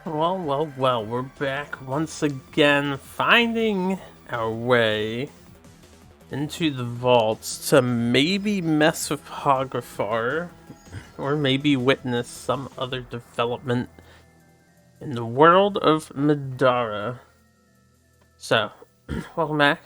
Well, we're back once again, finding our way into the vaults to maybe mess with Hografar, or maybe witness some other development in the world of Middara. So, welcome back.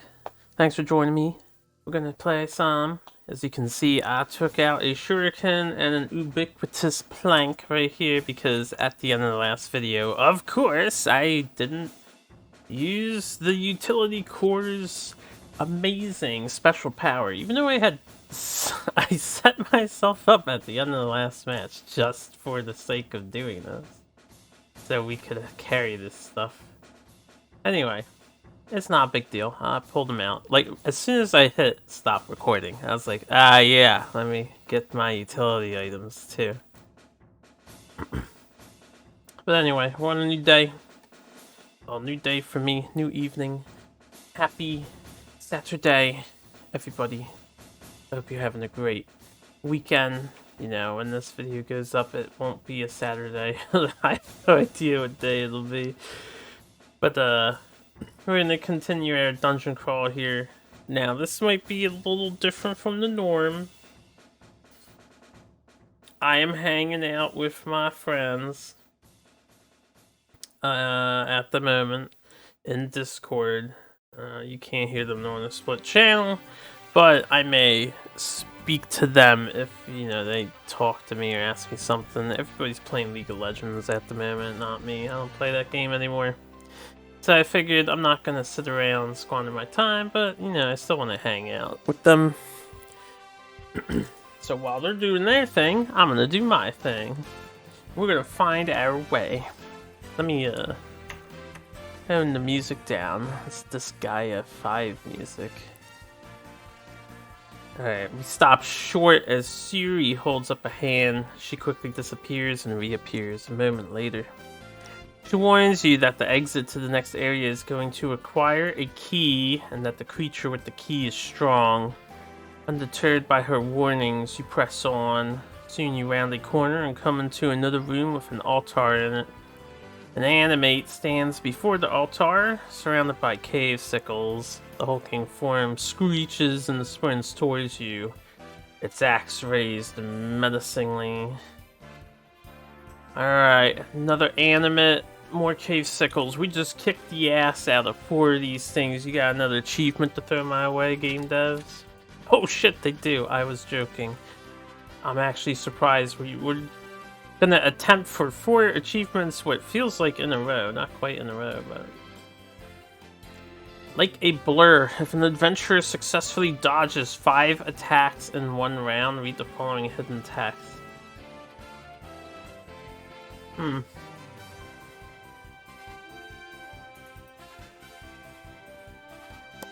Thanks for joining me. We're gonna play some. As you can see, I took out a shuriken and an ubiquitous plank right here because at the end of the last video, of course, I didn't use the utility core's amazing special power. Even though I had, I set myself up at the end of the last match just for the sake of doing this, so we could carry this stuff. Anyway, it's not a big deal. I pulled him out. Like, as soon as I hit stop recording, I was like, yeah, let me get my utility items too. But anyway, we're on a new day. Well, new day for me, new evening. Happy Saturday, everybody. I hope you're having a great weekend. You know, when this video goes up, it won't be a Saturday. I have no idea what day it'll be. But, we're gonna continue our dungeon crawl here. Now, this might be a little different from the norm. I am hanging out with my friends at the moment in Discord. You can't hear them on a split channel, but I may speak to them if, you know, they talk to me or ask me something. Everybody's playing League of Legends at the moment, not me. I don't play that game anymore. So I figured I'm not going to sit around and squander my time, but, you know, I still want to hang out with them. So while they're doing their thing, I'm going to do my thing. We're going to find our way. Let me, tone the music down. It's this Gaia 5 music. Alright, we stop short as Suri holds up a hand. She quickly disappears and reappears a moment later. She warns you that the exit to the next area is going to require a key, and that the creature with the key is strong. Undeterred by her warnings, you press on. Soon you round a corner and come into another room with an altar in it. An animate stands before the altar, surrounded by cave sickles. The hulking form screeches and sprints towards you, its axe raised menacingly. Alright, another animate. More cave sickles. We just kicked the ass out of 4 of these things. You got another achievement to throw my way, game devs? Oh shit, they do. I was joking. I'm actually surprised we were gonna attempt for 4 achievements, what feels like in a row. Not quite in a row, but... Like a blur, if an adventurer successfully dodges 5 attacks in 1 round, read the following hidden text.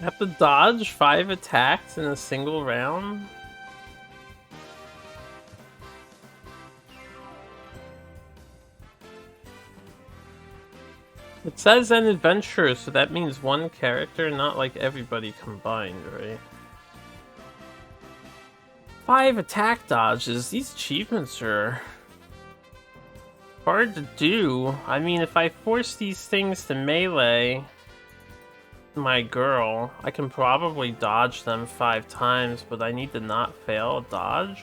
I have to dodge 5 attacks in a single round? It says an adventurer, so that means 1 character, not like everybody combined, right? 5 attack dodges. These achievements are hard to do. I mean, if I force these things to melee my girl, I can probably dodge them 5 times, but I need to not fail a dodge.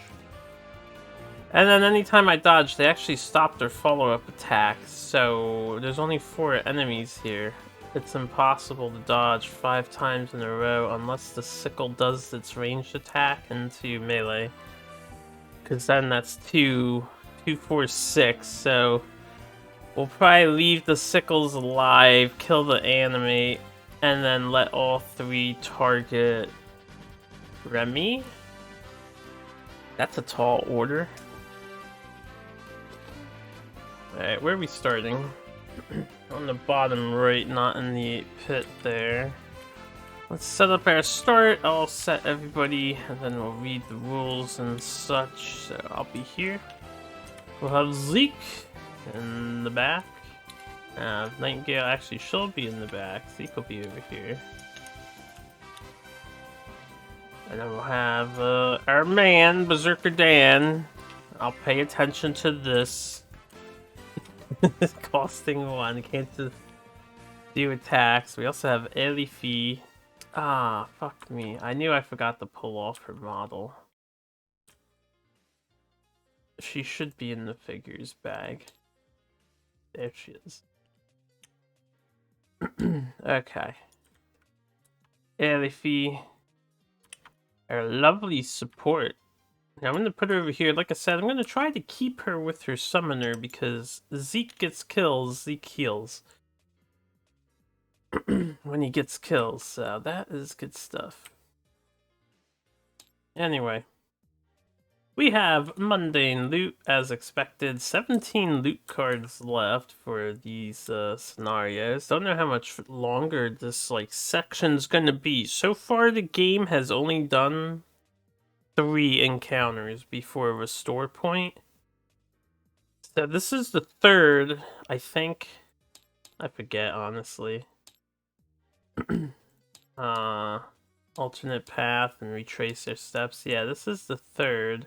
And then anytime I dodge, they actually stop their follow-up attacks, so there's only 4 enemies here. It's impossible to dodge 5 times in a row unless the sickle does its ranged attack into melee. Because then that's 2, 4, 6, so we'll probably leave the sickles alive, kill the animate, and then let all 3 target Remy? That's a tall order. Alright, where are we starting? On the bottom right, not in the pit there. Let's set up our start. I'll set everybody, and then we'll read the rules and such. So I'll be here. We'll have Zeke in the back. Nightingale actually she'll be in the back. Zeke will be over here. And then we'll have our man, Berserker Dan. I'll pay attention to this. Costing 1. Can't just do attacks. We also have Elifi. Ah, fuck me. I knew I forgot to pull off her model. She should be in the figures bag. There she is. Okay. Elifi. Our lovely support. Now I'm going to put her over here. Like I said, I'm going to try to keep her with her summoner because Zeke gets kills, Zeke heals. When he gets kills, so that is good stuff. Anyway. We have mundane loot as expected. 17 loot cards left for these scenarios. Don't know how much longer this section's gonna be. So far the game has only done 3 encounters before restore point. So this is the 3rd, I think. I forget honestly. Alternate path and retrace their steps. Yeah, this is the 3rd.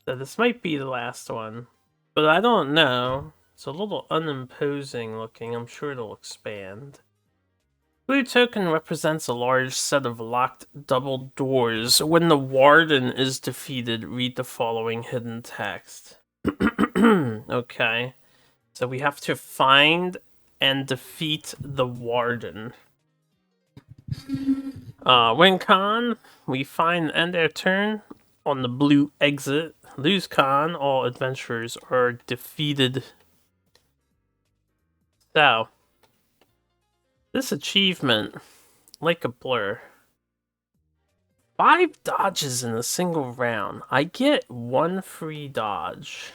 So this might be the last one, but I don't know. It's a little unimposing looking. I'm sure it'll expand. Blue token represents a large set of locked double doors. When the Warden is defeated, read the following hidden text. Okay. So we have to find and defeat the Warden. Win con, we find and end our turn on the blue exit. Lose con, all adventurers are defeated. So, this achievement, like a blur. 5 dodges in a single round. I get 1 free dodge.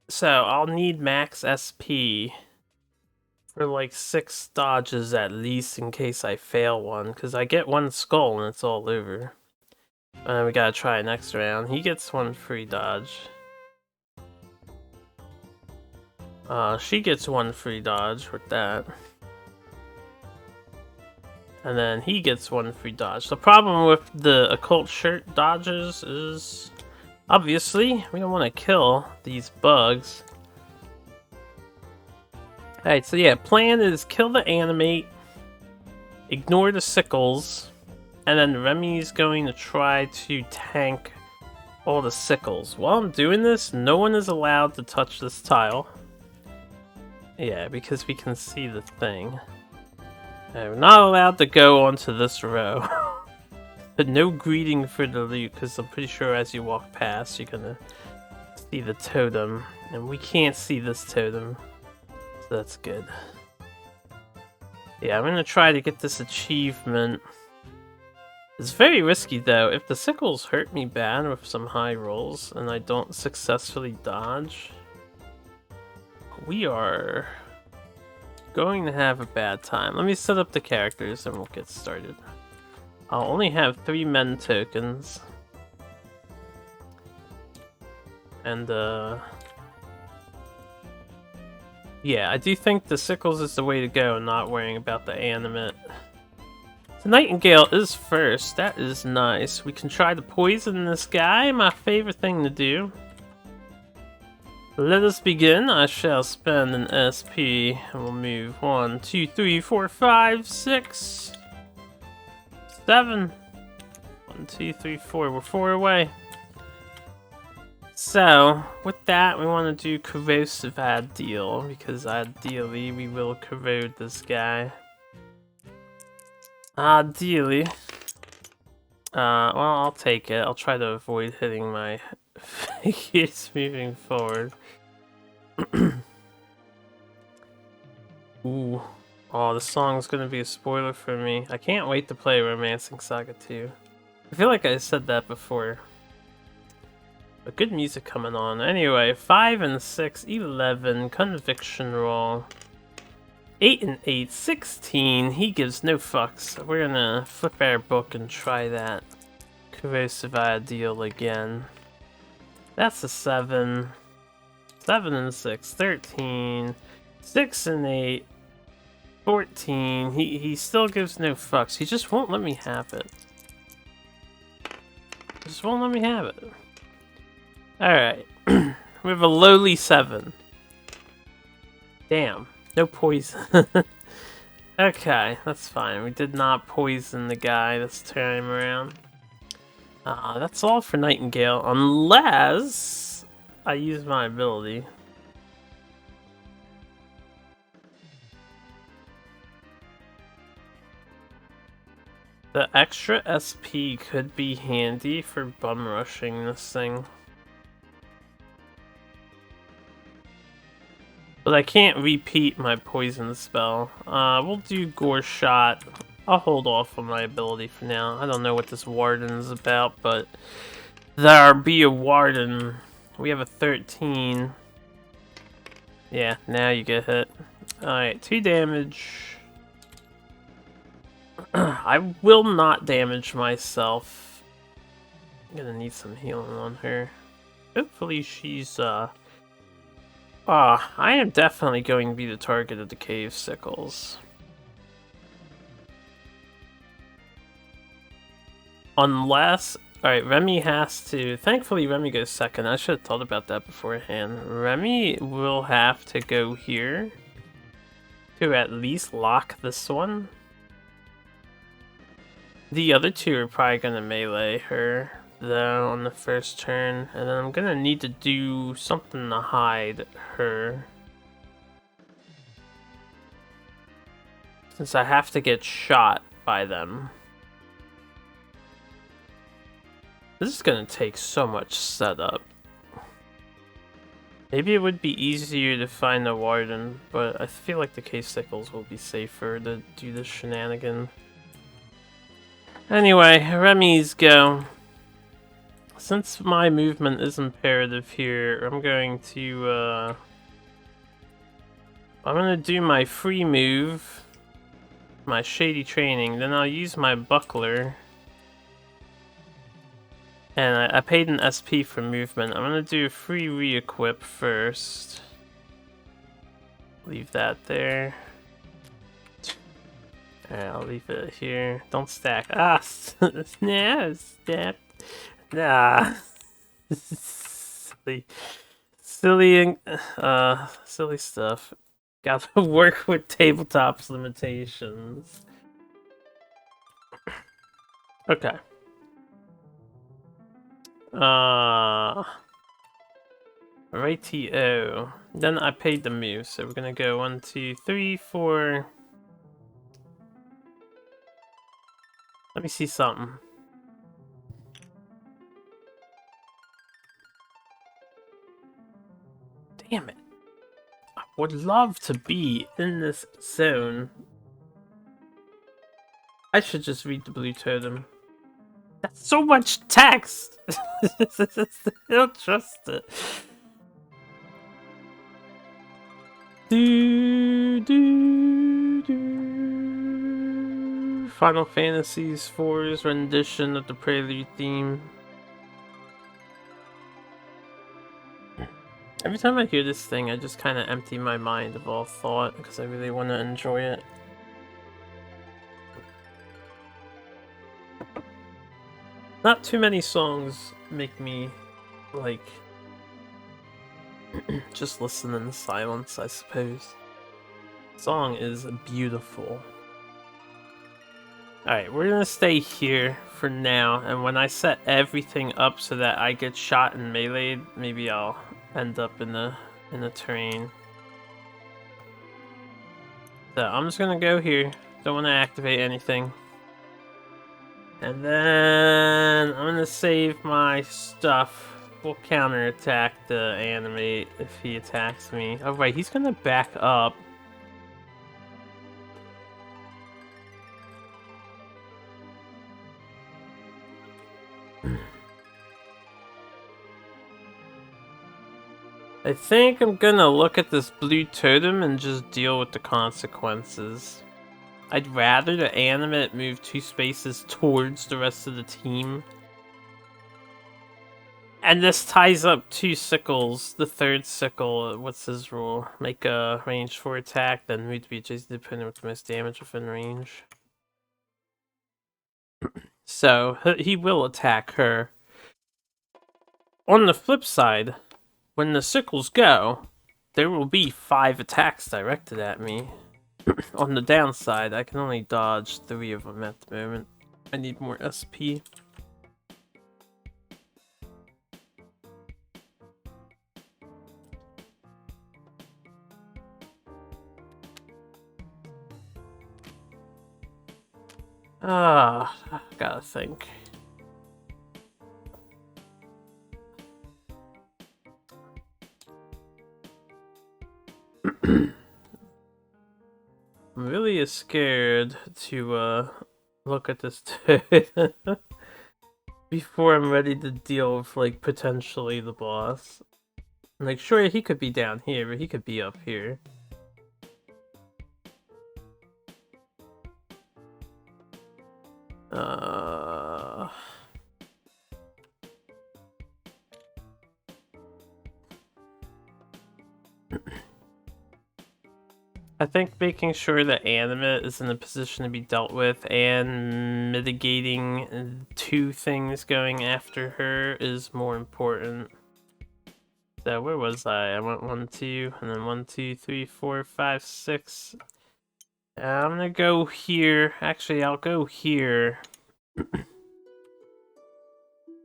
So, I'll need max SP for 6 dodges at least in case I fail one, because I get 1 skull and it's all over. We gotta try next round. He gets 1 free dodge. She gets 1 free dodge with that. And then he gets 1 free dodge. The problem with the occult shirt dodges is, obviously, we don't want to kill these bugs. Alright, so yeah, plan is kill the animate, ignore the sickles, and then Remy's going to try to tank all the sickles. While I'm doing this, no one is allowed to touch this tile. Yeah, because we can see the thing. We're not allowed to go onto this row. But no greeting for the loot, because I'm pretty sure as you walk past, you're gonna see the totem. And we can't see this totem. So that's good. Yeah, I'm gonna try to get this achievement. It's very risky though. If the sickles hurt me bad with some high rolls, and I don't successfully dodge, we are going to have a bad time. Let me set up the characters and we'll get started. I'll only have 3 men tokens. And yeah, I do think the sickles is the way to go, not worrying about the animate. The Nightingale is first. That is nice. We can try to poison this guy, my favorite thing to do. Let us begin. I shall spend an SP and we'll move 1, 2, 3, 4, 5, 6, 7. 1, 2, 3, 4. We're 4 away. So, with that, we want to do corrosive deal because ideally we will corrode this guy. Ideally. Well, I'll take it. I'll try to avoid hitting my figures moving forward. Ooh. Oh, this song's gonna be a spoiler for me. I can't wait to play Romancing Saga 2. I feel like I said that before. But good music coming on. Anyway, 5 and 6, 11, conviction roll. 8 and 8, 16. He gives no fucks. We're gonna flip our book and try that corrosive ideal again. That's a 7. 7 and 6, 13. 6 and 8. 14. He still gives no fucks. He just won't let me have it. Just won't let me have it. Alright. We have a lowly 7. Damn. No poison. Okay, that's fine. We did not poison the guy this time around. That's all for Nightingale, unless I use my ability. The extra SP could be handy for bum rushing this thing. But I can't repeat my poison spell. We'll do Gore Shot. I'll hold off on my ability for now. I don't know what this Warden is about, but there be a Warden. We have a 13. Yeah, now you get hit. Alright, 2 damage. I will not damage myself. I'm gonna need some healing on her. Hopefully she's, I am definitely going to be the target of the cave sickles. Unless... Alright, Remy has to... Thankfully, Remy goes second. I should have thought about that beforehand. Remy will have to go here to at least lock this one. The other two are probably going to melee her, though, on the first turn. And then I'm going to need to do something to hide her. Since I have to get shot by them. This is going to take so much setup. Maybe it would be easier to find the Warden, but I feel like the cave sickles will be safer to do this shenanigan. Anyway, Remy's go. Since my movement is imperative here, I'm going to do my free move, my shady training, then I'll use my buckler. And I paid an SP for movement. I'm gonna do a free re-equip first. Leave that there. Alright, I'll leave it here. Don't stack. Ah, nah, step. Nah. Silly stuff. Gotta work with tabletop's limitations. Okay. Righty-o. Then I paid the move, so we're gonna go 1, 2, 3, 4. Let me see something. Damn it. I would love to be in this zone. I should just read the blue totem. That's so much text! I don't trust it. Final Fantasy IV's rendition of the Prelude theme. Every time I hear this thing, I just kind of empty my mind of all thought because I really want to enjoy it. Not too many songs make me, like, just listen in silence, I suppose. The song is beautiful. Alright, we're gonna stay here for now, and when I set everything up so that I get shot and meleeed, maybe I'll end up in the terrain. So I'm just gonna go here. Don't want to activate anything. And then I'm gonna save my stuff. We'll counterattack the animate if he attacks me. Oh right, he's gonna back up. I think I'm gonna look at this blue totem and just deal with the consequences. I'd rather the animate move 2 spaces towards the rest of the team. And this ties up 2 sickles. The third sickle, what's his rule? Make a range 4 attack, then move to be adjacent depending with the most damage within range. So, he will attack her. On the flip side, when the sickles go, there will be 5 attacks directed at me. On the downside, I can only dodge 3 of them at the moment. I need more SP. Gotta think. I'm really scared to look at this dude before I'm ready to deal with like potentially the boss. Like sure he could be down here, but he could be up here. I think making sure that Animate is in a position to be dealt with and mitigating 2 things going after her is more important. So where was I? I went 1, 2, and then 1, 2, 3, 4, 5, 6. I'm gonna go here. Actually, I'll go here.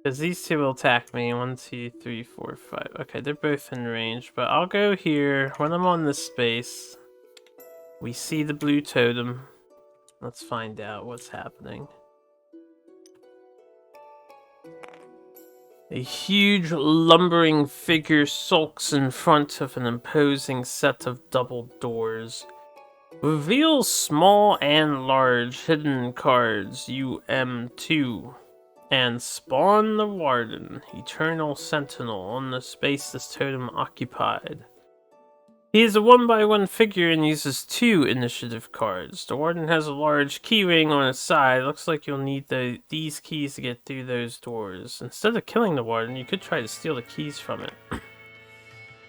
Because these 2 will attack me. 1, 2, 3, 4, 5. Okay, they're both in range, but I'll go here. When I'm on this space, we see the blue totem. Let's find out what's happening. A huge lumbering figure sulks in front of an imposing set of double doors. Reveals small and large hidden cards UM2 and spawn the Warden, eternal sentinel on the space this totem occupied. He is a 1x1 figure and uses 2 initiative cards. The Warden has a large keyring on his side. Looks like you'll need these keys to get through those doors. Instead of killing the Warden, you could try to steal the keys from it.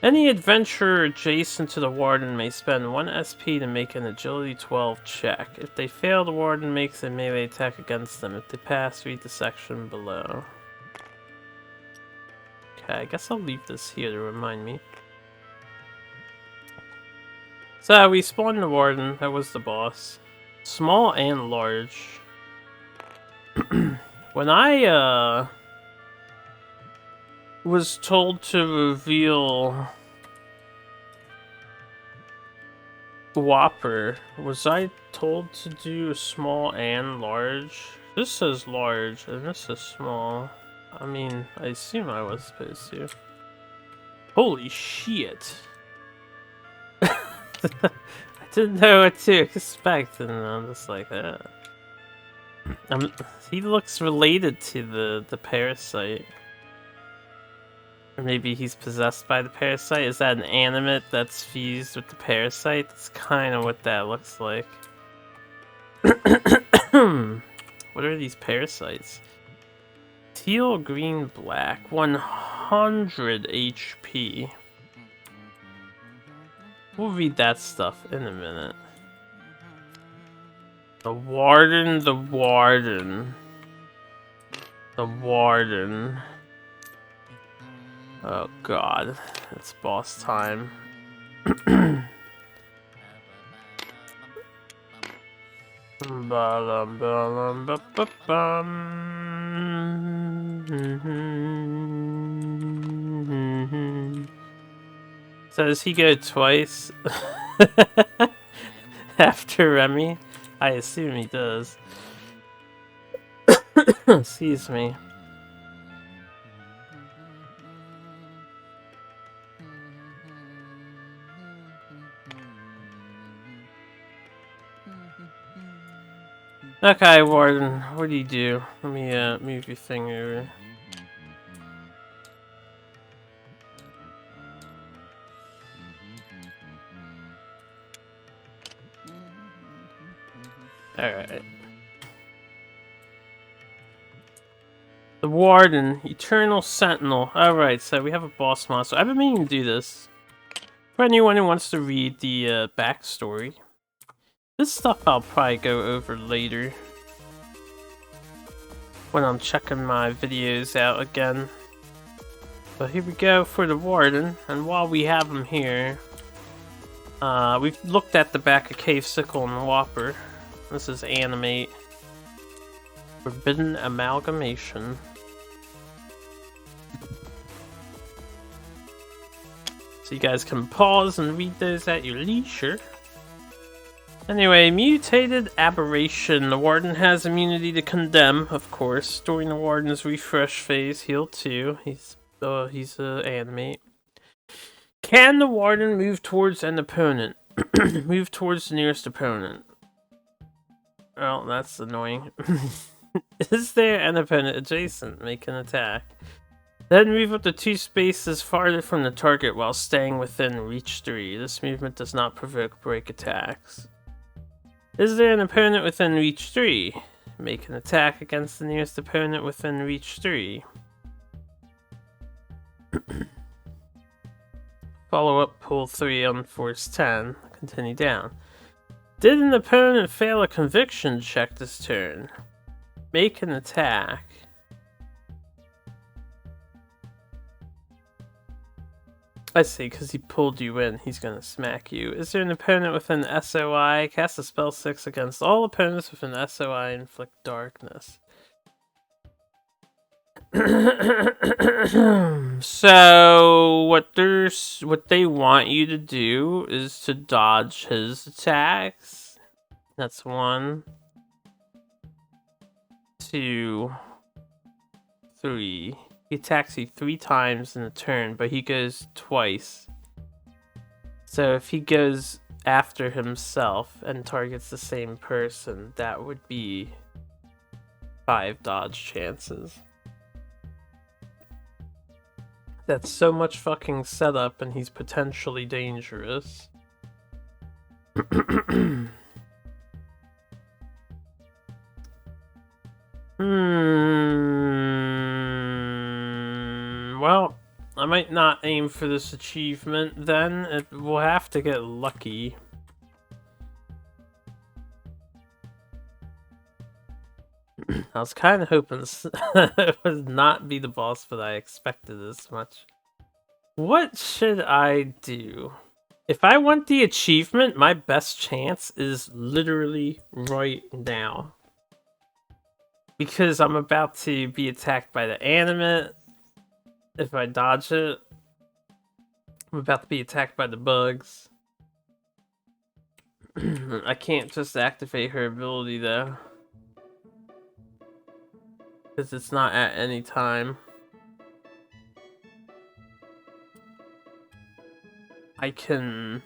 Any adventurer adjacent to the Warden may spend 1 SP to make an Agility 12 check. If they fail, the Warden makes a melee attack against them. If they pass, read the section below. Okay, I guess I'll leave this here to remind me. So, we spawned the Warden. That was the boss. Small and large. When I, was told to reveal Whopper, was I told to do small and large? This says large, and this is small. I mean, I assume I was supposed to. Holy shit! I didn't know what to expect, and I'm just like, he looks related to the parasite. Or maybe he's possessed by the parasite? Is that an animate that's fused with the parasite? That's kind of what that looks like. What are these parasites? Teal, green, black. 100 HP. We'll read that stuff in a minute. The Warden, the Warden. The Warden. Oh god, it's boss time. So does he go twice after Remy? I assume he does. Excuse me. Okay, Warden, what do you do? Let me move your thing over. Alright. The Warden, Eternal Sentinel. Alright, so we have a boss monster. I've been meaning to do this. For anyone who wants to read the backstory. This stuff I'll probably go over later. When I'm checking my videos out again. But here we go for the Warden, and while we have him here, we've looked at the back of Cave Sickle and Whopper. This is Animate. Forbidden Amalgamation. So you guys can pause and read those at your leisure. Anyway, Mutated Aberration. The Warden has immunity to Condemn, of course. During the Warden's refresh phase, heal 2. He's animate. Can the Warden move towards an opponent? Move towards the nearest opponent. Well, that's annoying. Is there an opponent adjacent? Make an attack. Then move up to 2 spaces farther from the target while staying within reach 3. This movement does not provoke break attacks. Is there an opponent within reach 3? Make an attack against the nearest opponent within reach 3. Follow up, pull 3 on force 10. Continue down. Did an opponent fail a conviction check this turn? Make an attack. I see, because he pulled you in, he's gonna smack you. Is there an opponent within SOI? Cast a spell 6 against all opponents within SOI, inflict darkness. So what they want you to do is to dodge his attacks. That's 1, 2, 3. He attacks you 3 times in a turn, but he goes twice. So if he goes after himself and targets the same person, that would be 5 dodge chances. That's so much fucking setup, and he's potentially dangerous. Well, I might not aim for this achievement then. We'll have to get lucky. I was kind of hoping it would not be the boss, but I expected as much. What should I do? If I want the achievement, my best chance is literally right now. Because I'm about to be attacked by the animate. If I dodge it, I'm about to be attacked by the bugs. I can't just activate her ability though. Because it's not at any time. I can...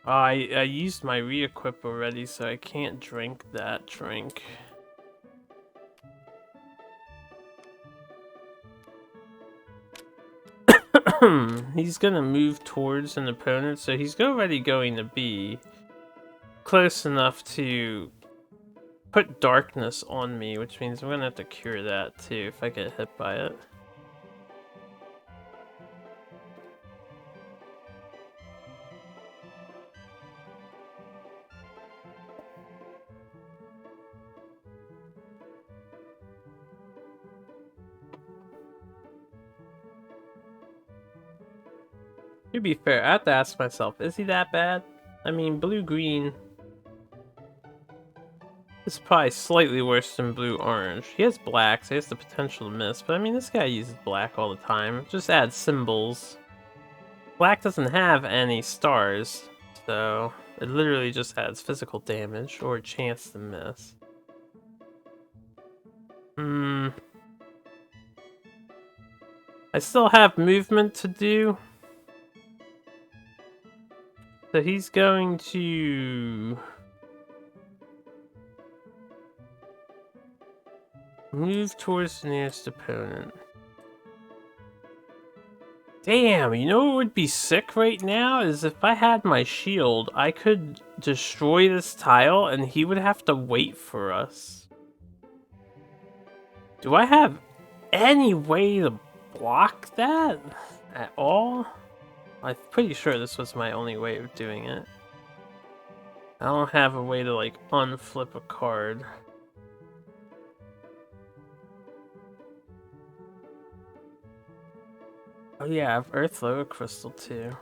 I used my re-equip already, so I can't drink that drink. He's gonna move towards an opponent, so he's already going to be close enough to put darkness on me, which means I'm gonna have to cure that too if I get hit by it. To be fair, I have to ask myself, is he that bad? I mean, blue-green is probably slightly worse than blue-orange. He has black, so he has the potential to miss, but I mean, this guy uses black all the time. Just add symbols. Black doesn't have any stars, so it literally just adds physical damage or a chance to miss. I still have movement to do. So he's going to move towards the nearest opponent. Damn, you know what would be sick right now is if I had my shield, I could destroy this tile and he would have to wait for us. Do I have any way to block that at all? I'm pretty sure this was my only way of doing it. I don't have a way to like unflip a card. Oh yeah, I have Earth Logo Crystal too.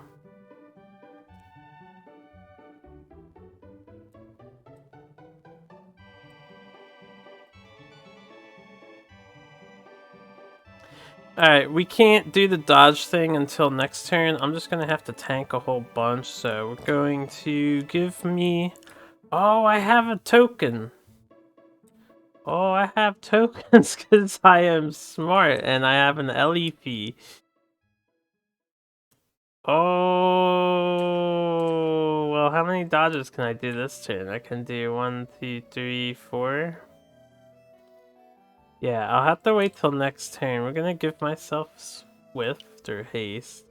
Alright, we can't do the dodge thing until next turn. I'm just gonna have to tank a whole bunch, so we're going to give me... Oh, I have a token! Oh, I have tokens because I am smart and I have an LEP. Oh, well, how many dodges can I do this turn? I can do 1, 2, 3, 4. Yeah, I'll have to wait till next turn. We're gonna give myself Swift or Haste.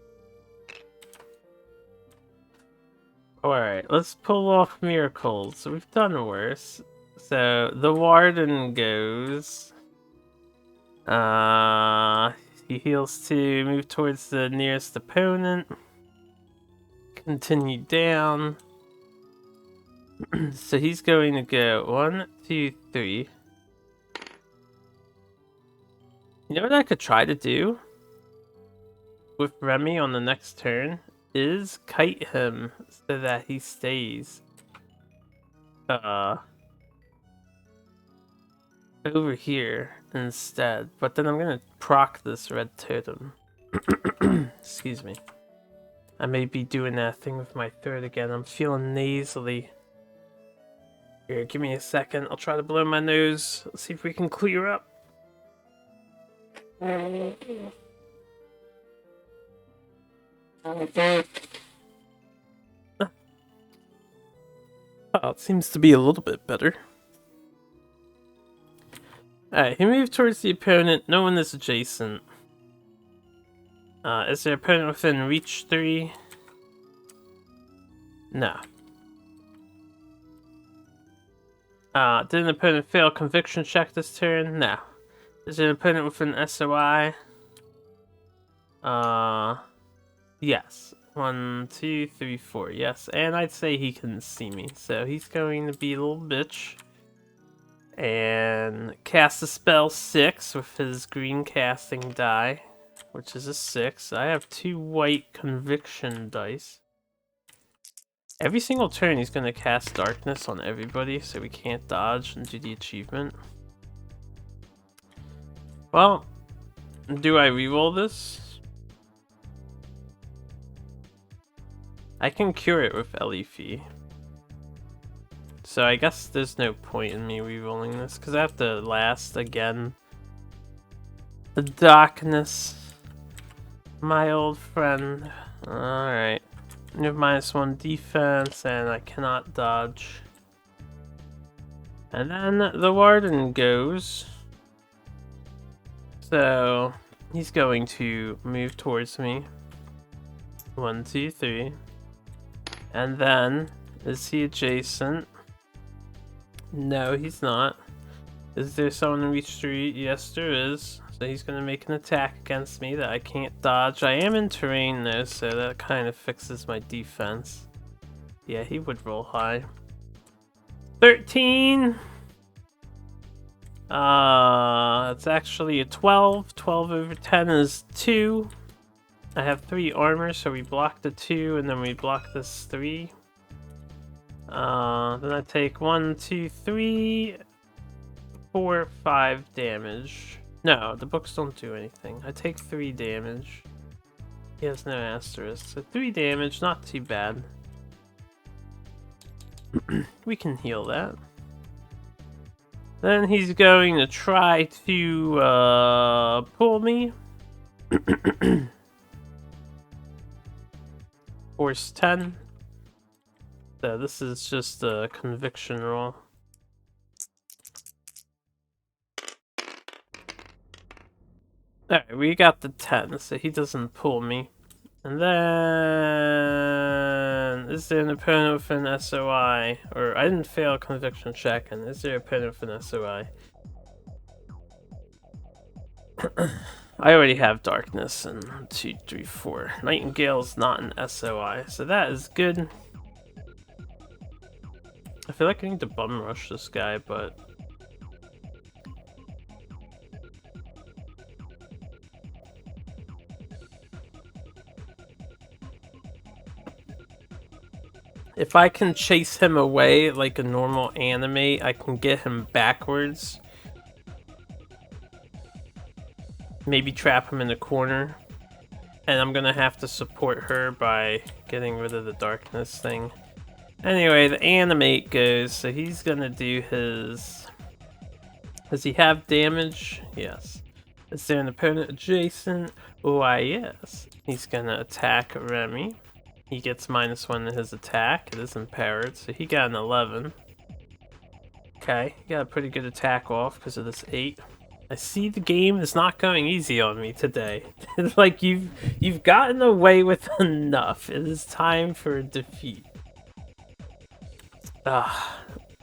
Alright, let's pull off Miracles. We've done worse. So, the Warden goes. He heals to move towards the nearest opponent. Continue down. So he's going to go 1, 2, 3. You know what I could try to do with Remy on the next turn is kite him so that he stays over here instead. But then I'm gonna proc this red totem. Excuse me. I may be doing that thing with my throat again. I'm feeling nasally. Here, give me a second. I'll try to blow my nose. Let's see if we can clear up. Oh, it seems to be a little bit better. Alright, he moved towards the opponent. No one is adjacent. Is there opponent within reach 3? No. Did an opponent fail conviction check this turn? No. Is there an opponent within SOI? Yes. 1, 2, 3, 4. Yes, and I'd say he can see me, so he's going to be a little bitch. And cast a spell 6 with his green casting die, which is a 6. I have 2 white conviction dice. Every single turn he's going to cast darkness on everybody, so we can't dodge and do the achievement. Well, do I reroll this? I can cure it with LEP. So I guess there's no point in me rerolling this, because I have to last again. The darkness, my old friend. Alright. You have -1 defense, and I cannot dodge. And then the Warden goes. So he's going to move towards me. 1, 2, 3. And then, is he adjacent? No, he's not. Is there someone in reach 3? Yes, there is. So he's going to make an attack against me that I can't dodge. I am in terrain though, so that kind of fixes my defense. Yeah, he would roll high. 13! It's actually a 12. 12 over 10 is 2. I have 3 armor, so we block the 2, and then we block this 3. Then I take 1, 2, 3, 4, 5 damage. No, the books don't do anything. I take 3 damage. He has no asterisk, so 3 damage, not too bad. We can heal that. Then he's going to try to pull me. Force 10. So this is just a conviction roll. Alright, we got the 10, so he doesn't pull me. And then... is there an opponent with an SOI? Or, I didn't fail a conviction check, and is there an opponent with an SOI? I already have darkness and 2, 3, 4. Nightingale's not an SOI, so that is good. I feel like I need to bum rush this guy, but if I can chase him away like a normal anime, I can get him backwards. Maybe trap him in the corner. And I'm gonna have to support her by getting rid of the darkness thing. Anyway, the animate goes, so he's gonna do his... Does he have damage? Yes. Is there an opponent adjacent? Why, yes. He's gonna attack Remy. He gets -1 to his attack. It is impaired, so he got an 11. Okay, he got a pretty good attack off because of this 8. I see the game is not going easy on me today. It's like you've gotten away with enough. It is time for a defeat. Ah,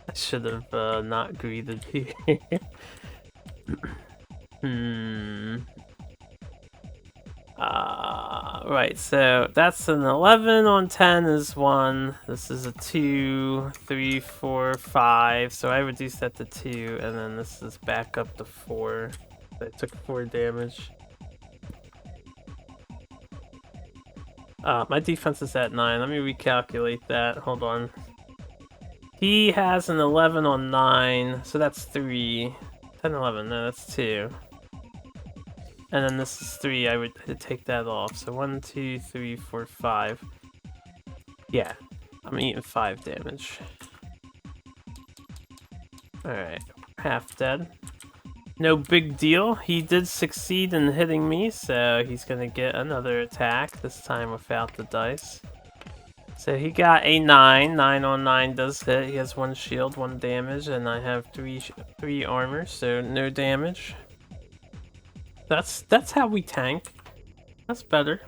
I should have not greeted here. Right, so that's an 11 on 10 is 1. This is a 2, 3, 4, 5. So I reduce that to 2, and then this is back up to 4. I took 4 damage. My defense is at 9. Let me recalculate that. Hold on. He has an 11 on 9, so that's 3. 10, 11, no, that's 2. And then this is 3, I would take that off. So 1, 2, 3, 4, 5. Yeah, I'm eating 5 damage. Alright, half dead. No big deal. He did succeed in hitting me, so he's gonna get another attack, this time without the dice. So he got a 9. 9 on 9 does hit. He has 1 shield, 1 damage, and I have 3 armor, so no damage. That's how we tank. That's better.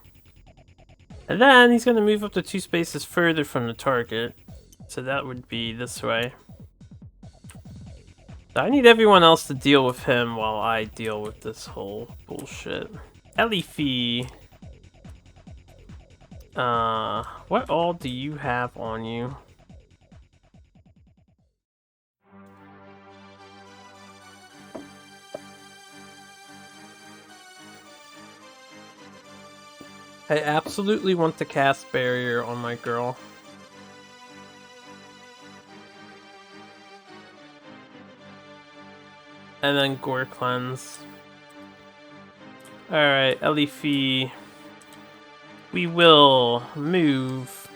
And then he's gonna move up to 2 spaces further from the target. So that would be this way. So I need everyone else to deal with him while I deal with this whole bullshit. Elifie. What all do you have on you? I absolutely want to cast Barrier on my girl. And then Gore Cleanse. Alright, Elifie. We will move...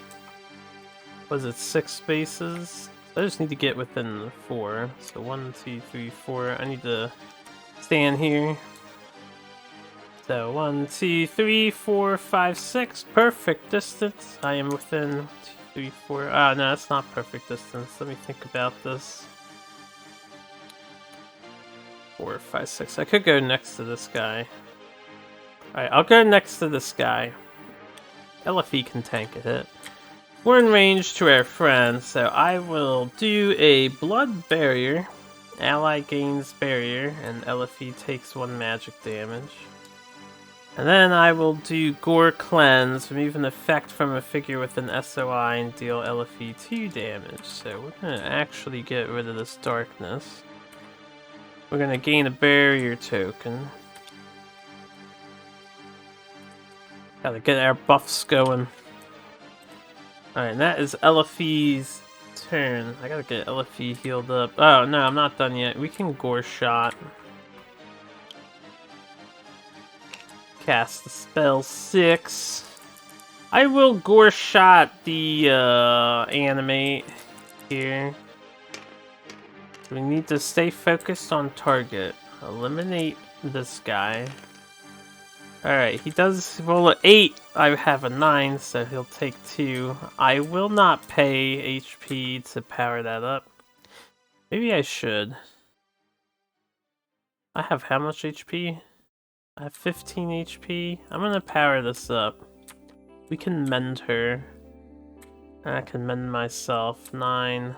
Was it 6 spaces? I just need to get within 4. So 1, 2, 3, 4. I need to stand here. So 1, 2, 3, 4, 5, 6. Perfect distance. I am within 2, 3, 4. Ah, no, that's not perfect distance. Let me think about this. 4, 5, 6. I could go next to this guy. Alright, I'll go next to this guy. Elifie can tank a hit. We're in range to our friend, so I will do a Blood Barrier. Ally gains Barrier, and Elifie takes 1 magic damage. And then I will do Gore Cleanse, remove an effect from a figure with an SOI and deal Elifie 2 damage. So we're gonna actually get rid of this darkness. We're gonna gain a barrier token. Gotta get our buffs going. Alright, and that is Elifie's turn. I gotta get Elifie healed up. Oh, no, I'm not done yet. We can Gore Shot. Cast the spell 6. I will Gore Shot the animate here. We need to stay focused on target. Eliminate this guy. Alright, he does roll an 8. I have a 9, so he'll take 2. I will not pay HP to power that up. Maybe I should. I have how much HP? I have 15 HP. I'm gonna power this up. We can mend her. I can mend myself. 9.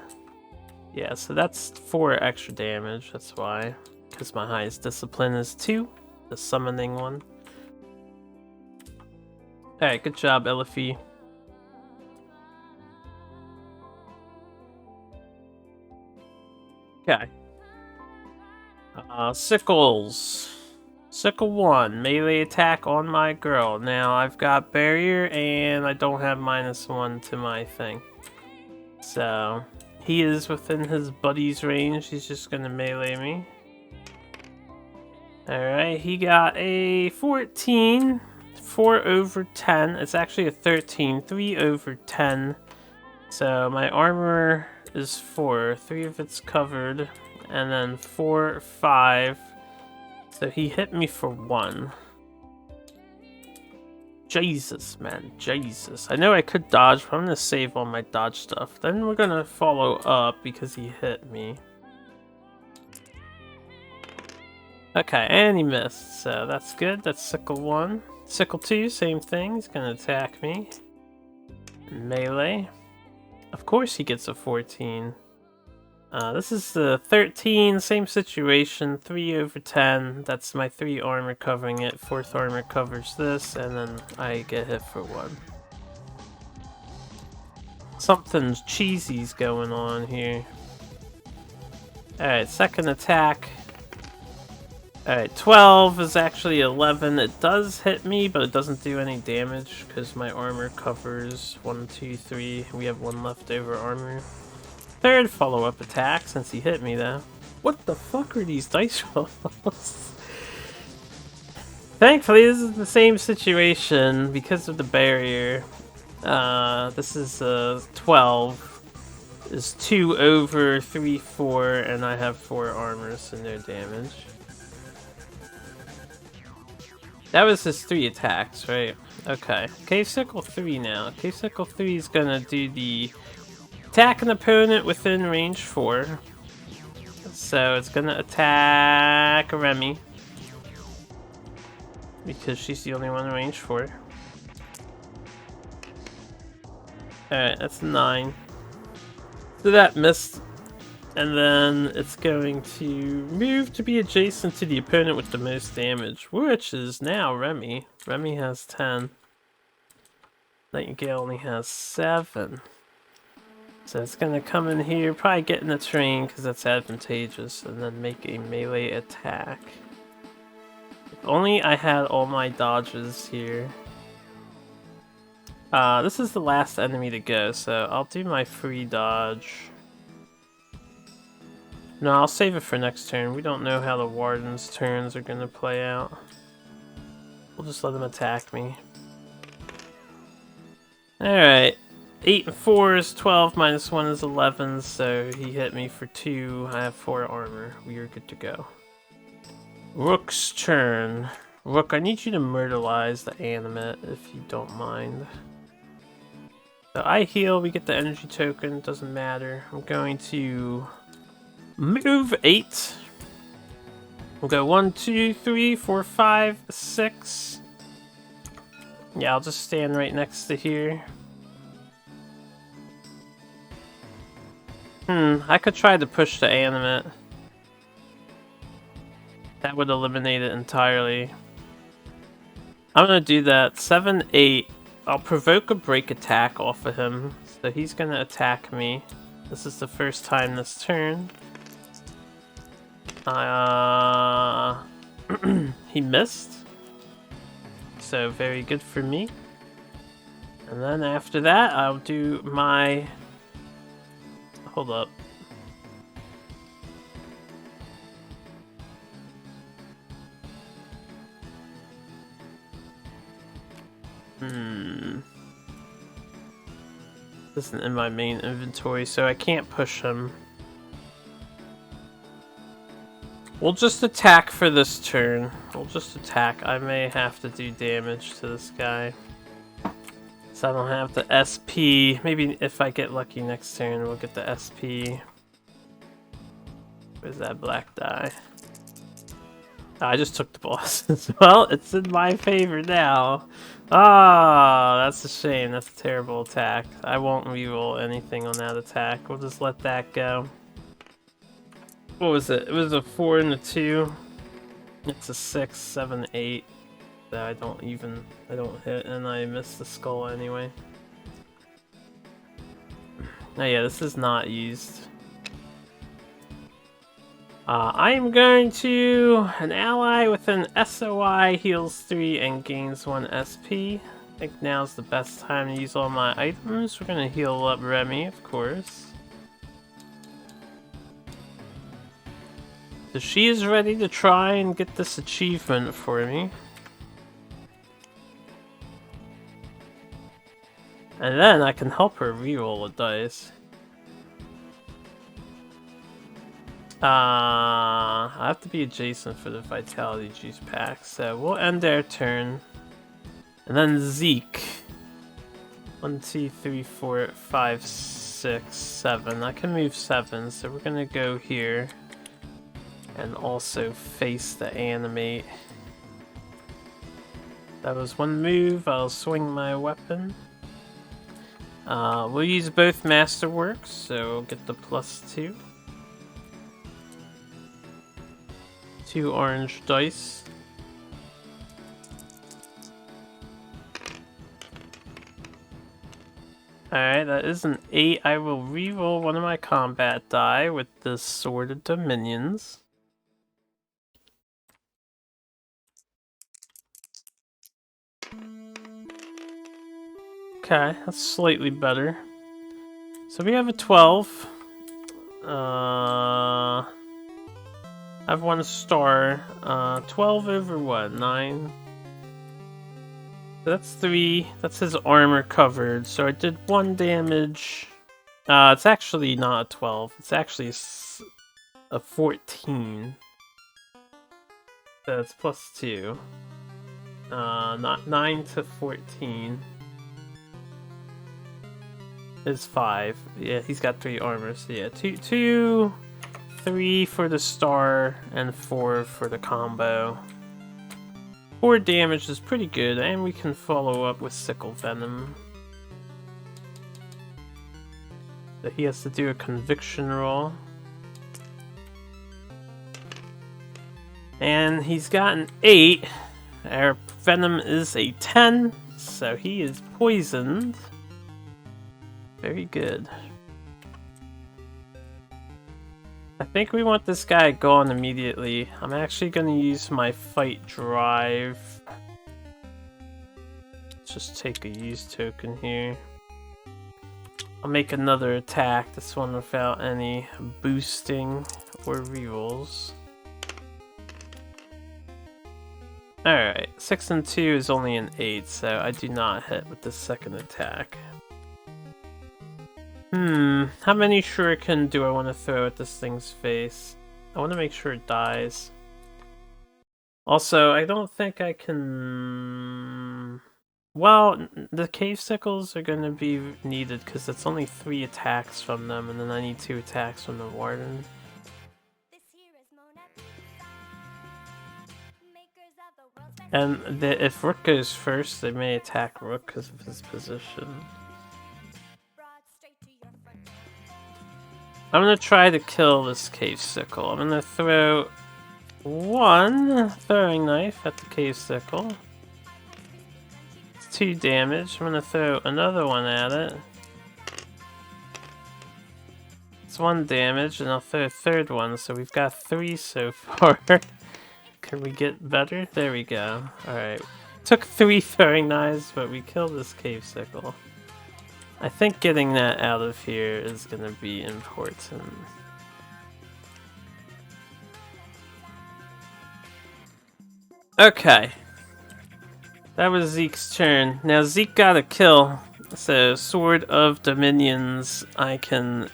Yeah, so that's 4 extra damage. That's why. Because my highest discipline is 2. The summoning one. Alright, good job, Elifie. Okay. Sickles. Sickle 1, melee attack on my girl. Now I've got barrier and I don't have -1 to my thing. So he is within his buddy's range. He's just gonna melee me. Alright, he got a 14. 4 over 10. It's actually a 13. 3 over 10. So my armor is 4. 3 of it's covered. And then 4, 5. So he hit me for 1. Jesus, man. Jesus. I know I could dodge, but I'm going to save all my dodge stuff. Then we're going to follow up because he hit me. Okay, and he missed. So that's good. That's Sickle 1. Sickle 2, same thing. He's going to attack me. Melee. Of course he gets a 14. This is the 13, same situation, 3 over 10. That's my 3 armor covering it. 4th armor covers this, and then I get hit for 1. Something cheesy's going on here. Alright, second attack. Alright, 12 is actually 11. It does hit me, but it doesn't do any damage because my armor covers 1, 2, 3. We have 1 leftover armor. Third follow-up attack, since he hit me though. What the fuck are these dice rolls? Thankfully, this is the same situation because of the barrier. This is 12. Is 2 over 3, 4, and I have 4 armor, so no damage. That was his 3 attacks, right? Okay. Cave Sickle 3 now. Cave Sickle 3 is gonna do the attack an opponent within range 4. So it's gonna attack Remy. Because she's the only one in range 4. Alright, that's 9. So that missed. And then it's going to move to be adjacent to the opponent with the most damage, which is now Remy. Remy has 10. Nightingale only has 7. So it's going to come in here, probably get in the terrain because that's advantageous, and then make a melee attack. If only I had all my dodges here. This is the last enemy to go, so I'll do my free dodge. No, I'll save it for next turn. We don't know how the Warden's turns are going to play out. We'll just let him attack me. Alright. 8 and 4 is 12, minus 1 is 11, so he hit me for 2. I have 4 armor. We are good to go. Rook's turn. Rook, I need you to myrtleize the animate, if you don't mind. So I heal, we get the energy token, doesn't matter. I'm going to move 8. We'll go 1, 2, 3, 4, 5, 6. Yeah, I'll just stand right next to here. I could try to push the animate. That would eliminate it entirely. I'm gonna do that. 7, 8. I'll provoke a break attack off of him. So he's gonna attack me. This is the first time this turn. He missed. So very good for me. And then after that, I'll do my... Hold up. This isn't in my main inventory, so I can't push him. We'll just attack for this turn. We'll just attack. I may have to do damage to this guy. So I don't have the SP. Maybe if I get lucky next turn, we'll get the SP. Where's that black die? Oh, I just took the boss. Well, it's in my favor now. Ah, that's a shame. That's a terrible attack. I won't reroll anything on that attack. We'll just let that go. What was it? It was a 4 and a 2. It's a 6, 7, 8 that I don't hit, and I miss the skull anyway. Oh yeah, this is not used. I am going to an ally with an SOI heals 3 and gains 1 SP. I think now's the best time to use all my items. We're gonna heal up Remy, of course. So she is ready to try and get this achievement for me. And then I can help her reroll a dice. I have to be adjacent for the Vitality Juice pack, so we'll end our turn. And then Zeke. 1, 2, 3, 4, 5, 6, 7. I can move 7, so we're gonna go here. And also face the animate. That was one move. I'll swing my weapon. We'll use both Masterworks, so we'll get the +2. 2 orange dice. Alright, that is an 8. I will reroll one of my combat die with the Sword of Dominions. Okay, that's slightly better. So we have a 12. I have 1 star. 12 over what? 9? So that's 3. That's his armor covered. So I did 1 damage. It's actually not a 12. It's actually a 14. So it's +2. Not 9 to 14. Is 5. Yeah, he's got 3 armor. So yeah, 2, 3 for the star, and 4 for the combo. 4 damage is pretty good, and we can follow up with Sickle Venom. So he has to do a conviction roll. And he's got an 8. Our Venom is a 10, so he is poisoned. Very good. I think we want this guy gone immediately. I'm actually going to use my fight drive. Let's just take a use token here. I'll make another attack, this one without any boosting or rerolls. Alright, 6 and 2 is only an 8, so I do not hit with the second attack. How many shuriken do I want to throw at this thing's face? I want to make sure it dies. Also, I don't think I can... Well, the cave sickles are going to be needed because it's only 3 attacks from them, and then I need 2 attacks from the Warden. And if Rook goes first, they may attack Rook because of his position. I'm gonna try to kill this cave sickle. I'm gonna throw 1 throwing knife at the cave sickle. It's 2 damage. I'm gonna throw another one at it. It's 1 damage, and I'll throw a third one, so we've got 3 so far. Can we get better? There we go. Alright. Took 3 throwing knives, but we killed this cave sickle. I think getting that out of here is gonna be important. Okay. That was Zeke's turn. Now Zeke got a kill. So, Sword of Dominions, I can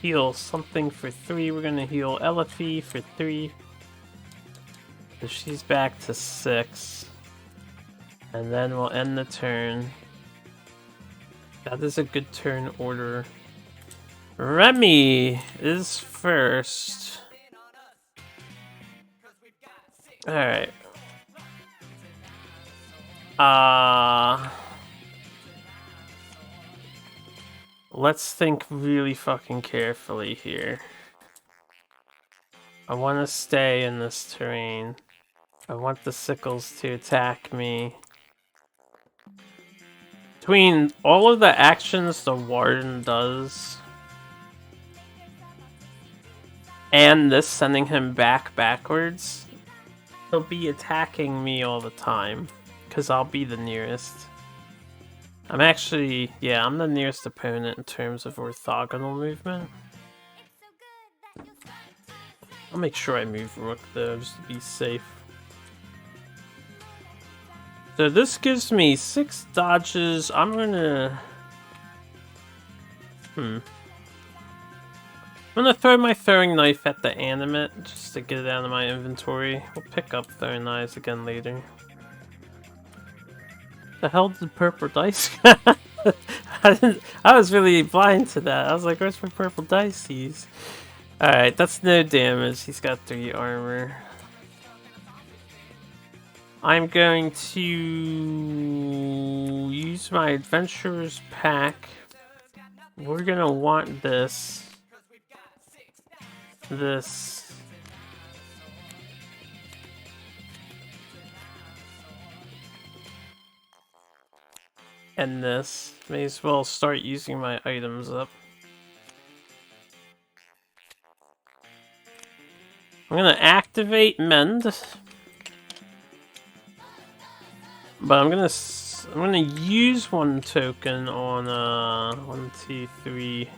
heal something for 3. We're gonna heal Elifie for 3. So she's back to 6. And then we'll end the turn. That is a good turn order. Remy is first. Alright. Let's think really fucking carefully here. I want to stay in this terrain. I want the sickles to attack me. Between all of the actions the Warden does and this sending him backwards, he'll be attacking me all the time because I'll be the nearest. I'm actually, yeah, I'm the nearest opponent in terms of orthogonal movement. I'll make sure I move Rook though, just to be safe. So this gives me 6 dodges. I'm gonna... I'm gonna throw my throwing knife at the animate just to get it out of my inventory. We'll pick up throwing knives again later. The hell did purple dice? I was really blind to that. I was like, where's my purple dice? Alright, that's no damage. He's got 3 armor. I'm going to use my adventurer's pack. We're gonna want this. And this. May as well start using my items up. I'm gonna activate Mend. But I'm gonna use 1 token on 1, 2, 3.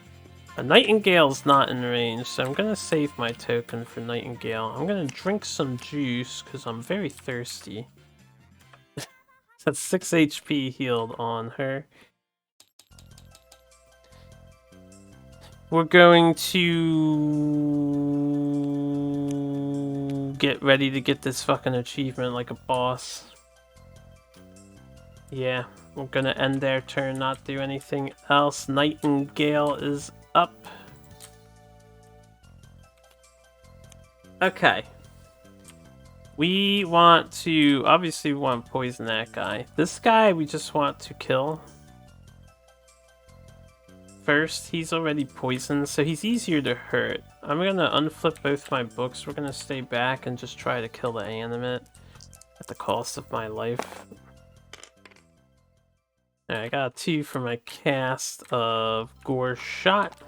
A Nightingale's not in range, so I'm gonna save my token for Nightingale. I'm gonna drink some juice because I'm very thirsty. That's 6 HP healed on her. We're going to get ready to get this fucking achievement like a boss. Yeah, we're gonna end their turn, not do anything else. Nightingale is up. Okay. We want to, obviously we want to poison that guy. This guy we just want to kill. First, he's already poisoned, so he's easier to hurt. I'm gonna unflip both my books. We're gonna stay back and just try to kill the animate at the cost of my life. Alright, I got a 2 for my cast of Gore Shot.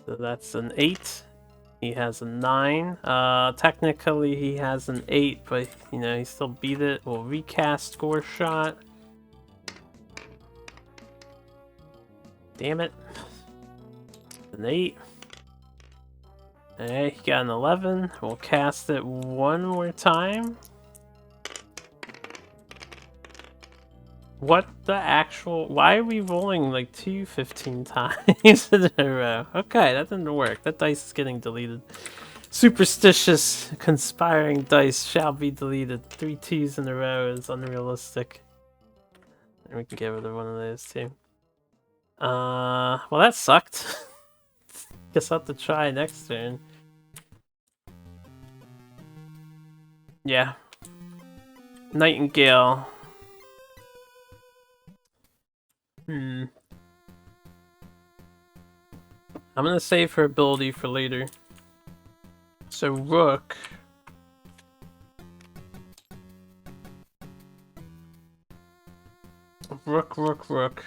So that's an 8. He has a 9. Technically he has an 8, but you know, he still beat it. We'll recast Gore Shot. Damn it. An 8. Alright, he got an 11. We'll cast it 1 more time. What the actual... Why are we rolling like 2 15 times in a row? Okay, that didn't work. That dice is getting deleted. Superstitious conspiring dice shall be deleted. 3 2s in a row is unrealistic. And we can get rid of one of those too. Well that sucked. Guess I'll have to try next turn. Yeah. Nightingale. I'm gonna save her ability for later. So Rook. Rook.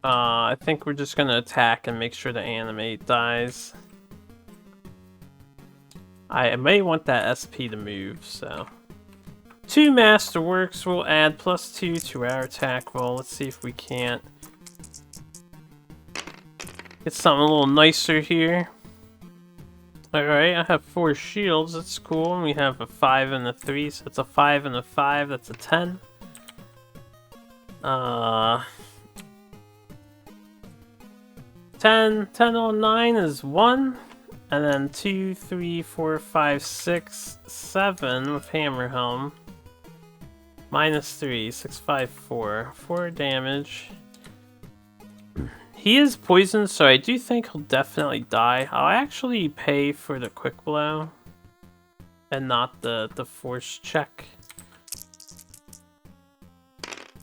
I think we're just gonna attack and make sure the animate dies. I may want that SP to move, so... 2 Masterworks will add +2 to our attack roll. Let's see if we can't get something a little nicer here. Alright, I have 4 shields, that's cool. And we have a 5 and a 3, so it's a 5 and a 5, that's a 10. 10 on 9 is 1. And then 2, 3, 4, 5, 6, 7 with Hammer Helm. -3, 6, 5, 4. 4 damage. He is poisoned, so I do think he'll definitely die. I'll actually pay for the quick blow and not the force check.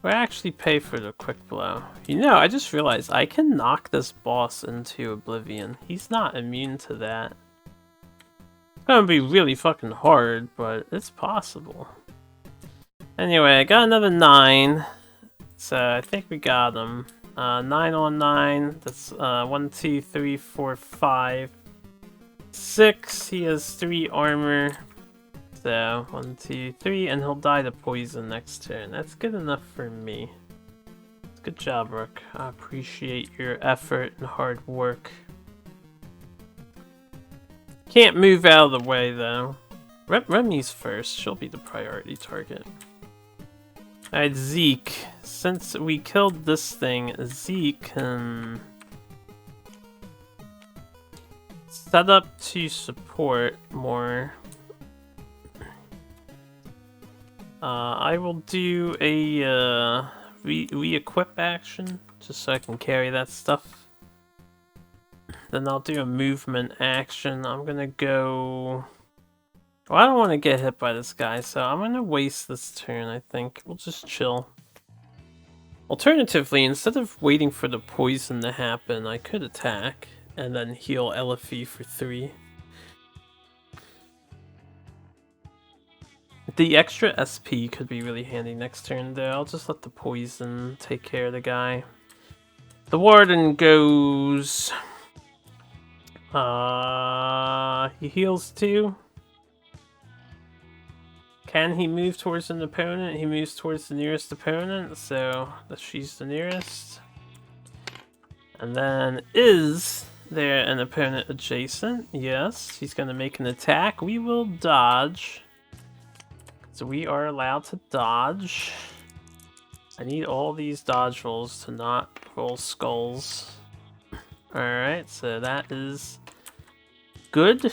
Or actually pay for the quick blow. You know, I just realized I can knock this boss into oblivion. He's not immune to that. It's gonna be really fucking hard, but it's possible. Anyway, I got another 9. So I think we got him. 9 on 9. That's 1, 2, 3, 4, 5, 6. He has 3 armor. So 1, 2, 3, and he'll die to poison next turn. That's good enough for me. Good job, Rook. I appreciate your effort and hard work. Can't move out of the way though. Remy's first. She'll be the priority target. Alright, Zeke. Since we killed this thing, Zeke can set up to support more. I will do a re-equip action, just so I can carry that stuff. Then I'll do a movement action. I'm gonna go... Well, I don't want to get hit by this guy, so I'm gonna waste this turn, I think. We'll just chill. Alternatively, instead of waiting for the poison to happen, I could attack, and then heal LFE for 3. The extra SP could be really handy next turn, though. I'll just let the poison take care of the guy. The Warden goes... he heals 2. Can he move towards an opponent? He moves towards the nearest opponent, so she's the nearest. And then is there an opponent adjacent? Yes, he's going to make an attack. We will dodge. So we are allowed to dodge. I need all these dodge rolls to not roll skulls. Alright, so that is good.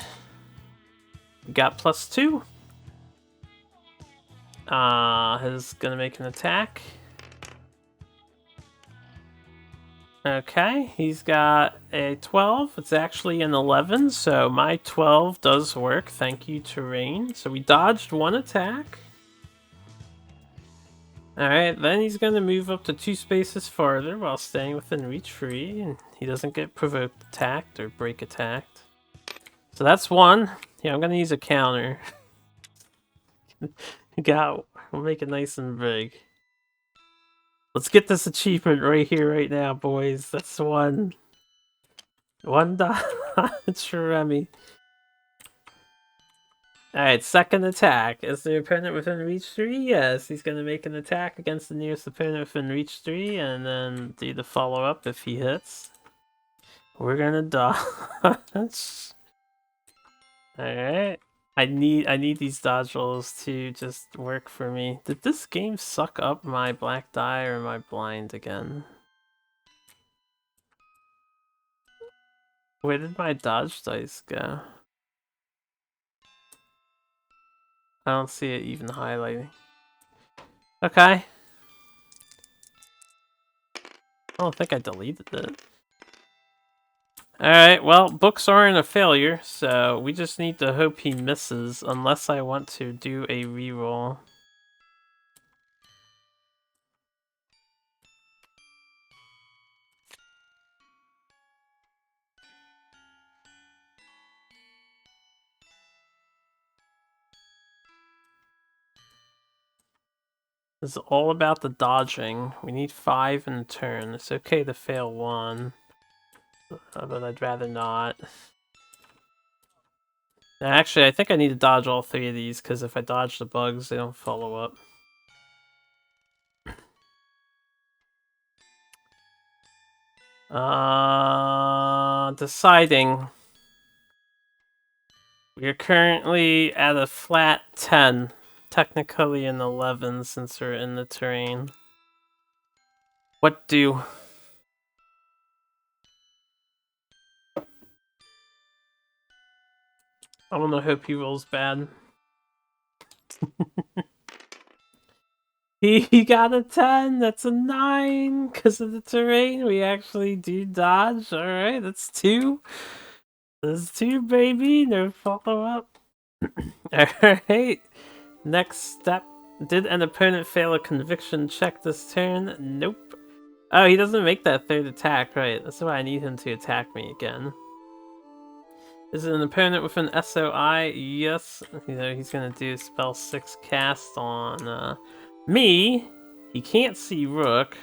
We got +2. He's gonna make an attack. Okay, he's got a 12. It's actually an 11, so my 12 does work. Thank you, Terrain. So we dodged 1 attack. Alright, then he's gonna move up to 2 spaces farther while staying within reach free, and he doesn't get provoked attacked or break attacked. So that's 1. Yeah, I'm gonna use a counter. We'll make it nice and big. Let's get this achievement right here, right now, boys. That's 1. 1 dodge for Remy. Alright, second attack. Is the opponent within reach 3? Yes, he's going to make an attack against the nearest opponent within reach 3, and then do the follow-up if he hits. We're going to dodge. Alright. I need these dodge rolls to just work for me. Did this game suck up my black die, or am I blind again? Where did my dodge dice go? I don't see it even highlighting. Okay. I don't think I deleted it. Alright, well, books aren't a failure, so we just need to hope he misses, unless I want to do a reroll. It's all about the dodging. We need 5 in a turn. It's okay to fail 1. But I'd rather not. Actually, I think I need to dodge all 3 of these, because if I dodge the bugs, they don't follow up. Deciding. We are currently at a flat 10. Technically an 11 since we're in the terrain. What do? I'm gonna hope he rolls bad. He got a 10! That's a 9! Because of the terrain, we actually do dodge. Alright, that's 2. That's 2, baby! No follow-up. Alright. Next step Did an opponent fail a conviction check this turn? Nope. Oh, he doesn't make that third attack, right? That's why I need him to attack me again. Is it an opponent with an SOI? Yes. You know, he's gonna do spell 6 cast on me. He can't see Rook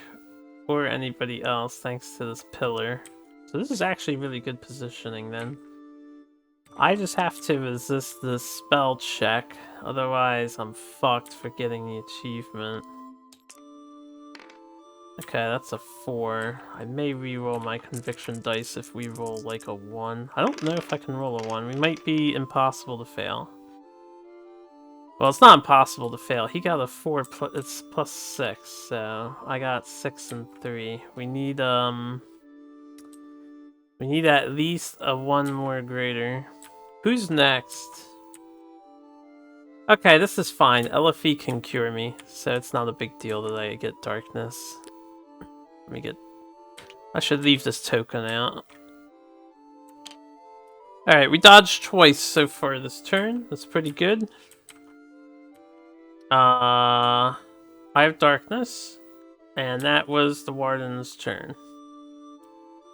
or anybody else thanks to this pillar. So this is actually really good positioning then. I just have to resist this spell check, otherwise I'm fucked for getting the achievement. Okay, that's a 4. I may reroll my conviction dice if we roll like a 1. I don't know if I can roll a 1. We might be impossible to fail. Well, it's not impossible to fail. He got a 4, it's plus 6, so I got 6 and 3. We need at least a 1 more greater. Who's next? Okay, this is fine. LFE can cure me, so it's not a big deal that I get darkness. Let me get... I should leave this token out. Alright, we dodged twice so far this turn. That's pretty good. I have darkness, and that was the Warden's turn.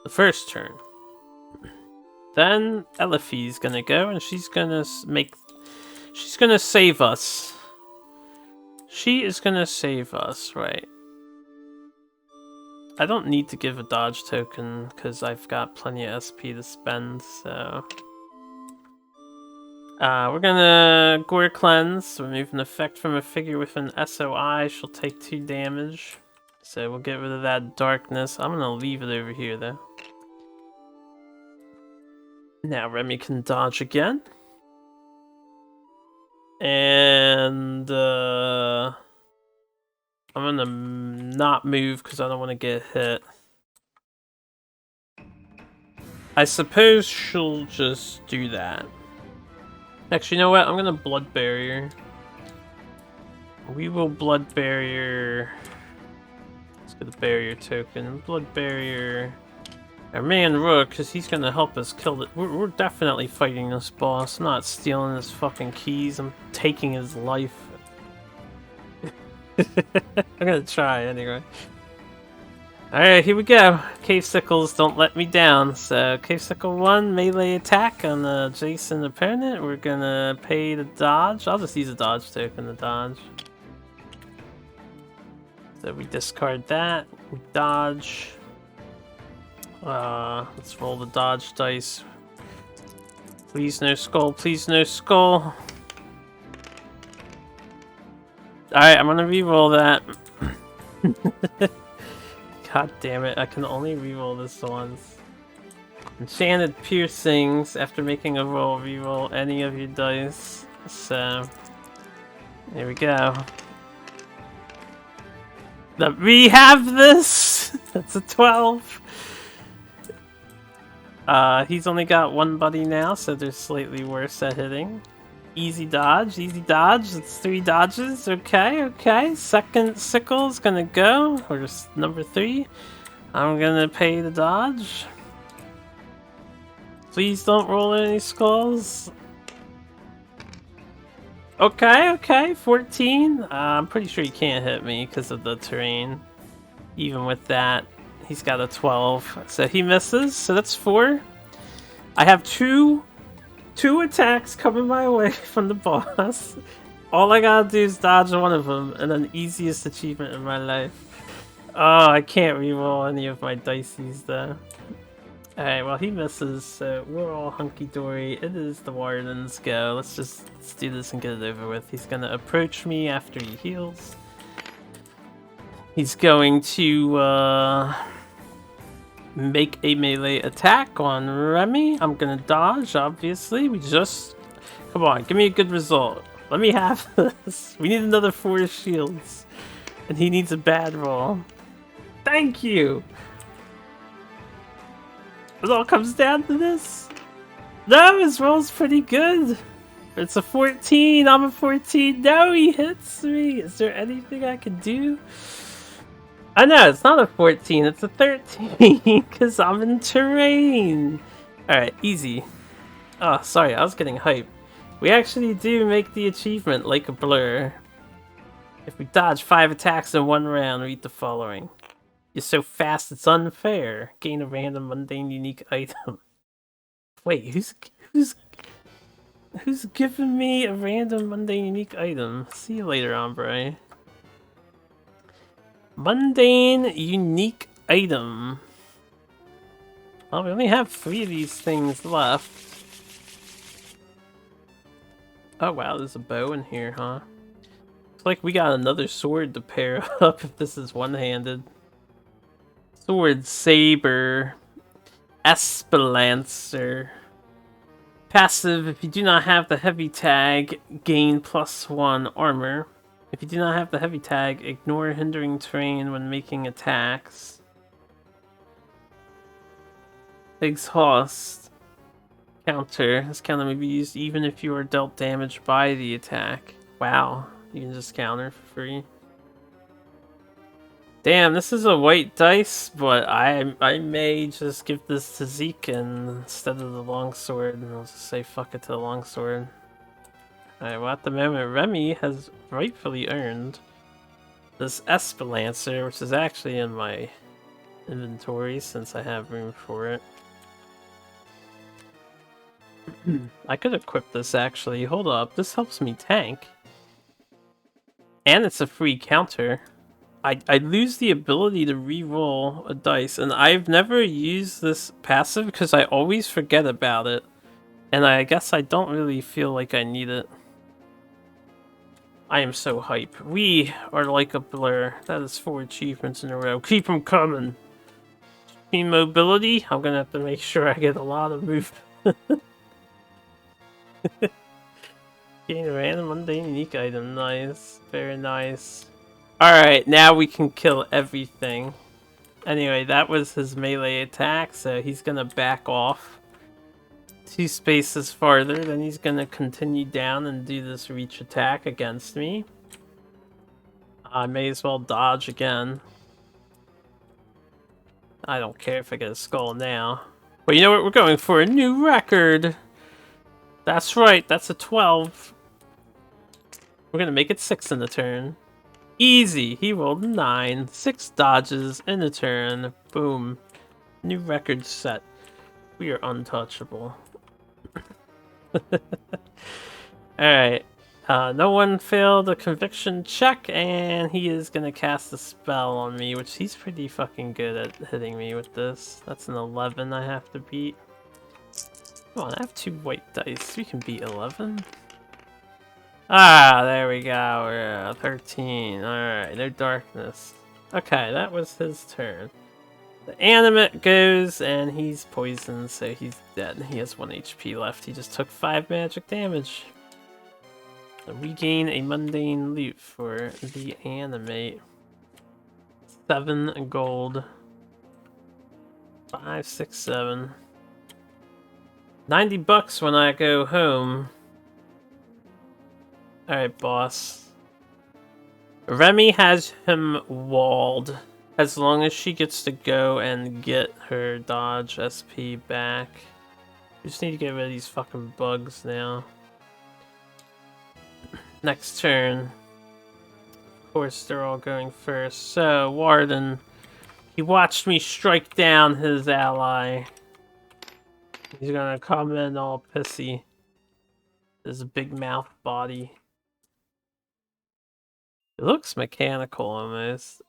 The first turn. Then LFE's gonna go, and she's gonna save us. She is gonna save us, right? I don't need to give a dodge token because I've got plenty of SP to spend, so... we're gonna Gore Cleanse, remove an effect from a figure with an SOI, she'll take 2 damage. So we'll get rid of that darkness. I'm gonna leave it over here though. Now Remy can dodge again. And I'm gonna not move because I don't want to get hit. I suppose she'll just do that. Actually, you know what? I'm gonna Blood Barrier. We will Blood Barrier. Let's get a barrier token. Blood Barrier. Our man Rook, because he's gonna help us kill it. We're definitely fighting this boss. I'm not stealing his fucking keys. I'm taking his life. I'm gonna try anyway. Alright, here we go. Cave Sickles don't let me down. So, Cave Sickle 1, melee attack on the adjacent opponent. We're gonna pay to dodge. I'll just use a dodge token to dodge. So we discard that. We dodge. Let's roll the dodge dice. Please no skull, please no skull. Alright, I'm gonna re-roll that. God damn it, I can only re-roll this once. Enchanted Piercings, after making a roll, re-roll any of your dice. So, there we go. We have this! That's a 12! He's only got 1 buddy now, so they're slightly worse at hitting. Easy dodge, it's 3 dodges, okay. Second sickle's gonna go, or number 3. I'm gonna pay the dodge. Please don't roll any skulls. Okay, 14. I'm pretty sure he can't hit me because of the terrain. Even with that, he's got a 12, so he misses, so that's 4. I have two attacks coming my way from the boss. All I gotta do is dodge one of them, and then easiest achievement in my life. Oh, I can't reroll any of my dices though. Alright, well he misses, so we're all hunky-dory. It is the Warden's go. Let's do this and get it over with. He's gonna approach me after he heals. He's going to make a melee attack on Remy. I'm gonna dodge, obviously. Come on, give me a good result. Let me have this. We need another 4 shields. And he needs a bad roll. Thank you! It all comes down to this? No, his roll's pretty good. It's a 14, I'm a 14. No, he hits me. Is there anything I can do? I know, it's not a 14, it's a 13, because I'm in terrain. Alright, easy. Oh, sorry, I was getting hyped. We actually do make the achievement like a blur. If we dodge 5 attacks in 1 round, read the following. You're so fast it's unfair. Gain a random mundane unique item. Wait, who's giving me a random mundane unique item? See you later, hombre. Mundane unique item. Well, we only have 3 of these things left. Oh wow, there's a bow in here, huh? Looks like we got another sword to pair up if this is one-handed. Sword, saber, Espelancer. Passive, if you do not have the heavy tag, gain +1 armor. If you do not have the heavy tag, ignore hindering terrain when making attacks. Exhaust. Counter. This counter may be used even if you are dealt damage by the attack. Wow, you can just counter for free. Damn, this is a white dice, but I may just give this to Zeke instead of the longsword, and I'll just say fuck it to the longsword. Alright, well at the moment, Remy has rightfully earned this Espelancer, which is actually in my inventory since I have room for it. I could equip this actually. Hold up, this helps me tank. And it's a free counter. I lose the ability to re-roll a dice, and I've never used this passive because I always forget about it. And I guess I don't really feel like I need it. I am so hype. We are like a blur. That is 4 achievements in a row. Keep them coming. Team mobility, I'm gonna have to make sure I get a lot of movement. Gain a random mundane unique item. Nice. Very nice. Alright, now we can kill everything. Anyway, that was his melee attack, so he's gonna back off 2 spaces farther, then he's gonna continue down and do this reach attack against me. I may as well dodge again. I don't care if I get a skull now. But you know what? We're going for a new record! That's right, that's a 12. We're gonna make it 6 in the turn. Easy! He rolled a 9. 6 dodges in a turn. Boom. New record set. We are untouchable. Alright. No one failed a conviction check, and he is gonna cast a spell on me, which he's pretty fucking good at hitting me with this. That's an 11 I have to beat. Come on, I have 2 white dice. We can beat 11. Ah, there we go. We're at 13. Alright, no darkness. Okay, that was his turn. The animate goes, and he's poisoned, so he's dead. He has 1 HP left. He just took 5 magic damage. Regain a mundane loot for the animate. 7 gold. 5, 6, 7. 90 bucks when I go home. Alright, boss. Remy has him walled. As long as she gets to go and get her dodge SP back. We just need to get rid of these fucking bugs now. Next turn. Of course, they're all going first. So, Warden. He watched me strike down his ally. He's gonna come in all pissy. His big mouth body. It looks mechanical almost.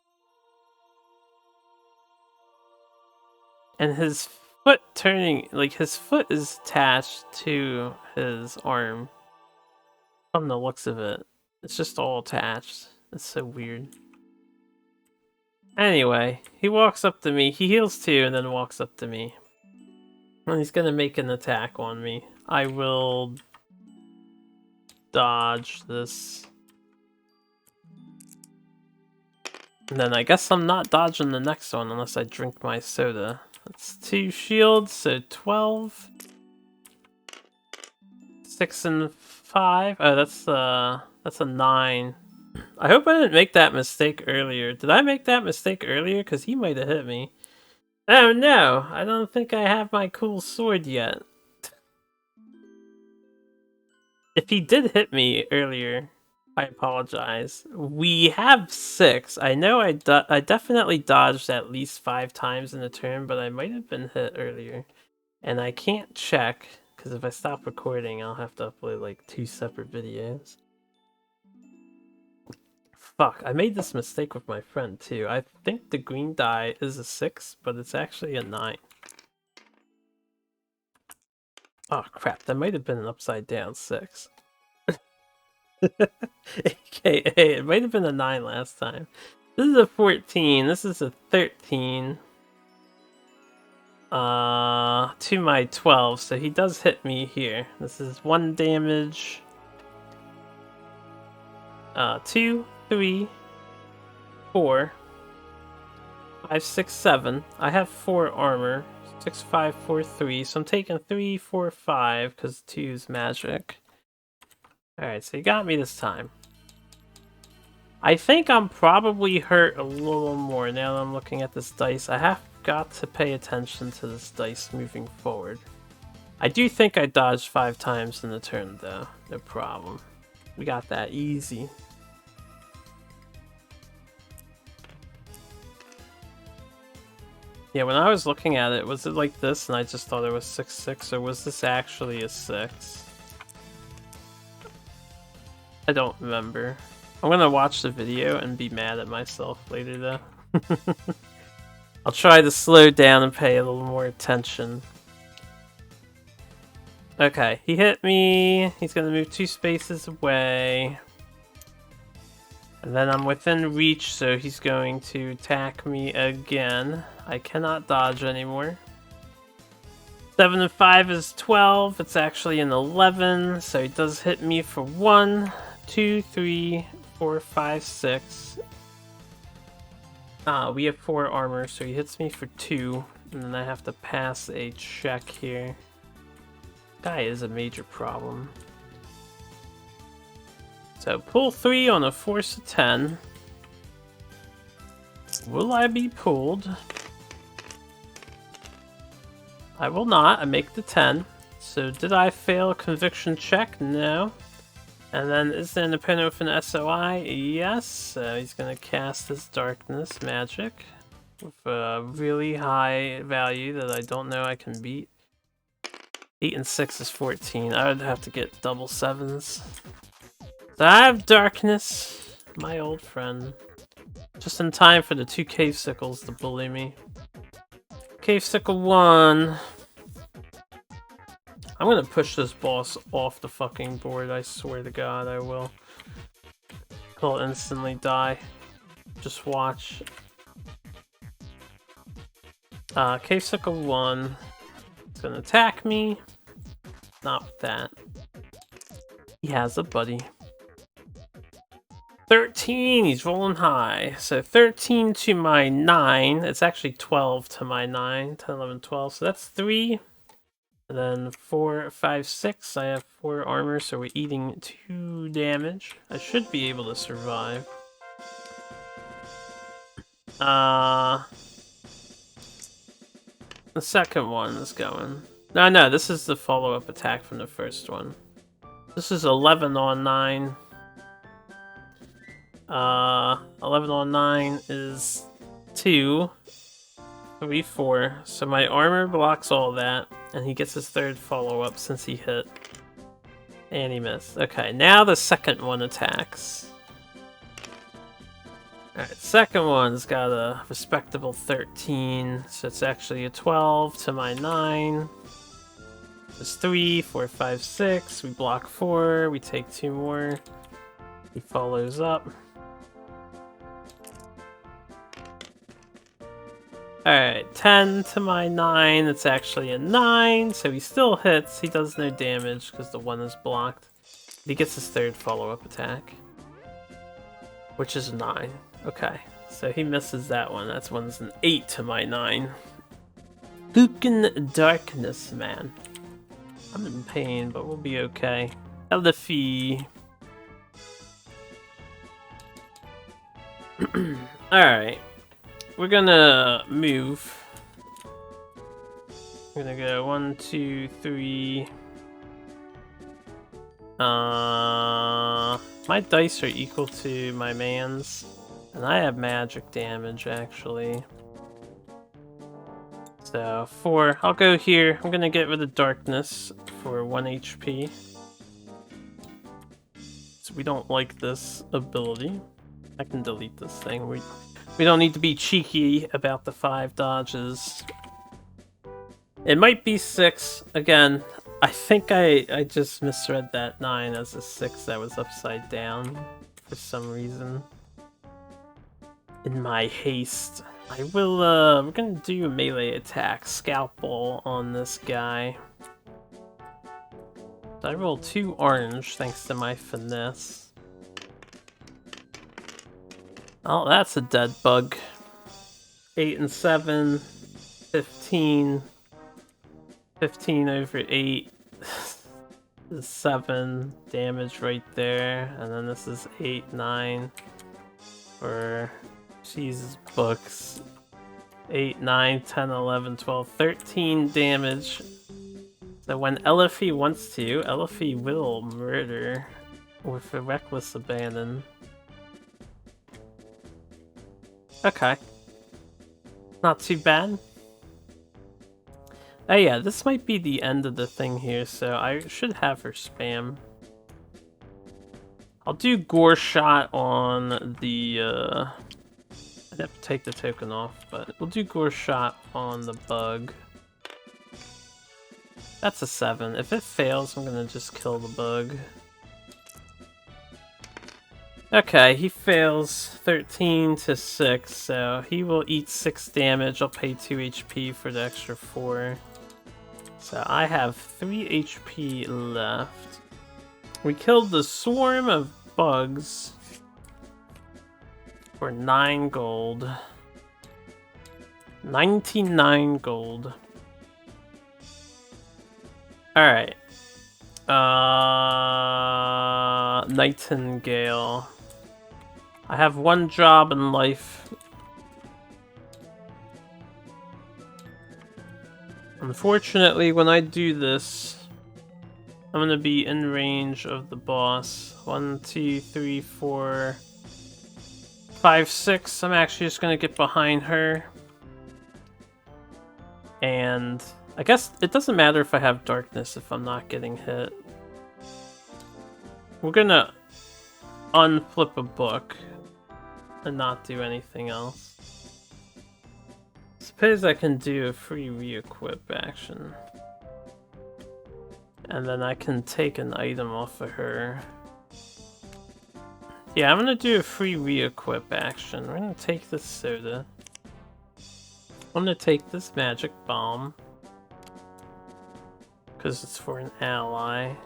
And his foot turning, like his foot is attached to his arm. From the looks of it. It's just all attached. It's so weird. Anyway, he walks up to me. He heals too and then walks up to me. And he's gonna make an attack on me. I will dodge this. And then I guess I'm not dodging the next one unless I drink my soda. That's 2 shields, so 12. 6 and 5. Oh, that's a 9. I hope I didn't make that mistake earlier. Did I make that mistake earlier? Because he might have hit me. Oh no, I don't think I have my cool sword yet. If he did hit me earlier, I apologize. We have 6. I know I definitely dodged at least 5 times in the turn, but I might have been hit earlier. And I can't check, because if I stop recording, I'll have to upload like 2 separate videos. Fuck, I made this mistake with my friend too. I think the green die is a 6, but it's actually a 9. Oh crap, that might have been an upside down 6. AKA, it might have been a 9 last time. This is a 14, this is a 13. To my 12, so he does hit me here. This is 1 damage. 2, 3, 4, 5, 6, 7. I have 4 armor. 6, 5, 4, 3. So I'm taking 3, 4, 5 because 2 is magic. Alright, so he got me this time. I think I'm probably hurt a little more now that I'm looking at this dice. I have got to pay attention to this dice moving forward. I do think I dodged 5 times in the turn though. No problem. We got that easy. Yeah, when I was looking at it, was it like this and I just thought it was 6-6, or was this actually a 6? I don't remember. I'm gonna watch the video and be mad at myself later though. I'll try to slow down and pay a little more attention. Okay, he hit me. He's gonna move 2 spaces away. And then I'm within reach, so he's going to attack me again. I cannot dodge anymore. 7 and 5 is 12. It's actually an 11, so he does hit me for 1, 2, 3, 4, 5, 6. We have 4 armor, so he hits me for 2, and then I have to pass a check here. Guy is a major problem. So pull 3 on a force of 10. Will I be pulled? I will not. I make the 10. So did I fail a conviction check? No. And then is there an opponent with an SOI? Yes. So he's going to cast his darkness magic with a really high value that I don't know I can beat. 8 and 6 is 14. I would have to get double 7s. So I have darkness, my old friend. Just in time for the 2 cave sickles to bully me. Cave sickle 1. I'm gonna push this boss off the fucking board, I swear to god I will. He'll instantly die. Just watch. Cave sickle 1. It's gonna attack me. Not with that. He has a buddy. 13! He's rolling high. So 13 to my 9. It's actually 12 to my 9. 10, 11, 12. So that's 3. And then 4, 5, 6. I have 4 armor, so we're eating 2 damage. I should be able to survive. The second one is going. No, this is the follow-up attack from the first one. This is 11 on 9. 11 on 9 is 2, 3, 4. So my armor blocks all that, and he gets his 3rd follow-up since he hit. And he missed. Okay, now the second one attacks. Alright, second one's got a respectable 13, so it's actually a 12 to my 9. There's 3, 4, 5, 6. We block 4, we take 2 more. He follows up. Alright, 10 to my 9, it's actually a 9, so he still hits. He does no damage because the 1 is blocked. He gets his 3rd follow-up attack, which is 9. Okay, so he misses that one. That's one's an 8 to my 9. Fucking darkness, man. I'm in pain, but we'll be okay. Elify. Alright. We're gonna move. We're gonna go 1, 2, 3. My dice are equal to my man's, and I have magic damage actually. So 4. I'll go here. I'm gonna get rid of darkness for 1 HP. So we don't like this ability. I can delete this thing. We don't need to be cheeky about the 5 dodges. It might be 6. Again, I think I just misread that 9 as a 6 that was upside down for some reason. In my haste. I will, we're gonna do a melee attack, scalpel on this guy. So I rolled 2 orange thanks to my finesse. Oh, that's a dead bug. 8 and 7, 15. 15 over 8 is 7 damage right there, and then this is 8, 9 for Jesus books. 8, 9, 10, 11, 12, 13 damage. So when Elifie wants to, Elifie will murder with a reckless abandon. Okay. Not too bad. Oh yeah, this might be the end of the thing here, so I should have her spam. I'll do Gore Shot on the, I'd have to take the token off, but we'll do Gore Shot on the bug. That's a 7. If it fails, I'm gonna just kill the bug. Okay, he fails 13 to 6, so he will eat 6 damage. I'll pay 2 HP for the extra 4. So I have 3 HP left. We killed the swarm of bugs for 9 gold. 99 gold. Alright. Nightingale. I have 1 job in life. Unfortunately, when I do this, I'm gonna be in range of the boss. 1, 2, 3, 4, 5, 6. I'm actually just gonna get behind her. And I guess it doesn't matter if I have darkness if I'm not getting hit. We're gonna unflip a book and not do anything else. Suppose I can do a free re-equip action. And then I can take an item off of her. Yeah, I'm gonna do a free re-equip action. We're gonna take this soda. I'm gonna take this magic bomb. Because it's for an ally. I'm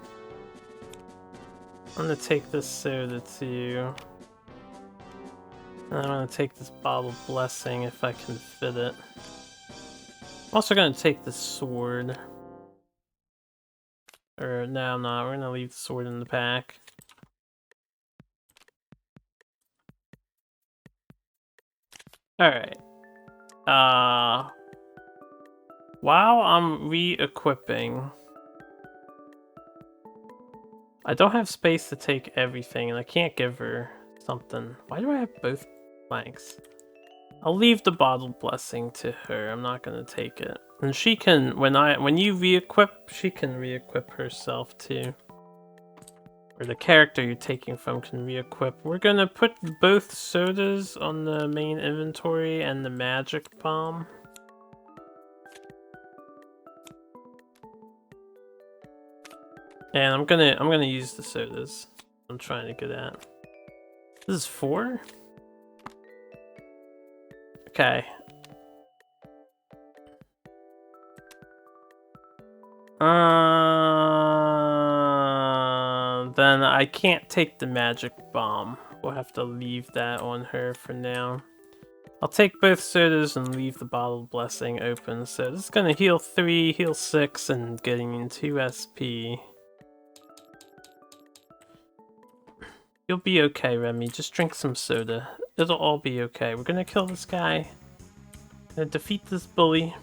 gonna take this soda too. And I'm gonna take this bottle of blessing if I can fit it. I'm also gonna take the sword. Or no, I'm not. We're gonna leave the sword in the pack. Alright. While I'm re-equipping, I don't have space to take everything, and I can't give her something. Why do I have both blanks? I'll leave the bottled blessing to her. I'm not gonna take it. And she can, when you re-equip, she can re-equip herself too. Or the character you're taking from can re-equip. We're gonna put both sodas on the main inventory and the magic bomb. And I'm gonna use the sodas. I'm trying to get at. This is 4? Okay. Then I can't take the magic bomb. We'll have to leave that on her for now. I'll take both sodas and leave the bottled blessing open. So this is gonna heal 3, heal 6, and getting in 2 SP. You'll be okay, Remy. Just drink some soda. It'll all be okay. We're gonna kill this guy. Gonna defeat this bully.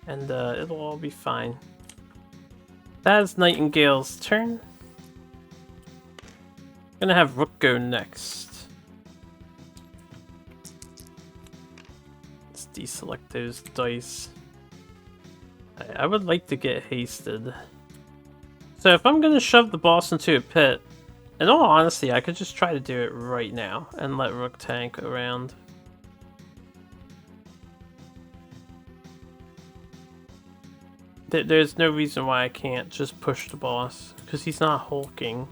And it'll all be fine. That is Nightingale's turn. Gonna have Rook go next. Let's deselect those dice. I would like to get hasted. So if I'm gonna shove the boss into a pit, in all honesty, I could just try to do it right now and let Rook tank around. There's no reason why I can't just push the boss, because he's not hulking.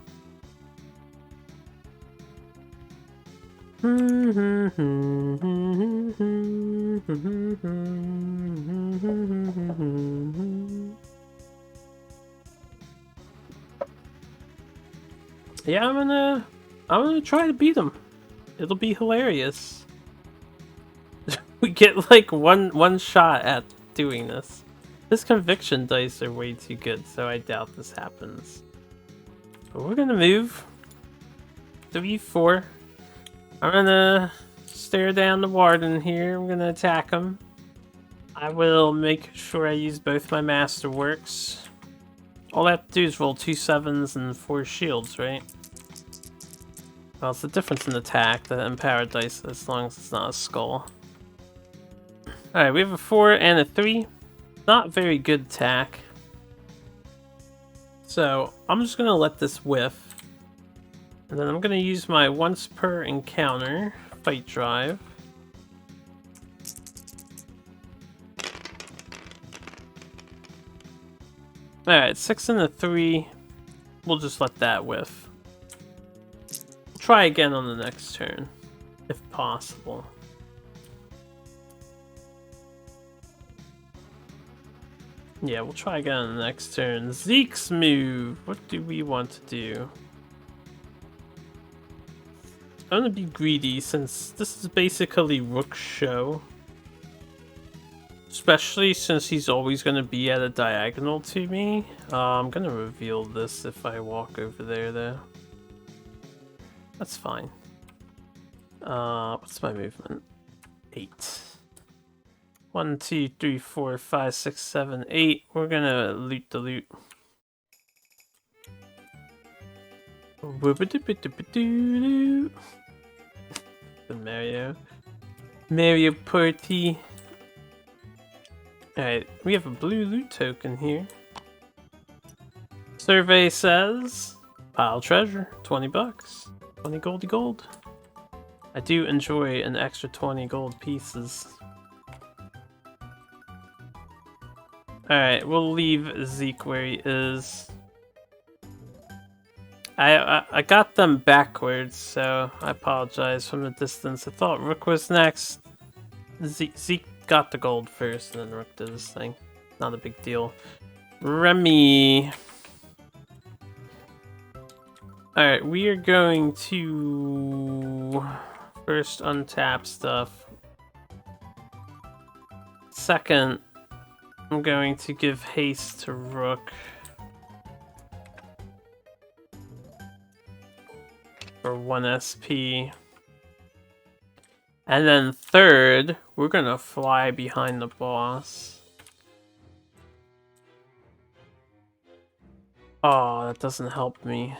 Yeah, I'm gonna try to beat him. It'll be hilarious. We get like one shot at doing this. This conviction dice are way too good, so I doubt this happens. But we're gonna move. 3-4. I'm gonna stare down the Warden here. I'm gonna attack him. I will make sure I use both my masterworks. All I have to do is roll 2 7s and 4 shields, right? Well, it's the difference in attack, the empowered dice, as long as it's not a skull. Alright, we have a 4 and a 3. Not very good attack. So, I'm just gonna let this whiff. And then I'm gonna use my once per encounter fight drive. Alright, 6 and a 3. We'll just let that whiff. We'll try again on the next turn, if possible. Yeah, we'll try again on the next turn. Zeke's move! What do we want to do? I'm gonna be greedy since this is basically Rook's show. Especially since he's always gonna be at a diagonal to me. I'm gonna reveal this if I walk over there though. That's fine. What's my movement? 8. 1, 2, 3, 4, 5, 6, 7, 8. We're gonna loot the loot. The Mario Party. Alright, we have a blue loot token here. Survey says pile treasure, 20 bucks. 20 gold. I do enjoy an extra 20 gold pieces. Alright, we'll leave Zeke where he is. I got them backwards, so I apologize from the distance. I thought Rook was next. Zeke got the gold first, and then Rook did his thing. Not a big deal. Remy. Alright, we are going to first untap stuff. Second, I'm going to give haste to Rook. For 1 SP. And then third, we're gonna fly behind the boss. Oh, that doesn't help me.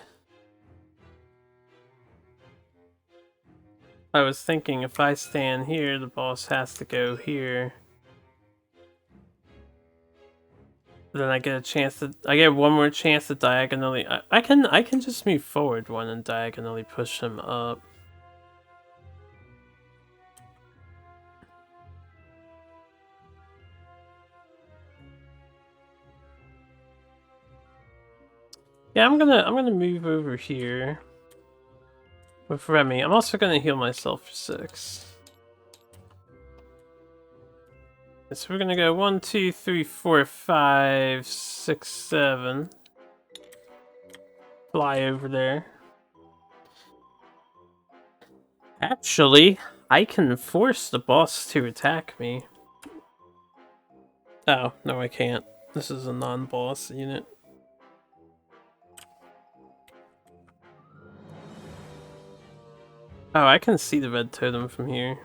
I was thinking if I stand here, the boss has to go here. Then I get a chance to. I get one more chance to diagonally. I can just move forward one and diagonally push him up. Yeah, I'm gonna move over here with Remy. I'm also gonna heal myself for 6. So we're gonna go 1, 2, 3, 4, 5, 6, 7. Fly over there. Actually, I can force the boss to attack me. Oh, no I can't. This is a non-boss unit. Oh, I can see the red totem from here.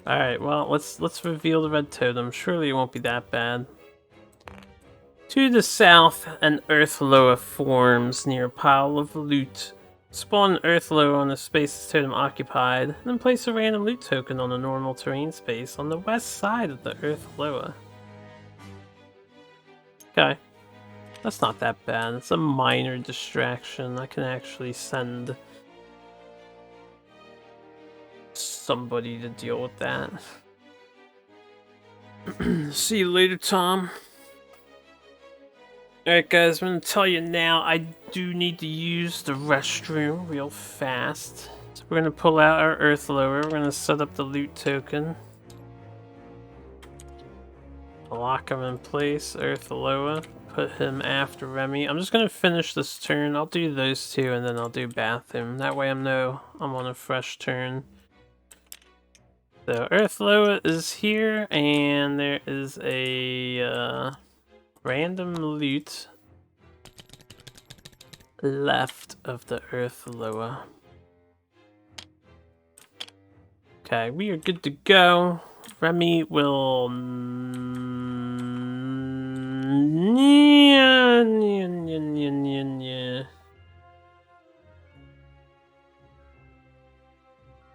Alright, well, let's reveal the red totem. Surely it won't be that bad. To the south, an Earth Loa forms near a pile of loot. Spawn Earth Loa on the space's totem occupied, then place a random loot token on a normal terrain space on the west side of the Earth Loa. Okay. That's not that bad. It's a minor distraction. I can actually send somebody to deal with that. See you later, Tom. Alright guys, I'm gonna tell you now, I do need to use the restroom real fast. So we're gonna pull out our Earth Lower, we're gonna set up the loot token. Lock him in place, Earth Loa. Put him after Remy. I'm just gonna finish this turn. I'll do those two and then I'll do bathroom. That way I'm on a fresh turn. So Earth Loa is here and there is a random loot left of the Earth Loa. Okay, we are good to go. Remy will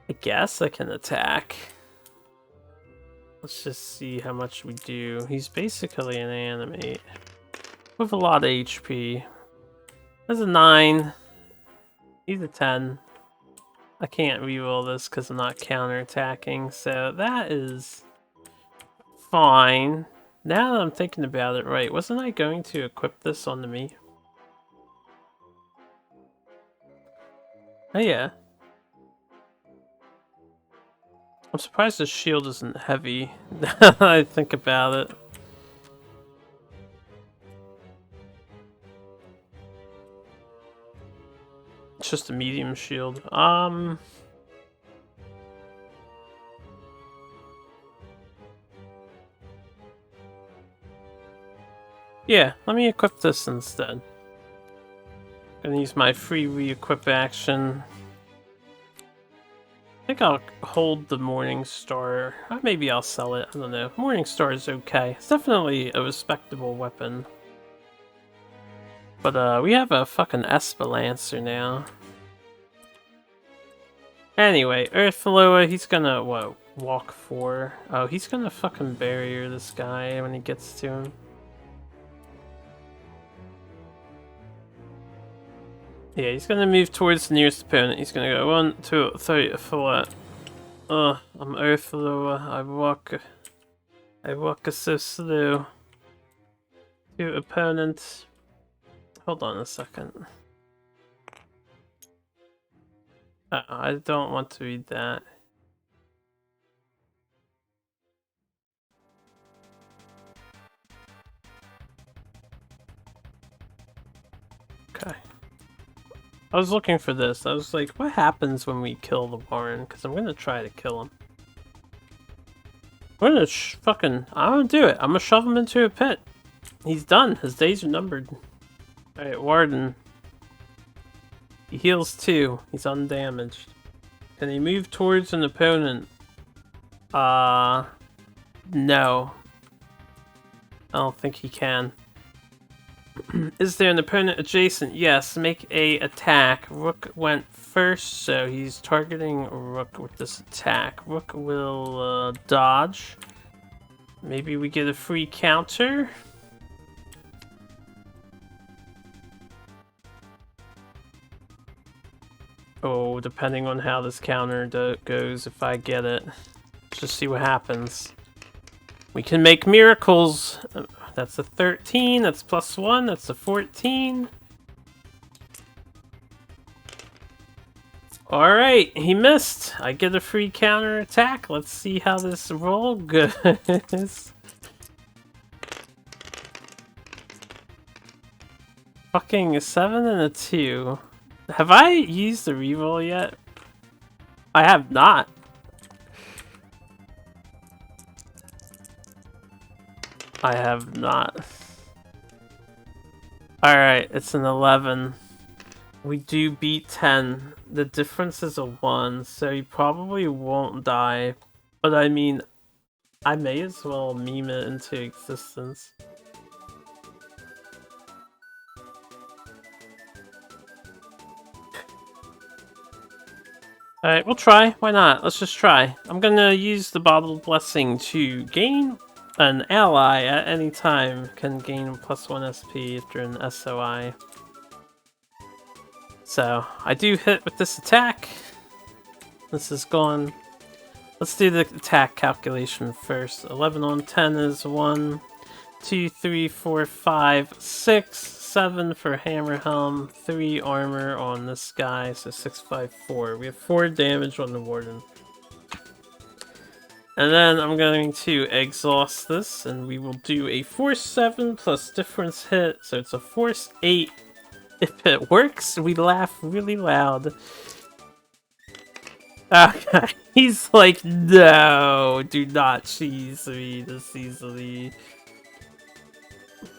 I guess I can attack. Let's just see how much we do. He's basically an animate with a lot of HP. There's a 9. He's a 10. I can't reroll this because I'm not counterattacking, so that is fine. Now that I'm thinking about it, right, wasn't I going to equip this onto me? Oh yeah. I'm surprised the shield isn't heavy, now that I think about it. It's just a medium shield. Yeah, let me equip this instead. Gonna use my free re-equip action. I think I'll hold the Morning Star. Maybe I'll sell it, I don't know. Morning Star is okay. It's definitely a respectable weapon. But we have a fucking Espelancer now. Anyway, Earth Loa, he's gonna, what, walk 4? Oh, he's gonna fucking barrier this guy when he gets to him. Yeah, he's gonna move towards the nearest opponent. He's gonna go 1, 2, 3, 4. I'm Earth Loa. I walk so slow. 2 opponents. Hold on a second. I don't want to read that. Okay. I was looking for this. I was like, what happens when we kill the Warden? Because I'm gonna try to kill him. I'm gonna do it. I'm gonna shove him into a pit. He's done. His days are numbered. Alright, Warden. He heals 2. He's undamaged. Can he move towards an opponent? No. I don't think he can. Is there an opponent adjacent? Yes, make a attack. Rook went first, so he's targeting Rook with this attack. Rook will dodge. Maybe we get a free counter. Oh, depending on how this counter goes, if I get it. Let's just see what happens. We can make miracles. That's a 13, that's +1, that's a 14. Alright, he missed. I get a free counter attack. Let's see how this roll goes. Fucking a 7 and a 2. Have I used the reroll yet? I have not. I have not. Alright, it's an 11. We do beat 10. The difference is a 1, so he probably won't die. But I mean, I may as well meme it into existence. Alright, we'll try. Why not? Let's just try. I'm gonna use the Bottled Blessing to gain an ally at any time. Can gain +1 SP after an SOI. So, I do hit with this attack. This is gone. Let's do the attack calculation first. 11 on 10 is 1, 2, 3, 4, 5, 6, 7 for Hammer Helm, 3 armor on this guy, so 6, 5, 4. We have 4 damage on the Warden. And then I'm going to exhaust this, and we will do a Force 7 plus difference hit, so it's a Force 8. If it works, we laugh really loud. Okay, he's like, no, do not cheese me this easily.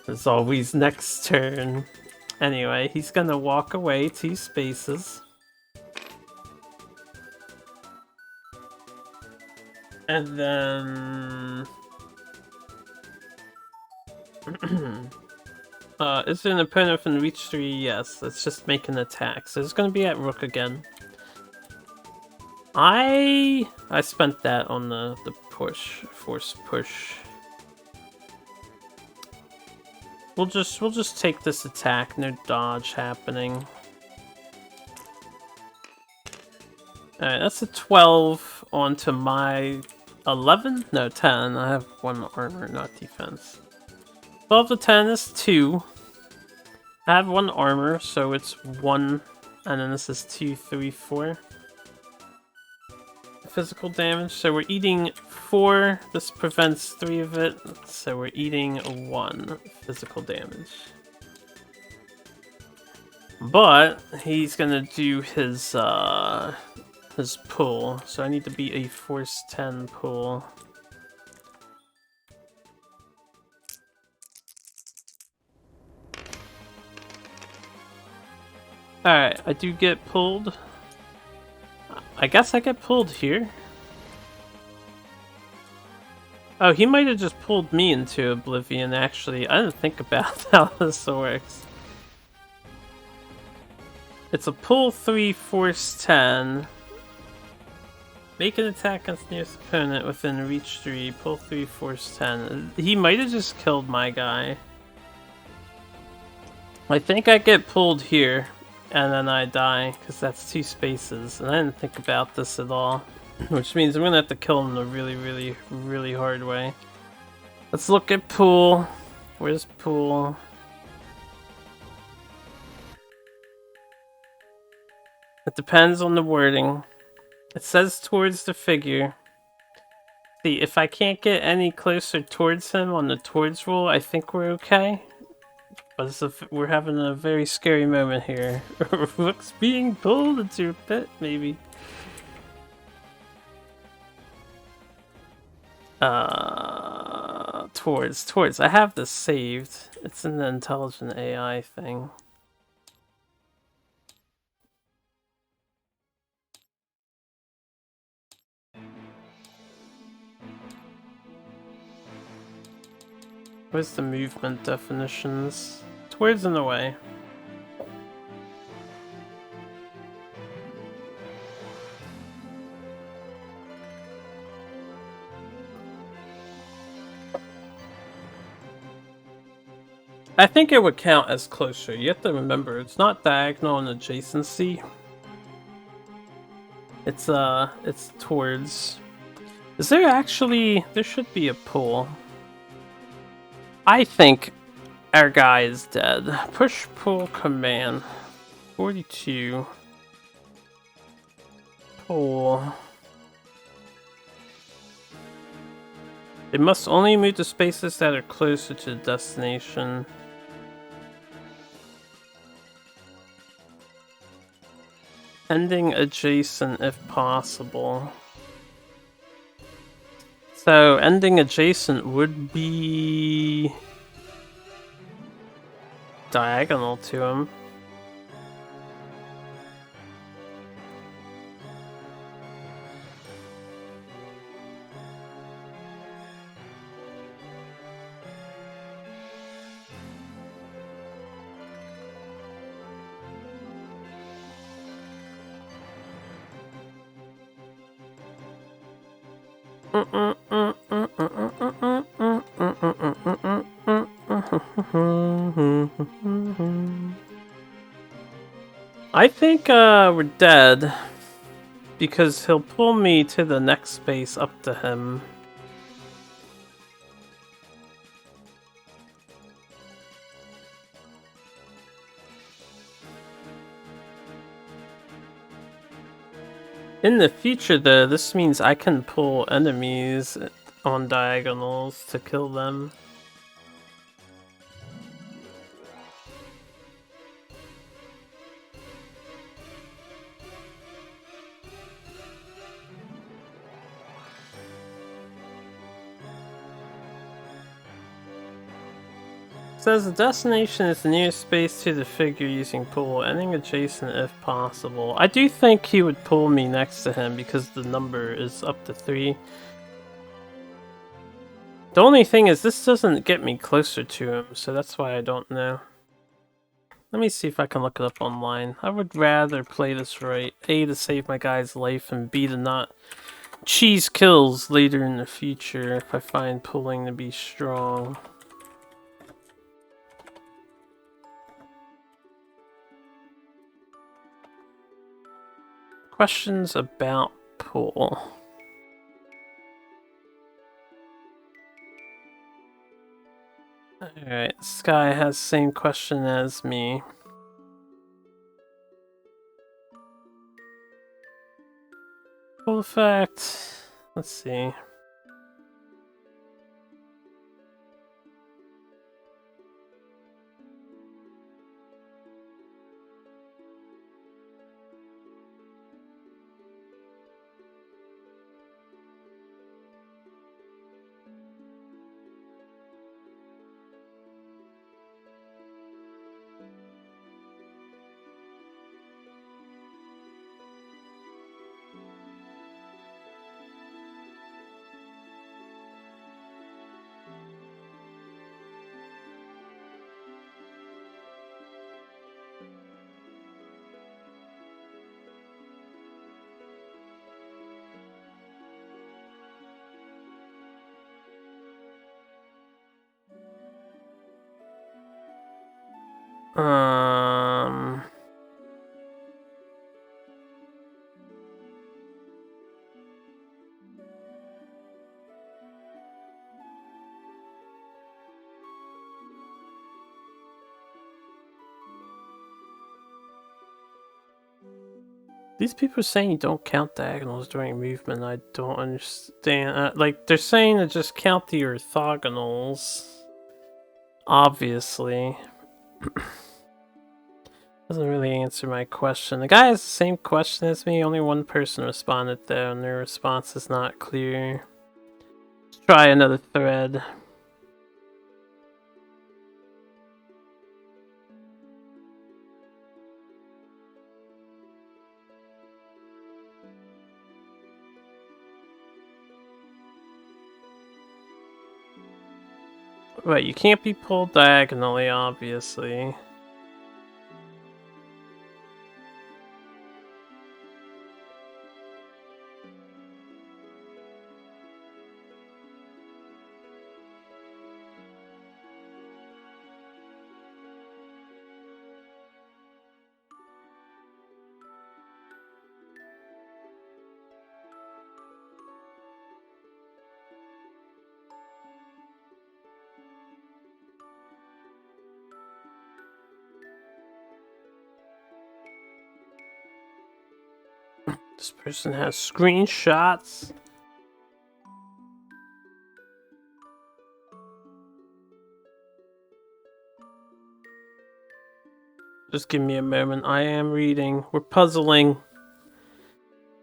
It's always next turn. Anyway, he's gonna walk away 2 spaces. And then... is there an opponent within reach 3? Yes, let's just make an attack. So it's gonna be at Rook again. I spent that on the force push. We'll just take this attack, no dodge happening. Alright, that's a 12 onto my 11? No, 10. I have 1 armor, not defense. 12 to 10 is 2. I have 1 armor, so it's 1, and then this is 2, 3, 4. Physical damage, so we're eating 4. This prevents 3 of it, so we're eating 1 physical damage. But he's gonna do his pull, so I need to be a Force 10 pull. Alright, I do get pulled. I guess I get pulled here. Oh, he might have just pulled me into oblivion, actually. I didn't think about how this works. It's a pull 3, force 10. Make an attack against the nearest opponent within reach 3. Pull 3, force 10. He might have just killed my guy. I think I get pulled here. And then I die, because that's 2 spaces, and I didn't think about this at all. Which means I'm gonna have to kill him the really hard way. Let's look at pool. Where's pool? It depends on the wording. It says towards the figure. See, if I can't get any closer towards him on the towards roll, I think we're okay. But we're having a very scary moment here. Rook's being pulled into a pit, maybe. Towards. I have this saved. It's in the intelligent AI thing. Where's the movement definitions? Towards and away. I think it would count as closer. You have to remember, it's not diagonal and adjacency. It's towards. Is there actually... There should be a pull. I think our guy is dead. Push, pull, command. 42. Pull. It must only move to spaces that are closer to the destination. Ending adjacent if possible. So, ending adjacent would be diagonal to him. I think we're dead because he'll pull me to the next space up to him. In the future, though, this means I can pull enemies on diagonals to kill them. Says the destination is the nearest space to the figure using pull, ending adjacent if possible. I do think he would pull me next to him because the number is up to 3. The only thing is this doesn't get me closer to him, so that's why I don't know. Let me see if I can look it up online. I would rather play this right. A, to save my guy's life, and B, to not cheese kills later in the future if I find pulling to be strong. Questions about pull. Alright, this guy has the same question as me. Pull effect. Let's see. These people are saying you don't count diagonals during movement. I don't understand. Like, they're saying to just count the orthogonals. Obviously. Doesn't really answer my question. The guy has the same question as me. Only one person responded though, and their response is not clear. Let's try another thread. Right, you can't be pulled diagonally, obviously. This person has screenshots. Just give me a moment. I am reading. We're puzzling.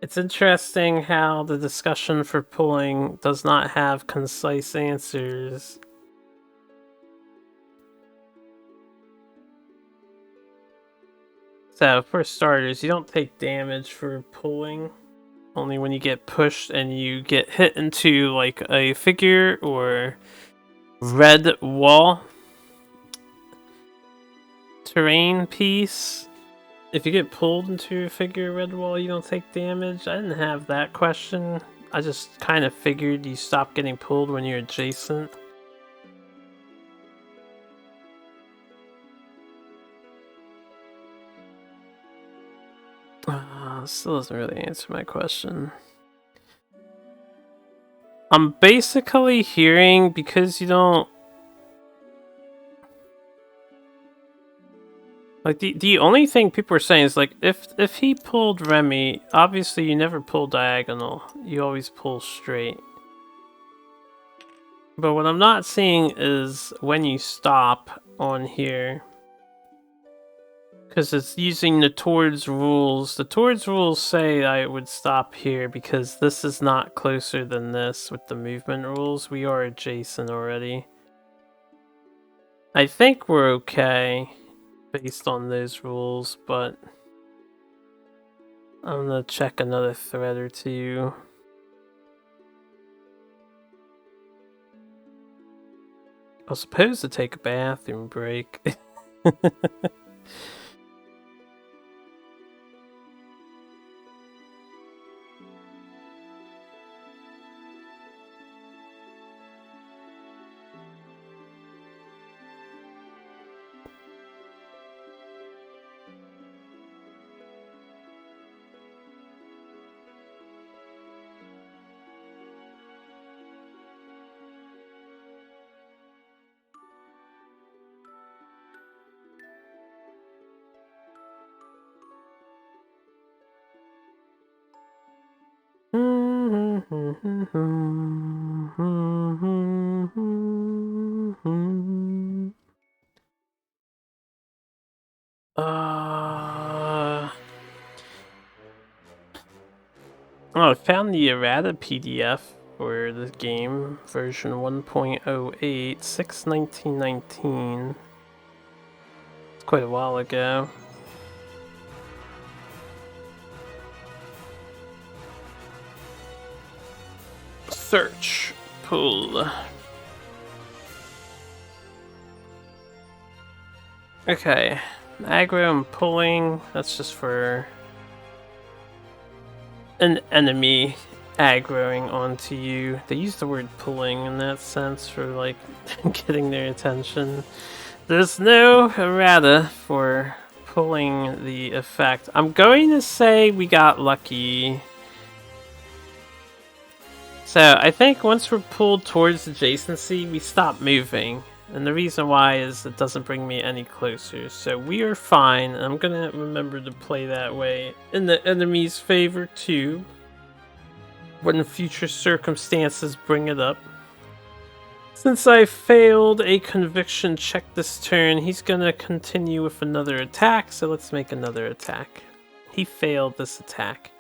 It's interesting how the discussion for pulling does not have concise answers. So, for starters, you don't take damage for pulling. Only when you get pushed and you get hit into like a figure or red wall terrain piece. If you get pulled into a figure red wall, you don't take damage. I didn't have that question. I just kind of figured you stop getting pulled when you're adjacent. Still doesn't really answer my question. I'm basically hearing, because you don't... Like, the only thing people are saying is, like, if he pulled Remy, obviously you never pull diagonal. You always pull straight. But what I'm not seeing is when you stop on here. Because it's using the towards rules. The towards rules say I would stop here because this is not closer than this with the movement rules. We are adjacent already. I think we're okay based on those rules, but I'm gonna check another thread or two. I was supposed to take a bathroom break. Oh, I found the errata PDF for the game, version 1.08, 6/19/19. It's quite a while ago. Search. Pull. Okay. Aggro and pulling, that's just for an enemy aggroing onto you. They use the word pulling in that sense for, like, getting their attention. There's no errata for pulling the effect. I'm going to say we got lucky. So I think once we're pulled towards adjacency, we stop moving. And the reason why is it doesn't bring me any closer. So we are fine. I'm going to remember to play that way in the enemy's favor too, when future circumstances bring it up. Since I failed a conviction check this turn, he's going to continue with another attack. So let's make another attack. He failed this attack.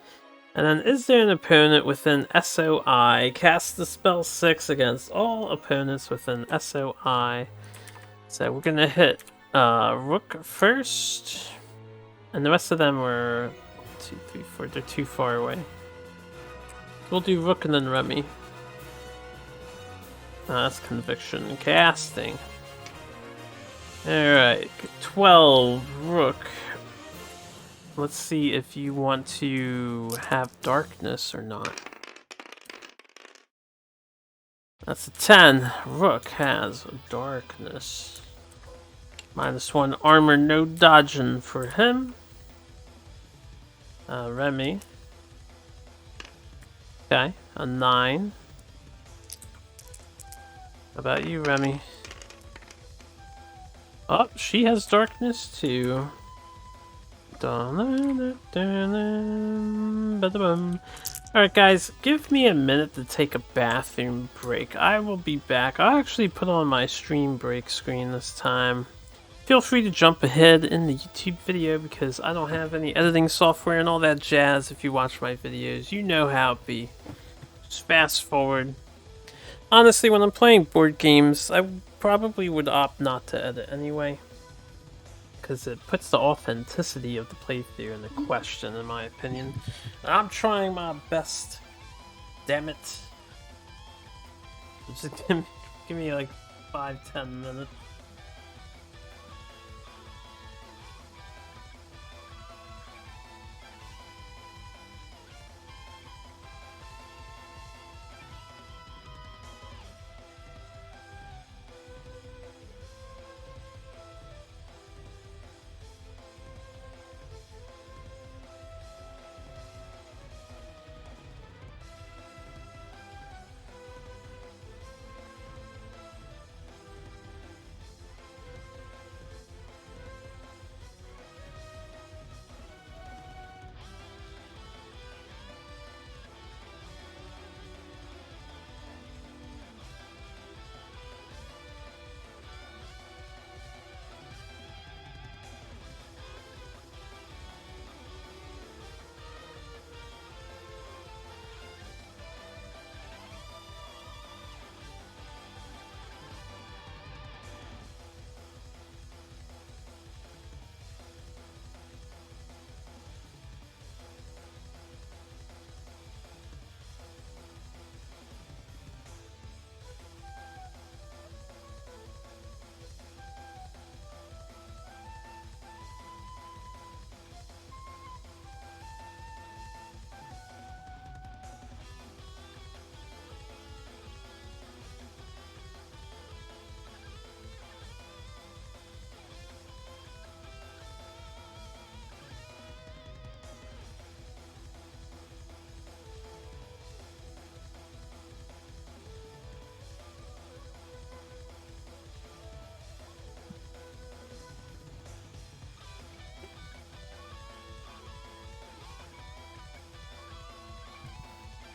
And then, is there an opponent within SOI? Cast the spell 6 against all opponents within SOI. So we're gonna hit Rook first. And the rest of them were 2, 3, 4, they're too far away. We'll do Rook and then Remy. That's conviction casting. Alright, 12 Rook. Let's see if you want to have darkness or not. That's a 10. Rook has darkness. -1 armor, no dodging for him. Remy. Okay, a 9. How about you, Remy? Oh, she has darkness too. Alright guys, give me a minute to take a bathroom break. I will be back. I'll actually put on my stream break screen this time. Feel free to jump ahead in the YouTube video because I don't have any editing software and all that jazz. If you watch my videos, you know how it be. Just fast forward. Honestly, when I'm playing board games, I probably would opt not to edit anyway. Because it puts the authenticity of the playthrough into question, in my opinion. I'm trying my best. Damn it. Just give me like 5-10 minutes.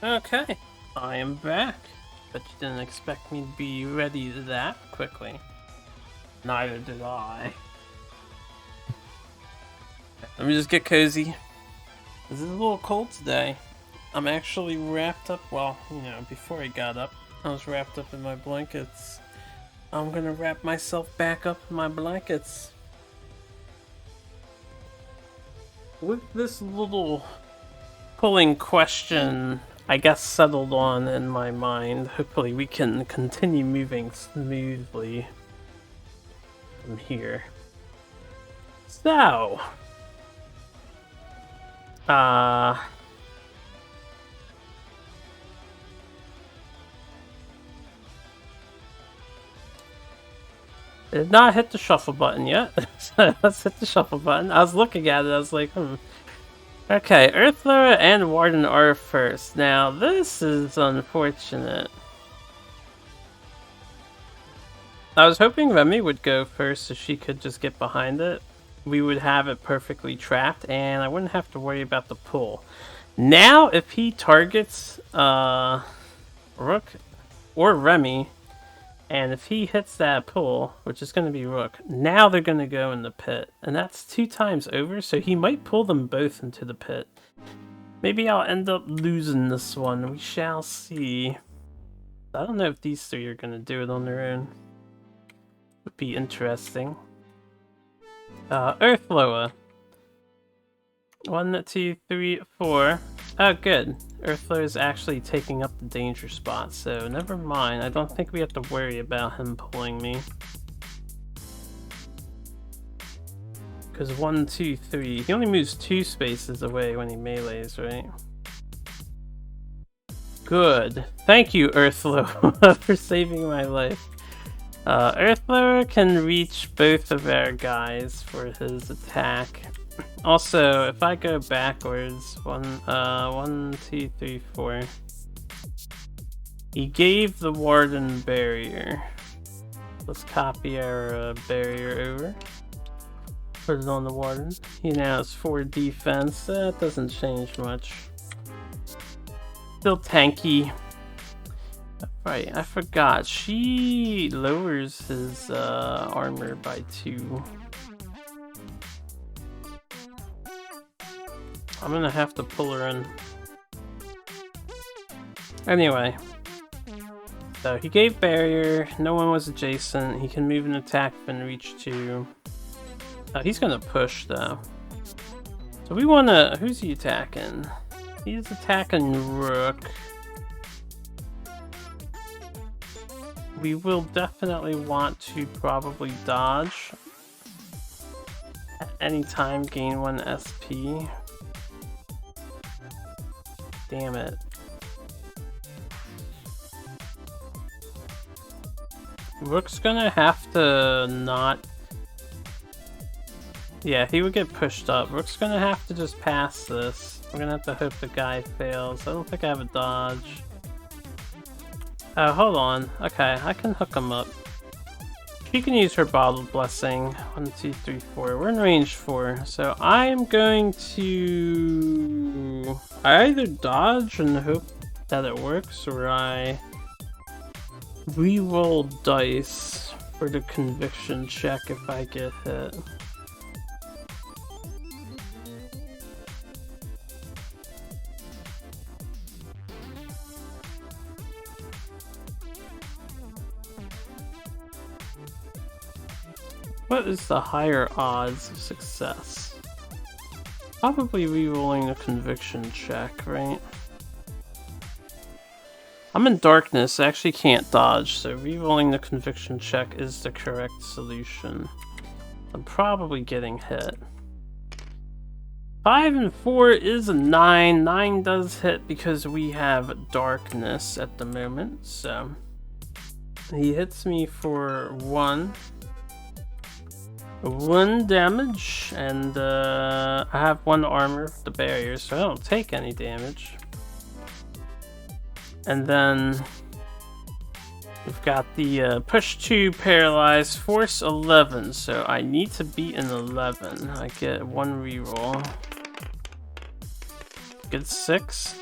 Okay, I am back. But you didn't expect me to be ready that quickly. Neither did I. Let me just get cozy. This is a little cold today. I'm actually wrapped up, well, you know, before I got up, I was wrapped up in my blankets. I'm gonna wrap myself back up in my blankets. With this little pulling question, I guess, settled on in my mind, hopefully we can continue moving smoothly from here. So, did not hit the shuffle button yet. So let's hit the shuffle button. I was looking at it, I was like, Okay, Earthlower and Warden are first. Now, this is unfortunate. I was hoping Remy would go first so she could just get behind it. We would have it perfectly trapped, and I wouldn't have to worry about the pull. Now, if he targets Rook or Remy, and if he hits that pull, which is going to be Rook, now they're going to go in the pit. And that's 2 times over, so he might pull them both into the pit. Maybe I'll end up losing this one. We shall see. I don't know if these 3 are going to do it on their own. Would be interesting. Earthlower. 1, 2, 3, 4. Oh, good. Earthlower is actually taking up the danger spot, so never mind. I don't think we have to worry about him pulling me. Because 1, 2, 3. He only moves 2 spaces away when he melees, right? Good. Thank you, Earthlower, for saving my life. Earthlower can reach both of our guys for his attack. Also, if I go backwards, 1, 2, 3, 4. He gave the Warden barrier. Let's copy our barrier over. Put it on the Warden. He now has 4 defense. That doesn't change much. Still tanky. Right, I forgot. She lowers his armor by 2. I'm gonna have to pull her in. Anyway. So he gave barrier, no one was adjacent, he can move and attack and reach 2. He's gonna push though. So we wanna, who's he attacking? He's attacking Rook. We will definitely want to probably dodge. At any time gain 1 SP. Damn it. Rook's gonna have to not... Yeah, he would get pushed up. Rook's gonna have to just pass this. We're gonna have to hope the guy fails. I don't think I have a dodge. Oh, hold on. Okay, I can hook him up. She can use her Bottled Blessing. 1, 2, 3, 4. We're in range 4. So I'm going to... I either dodge and hope that it works, or I re-roll dice for the conviction check if I get hit. What is the higher odds of success? Probably re-rolling a conviction check, right? I'm in darkness, I actually can't dodge, so re-rolling the conviction check is the correct solution. I'm probably getting hit. 5 and 4 is a 9. 9 does hit because we have darkness at the moment, so... He hits me for 1 damage, and I have 1 armor, the barrier, so I don't take any damage. And then we've got the push 2, paralyze, force 11, so I need to beat an 11. I get 1 reroll. Good 6.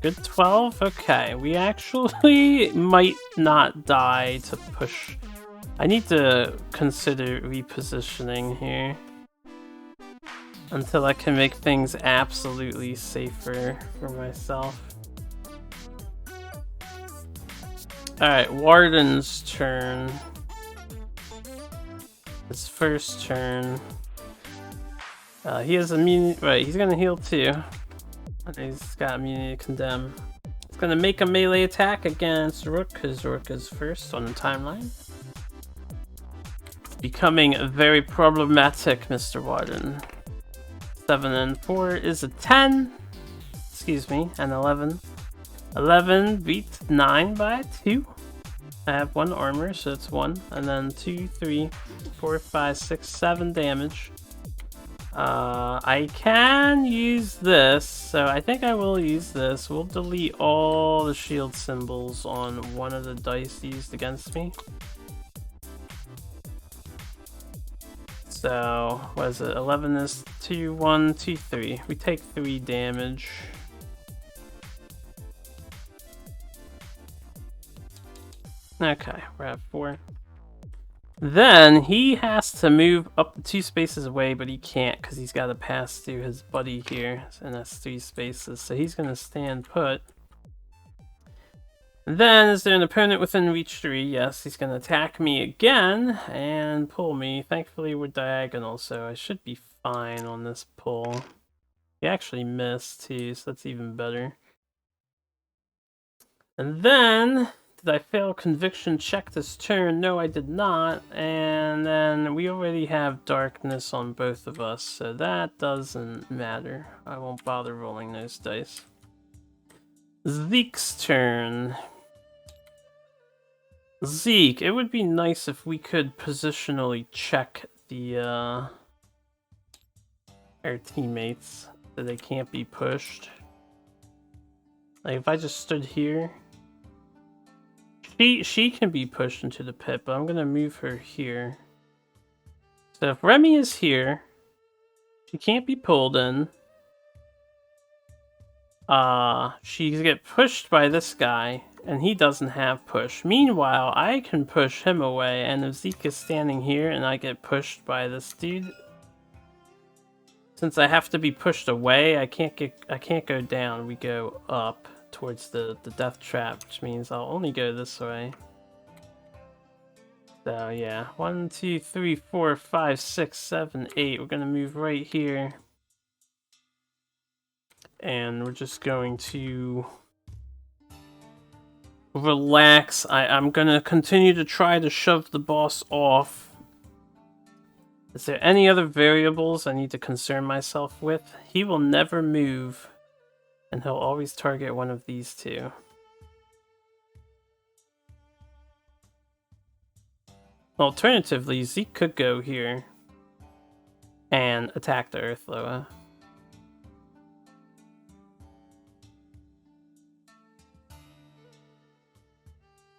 Good 12? Okay, we actually might not die to push. I need to consider repositioning here until I can make things absolutely safer for myself. Alright, Warden's turn. His first turn. He has immunity. Right, he's gonna heal too. And he's got immunity to condemn. He's gonna make a melee attack against Rook, because Rook is first on the timeline. It's becoming very problematic, Mr. Warden. 7 and 4 is a 10. Excuse me, and 11. 11 beats 9 by 2. I have 1 armor, so it's 1. And then 2, 3, 4, 5, 6, 7 damage. I can use this, so I think I will use this. We'll delete all the shield symbols on one of the dice used against me. So, what is it? 11 is 2, 1, 2, 3. We take 3 damage. Okay, we're at 4. Then he has to move up 2 spaces away, but he can't because he's got to pass through his buddy here, and that's 3 spaces. So he's going to stand put. And then, is there an opponent within reach 3? Yes, he's going to attack me again and pull me. Thankfully, we're diagonal, so I should be fine on this pull. He actually missed too, so that's even better. And then, did I fail conviction check this turn? No, I did not. And then we already have darkness on both of us, so that doesn't matter. I won't bother rolling those dice. Zeke's turn. Zeke, it would be nice if we could positionally check the our teammates so they can't be pushed. Like if I just stood here, she can be pushed into the pit, but I'm gonna move her here. So if Remy is here, she can't be pulled in. She's get pushed by this guy, and he doesn't have push. Meanwhile, I can push him away, and if Zeke is standing here and I get pushed by this dude, since I have to be pushed away, I can't go down. We go up towards the death trap, which means I'll only go this way. So yeah, 1, 2, 3, 4, 5, 6, 7, 8. We're gonna move right here. And we're just going to relax. I'm gonna continue to try to shove the boss off. Is there any other variables I need to concern myself with? He will never move, and he'll always target one of these two. Alternatively, Zeke could go here and attack the Earth Loa.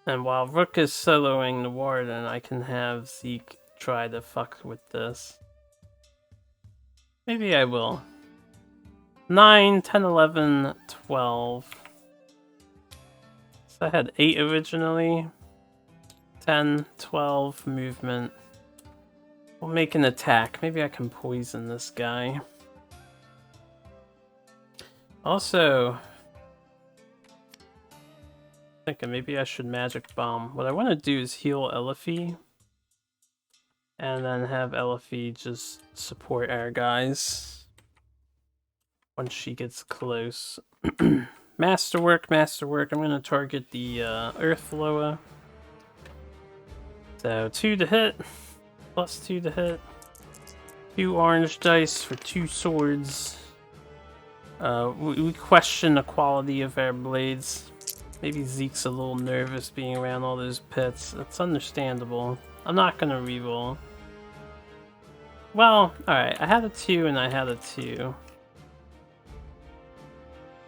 And while Rook is soloing the Warden, I can have Zeke try to fuck with this. Maybe I will. 9, 10, 11, 12. So I had 8 originally. 10, 12, movement. We'll make an attack. Maybe I can poison this guy. Also, thinking maybe I should magic bomb. What I want to do is heal Elifie, and then have Elifie just support our guys once she gets close. Masterwork, masterwork. I'm going to target the Earth Loa. So 2 to hit, plus 2 to hit. 2 orange dice for 2 swords. We question the quality of our blades. Maybe Zeke's a little nervous being around all those pits. That's understandable. I'm not gonna reroll. Well, alright, I had a 2 and I had a 2.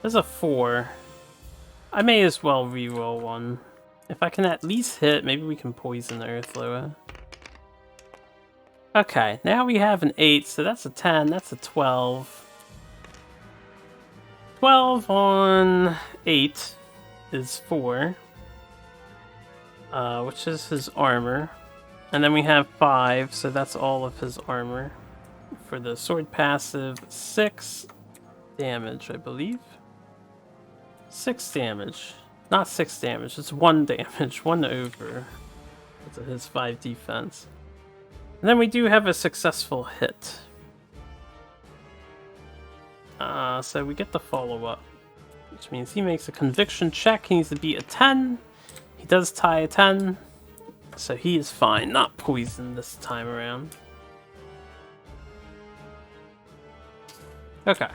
There's a 4. I may as well reroll one. If I can at least hit, maybe we can poison the Earth Loa. Okay, now we have an 8, so that's a 10, that's a 12. 12 on 8 is 4, which is his armor. And then we have 5, so that's all of his armor. For the sword passive, 6 damage, I believe. 6 damage. Not 6 damage, it's 1 damage, 1 over. That's his 5 defense. And then we do have a successful hit. So we get the follow-up, which means he makes a conviction check. He needs to beat a 10. He does tie a 10, so he is fine. Not poisoned this time around. Okay.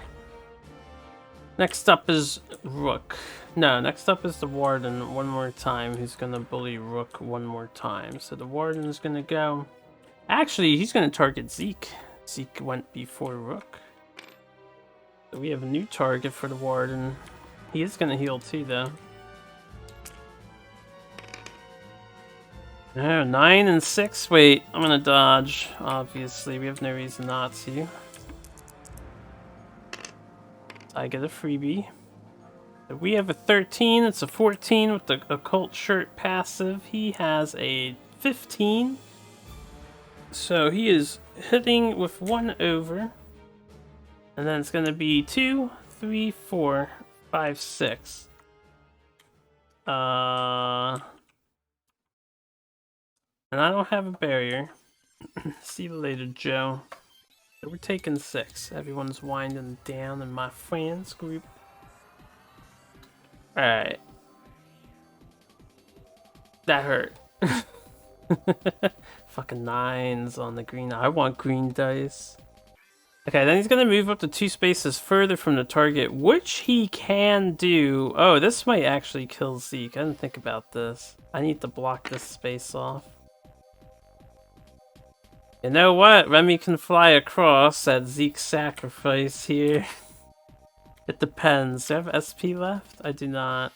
Next up is Rook. No, next up is the Warden one more time. Who's gonna bully Rook one more time. So the Warden is gonna go. Actually, he's gonna target Zeke. Zeke went before Rook. So we have a new target for the Warden. He is gonna heal too, though. Oh, 9 and 6. Wait, I'm gonna dodge. Obviously, we have no reason not to. I get a freebie. We have a 13, it's a 14 with the occult shirt passive. He has a 15. So he is hitting with 1 over. And then it's going to be 2, 3, 4, 5, 6. And I don't have a barrier. See you later, Joe. So we're taking 6. Everyone's winding down in my friends group. Alright. That hurt. Fucking 9s on the green. I want green dice. Okay, then he's gonna move up to 2 spaces further from the target, which he can do. Oh, this might actually kill Zeke. I didn't think about this. I need to block this space off. You know what? Remy can fly across at Zeke's sacrifice here. It depends. Do I have SP left? I do not.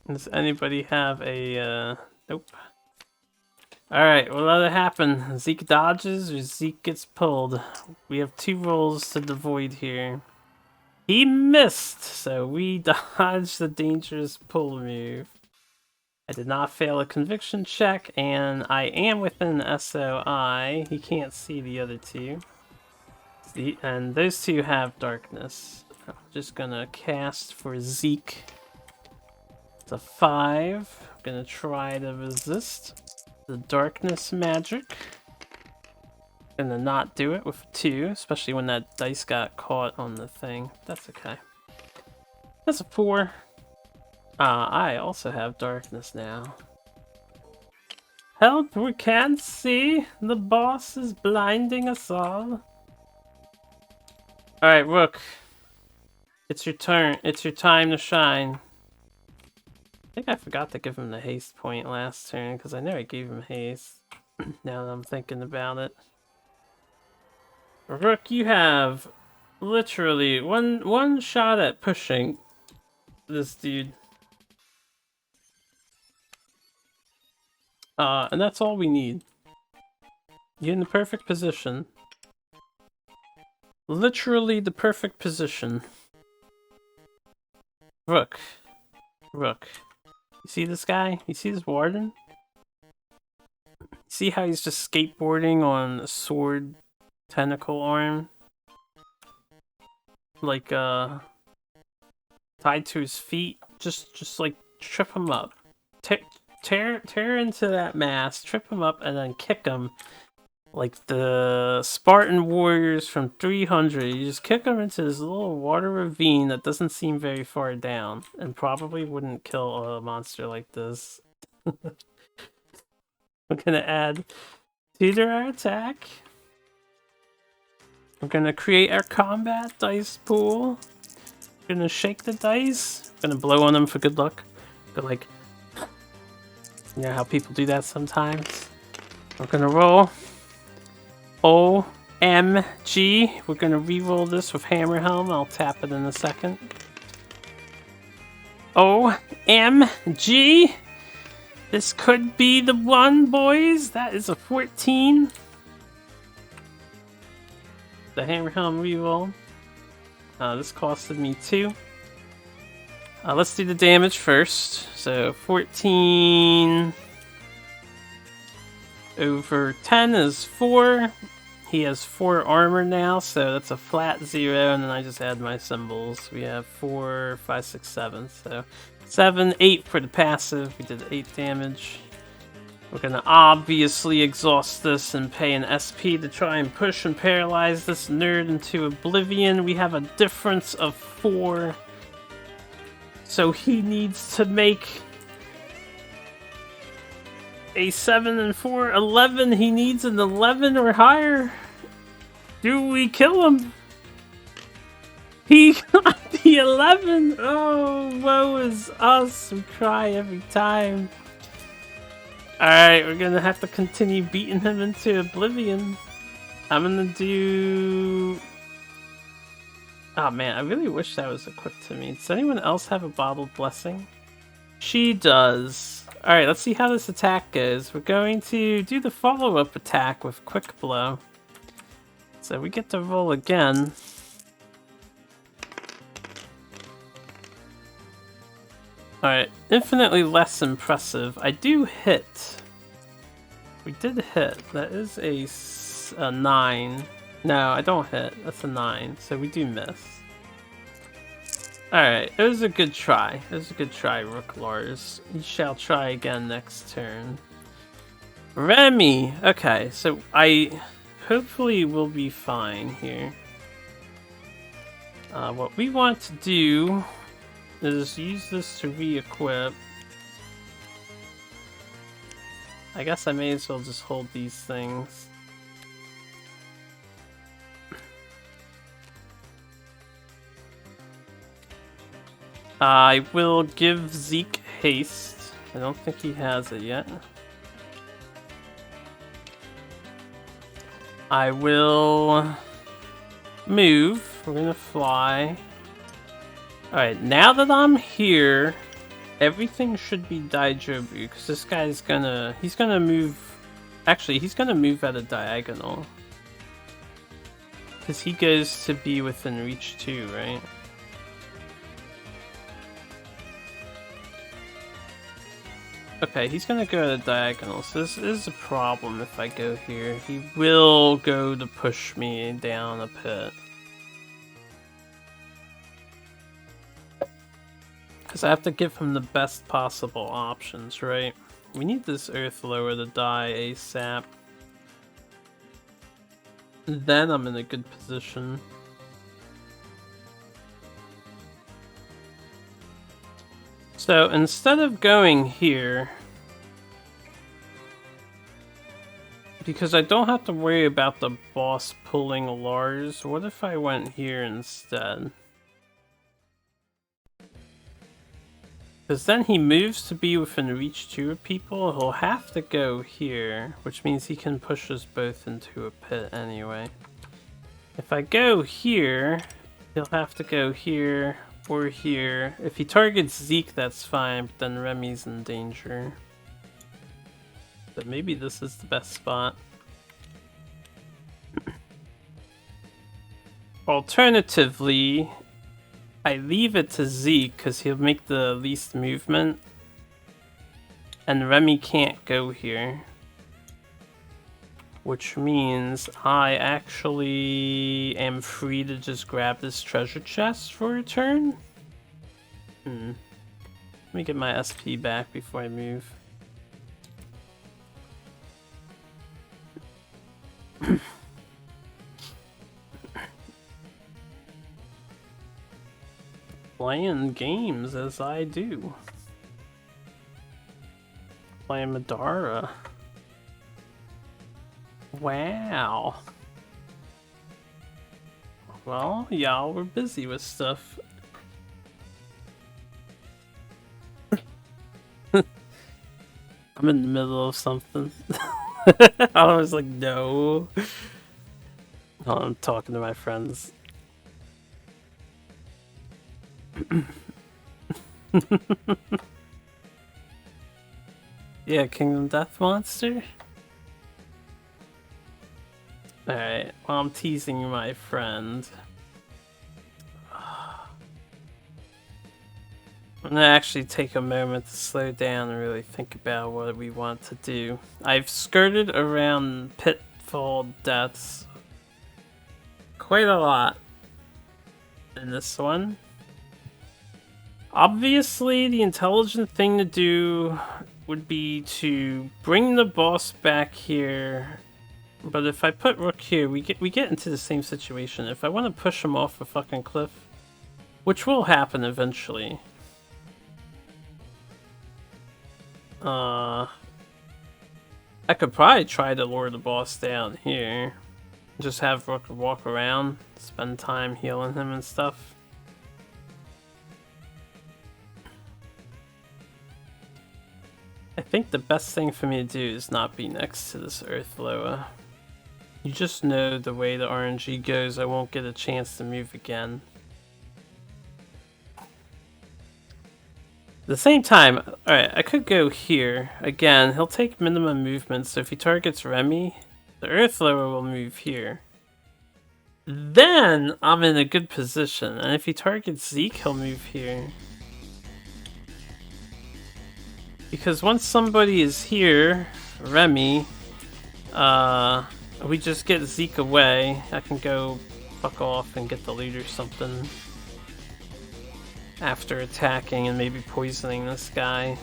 Does anybody have a, Nope. Alright, we'll let it happen. Zeke dodges or Zeke gets pulled. We have 2 rolls to the void here. He missed, so we dodged the dangerous pull move. I did not fail a conviction check, and I am within SOI. He can't see the other 2. And those 2 have darkness. I'm just gonna cast for Zeke. It's a 5. I'm gonna try to resist the darkness magic. Gonna not do it with 2, especially when that dice got caught on the thing. That's okay. That's a 4. I also have darkness now. Help, we can't see! The boss is blinding us all. Alright, Rook. It's your turn. It's your time to shine. I think I forgot to give him the haste point last turn, because I know I gave him haste. Now that I'm thinking about it. Rook, you have literally one shot at pushing this dude. And that's all we need. You're in the perfect position. Literally the perfect position. Rook. Rook. You see this guy? You see this Warden? See how he's just skateboarding on a sword tentacle arm? Like, tied to his feet? Just like, trip him up. Tear into that mass, trip him up, and then kick him like the Spartan warriors from 300. You just kick him into this little water ravine that doesn't seem very far down, and probably wouldn't kill a monster like this. I'm gonna add 2 to our attack. We're gonna create our combat dice pool. We're gonna shake the dice. We're gonna blow on them for good luck. Go like... You know how people do that sometimes? We're gonna roll OMG. We're gonna re-roll this with Hammer Helm. I'll tap it in a second. OMG. This could be the one, boys. That is a 14. The Hammer Helm reroll. This costed me 2. Let's do the damage first. So 14 over 10 is 4. He has 4 armor now, so that's a flat 0, and then I just add my symbols. We have 4, 5, 6, 7. So 7, 8 for the passive. We did 8 damage. We're gonna obviously exhaust this and pay an SP to try and push and paralyze this nerd into oblivion. We have a difference of 4. So he needs to make a 7 and 4, 11. He needs an 11 or higher. Do we kill him? He got the 11. Oh, woe is us. We cry every time. Alright, we're gonna have to continue beating him into oblivion. I'm gonna do... Oh man, I really wish that was equipped to me. Does anyone else have a bottled blessing? She does. Alright, let's see how this attack goes. We're going to do the follow-up attack with Quick Blow. So we get to roll again. Alright, infinitely less impressive. I do hit. We did hit. That is a 9. No, I don't hit. That's a 9. So we do miss. Alright, it was a good try. It was a good try, Rook Lars. You shall try again next turn. Remy! Okay, so I hopefully will be fine here. What we want to do is use this to re-equip. I guess I may as well just hold these things. I will give Zeke haste. I don't think he has it yet. I will move. We're gonna fly. Alright, now that I'm here, everything should be Daijobu, because this guy's gonna... He's gonna move... Actually, he's gonna move at a diagonal. Because he goes to be within reach too, right? Okay, he's gonna go at a diagonal, so this is a problem if I go here. He will go to push me down a pit. Because I have to give him the best possible options, right? We need this Earth Lower to die ASAP. Then I'm in a good position. So instead of going here, because I don't have to worry about the boss pulling Lars, what if I went here instead? Because then he moves to be within reach 2 of people, he'll have to go here, which means he can push us both into a pit anyway. If I go here, he'll have to go here or here. If he targets Zeke, that's fine, but then Remy's in danger. But maybe this is the best spot. Alternatively, I leave it to Zeke because he'll make the least movement. And Remy can't go here. Which means I actually am free to just grab this treasure chest for a turn. Let me get my SP back before I move. Playing games as I do. Playing Middara. Wow. Well, y'all were busy with stuff. I'm in the middle of something. I was like, no. Oh, I'm talking to my friends. Yeah, Kingdom Death Monster? Alright, well, I'm teasing my friend. I'm gonna actually take a moment to slow down and really think about what we want to do. I've skirted around pitfall deaths quite a lot in this one. Obviously, the intelligent thing to do would be to bring the boss back here. But if I put Rook here, we get into the same situation. If I want to push him off a fucking cliff, which will happen eventually. I could probably try to lure the boss down here. Just have Rook walk around, spend time healing him and stuff. I think the best thing for me to do is not be next to this Earth Loa. You just know the way the RNG goes, I won't get a chance to move again. At the same time, alright, I could go here. Again, he'll take minimum movement, so if he targets Remy, the Earth Loa will move here. Then I'm in a good position, and if he targets Zeke, he'll move here. Because once somebody is here, Remy, we just get Zeke away. I can go fuck off and get the loot or something. After attacking and maybe poisoning this guy.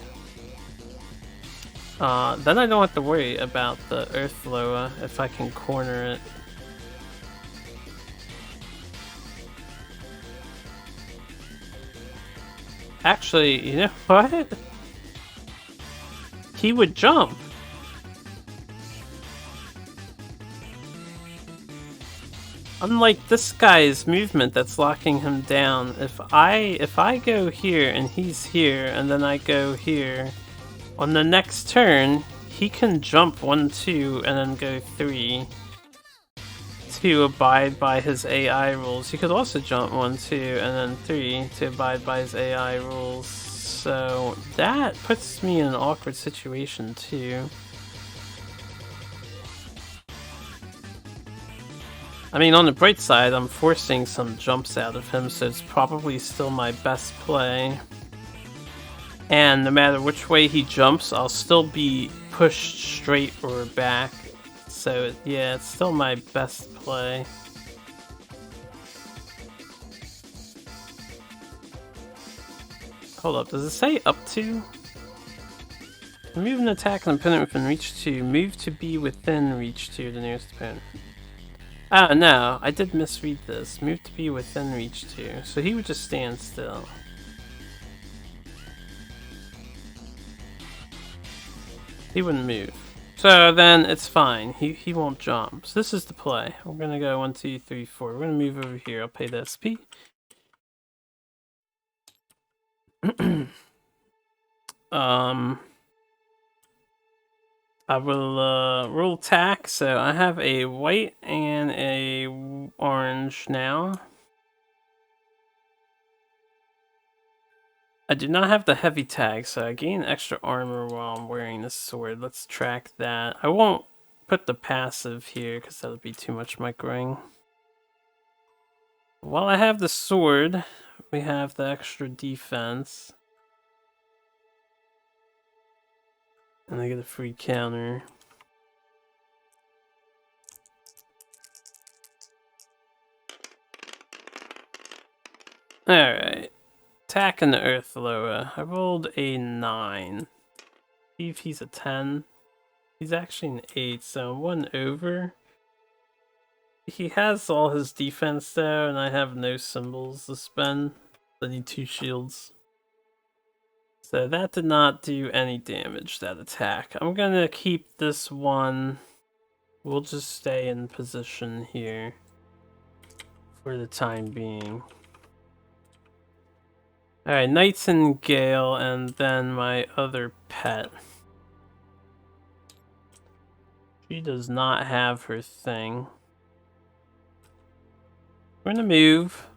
Then I don't have to worry about the Earth Loa if I can corner it. Actually, you know what? He would jump. Unlike this guy's movement that's locking him down, if I go here and he's here and then I go here, on the next turn he can jump 1, 2 and then go 3 to abide by his AI rules. He could also jump 1, 2 and then 3 to abide by his AI rules. So that puts me in an awkward situation too. I mean, on the bright side, I'm forcing some jumps out of him, so it's probably still my best play. And no matter which way he jumps, I'll still be pushed straight or back. So yeah, it's still my best play. Hold up, does it say up to? Move an attack an opponent within reach 2. Move to be within reach 2 the nearest opponent. Oh no, I did misread this. Move to be within reach 2. So he would just stand still. He wouldn't move. So then it's fine. He won't jump. So this is the play. We're gonna go 1, 2, 3, 4. We're gonna move over here. I'll pay the SP. I will roll attack. So I have a white and a orange now. I do not have the heavy tag, so I gain extra armor while I'm wearing this sword. Let's track that. I won't put the passive here because that would be too much microing. While I have the sword, we have the extra defense. And I get a free counter. Alright. Attacking the Earth Loa. I rolled a 9. See if he's a 10. He's actually an 8, so 1 over. He has all his defense though, and I have no symbols to spend. I need 2 shields. So that did not do any damage, that attack. I'm gonna keep this one. We'll just stay in position here for the time being. Alright, Nightingale and then my other pet. She does not have her thing. We're gonna move.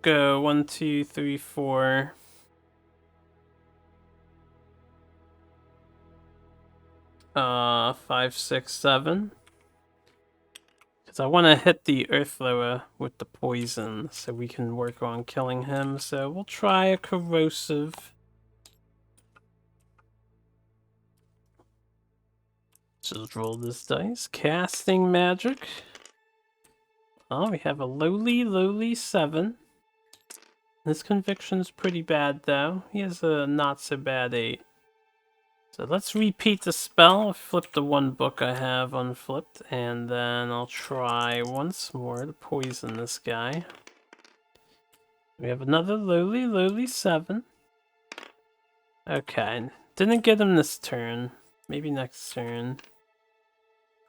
Go 1, 2, 3, 4. Uh, 5, 6, 7. Because I want to hit the Earth Lower with the poison so we can work on killing him. So we'll try a corrosive. Just roll this dice. Casting magic. Oh, we have a lowly 7. His conviction's pretty bad, though. He has a not-so-bad 8. So let's repeat the spell. I'll flip the one book I have unflipped, and then I'll try once more to poison this guy. We have another lowly 7. Okay, didn't get him this turn. Maybe next turn.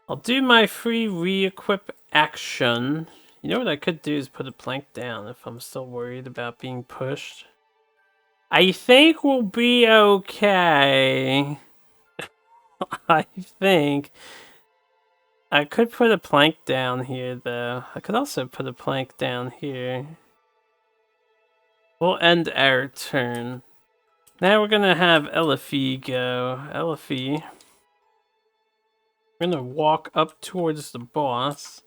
I'll do my free re-equip action. You know what I could do is put a plank down if I'm still worried about being pushed. I think we'll be okay. I think. I could put a plank down here, though. I could also put a plank down here. We'll end our turn. Now we're gonna have Elifie go. Elifie. We're gonna walk up towards the boss.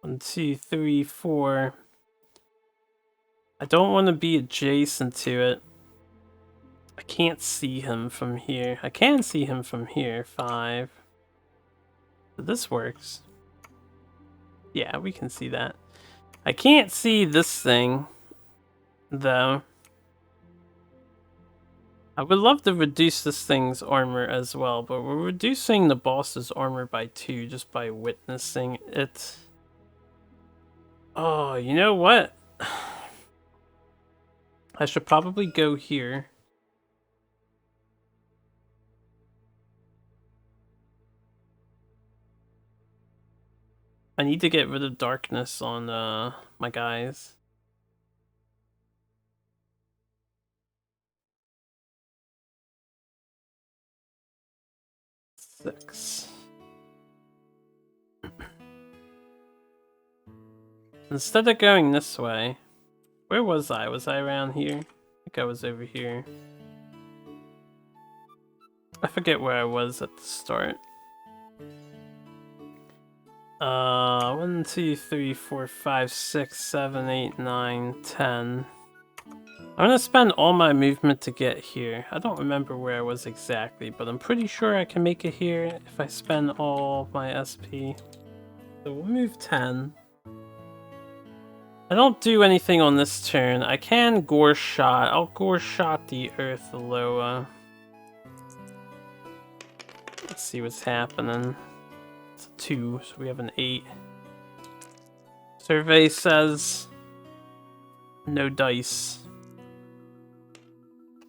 1, 2, 3, 4. I don't want to be adjacent to it. I can't see him from here. I can see him from here. 5. So this works. Yeah, we can see that. I can't see this thing, though. I would love to reduce this thing's armor as well, but we're reducing the boss's armor by 2 just by witnessing it. Oh, you know what? I should probably go here. I need to get rid of darkness on my guys. Six. Instead of going this way, where was I? Was I around here? I think I was over here. I forget where I was at the start. 1, 2, 3, 4, 5, 6, 7, 8, 9, 10. I'm gonna spend all my movement to get here. I don't remember where I was exactly, but I'm pretty sure I can make it here if I spend all my SP. So we'll move 10. I don't do anything on this turn. I can gore shot. I'll gore shot the Earth Loa. Let's see what's happening. It's a 2, so we have an 8. Survey says no dice.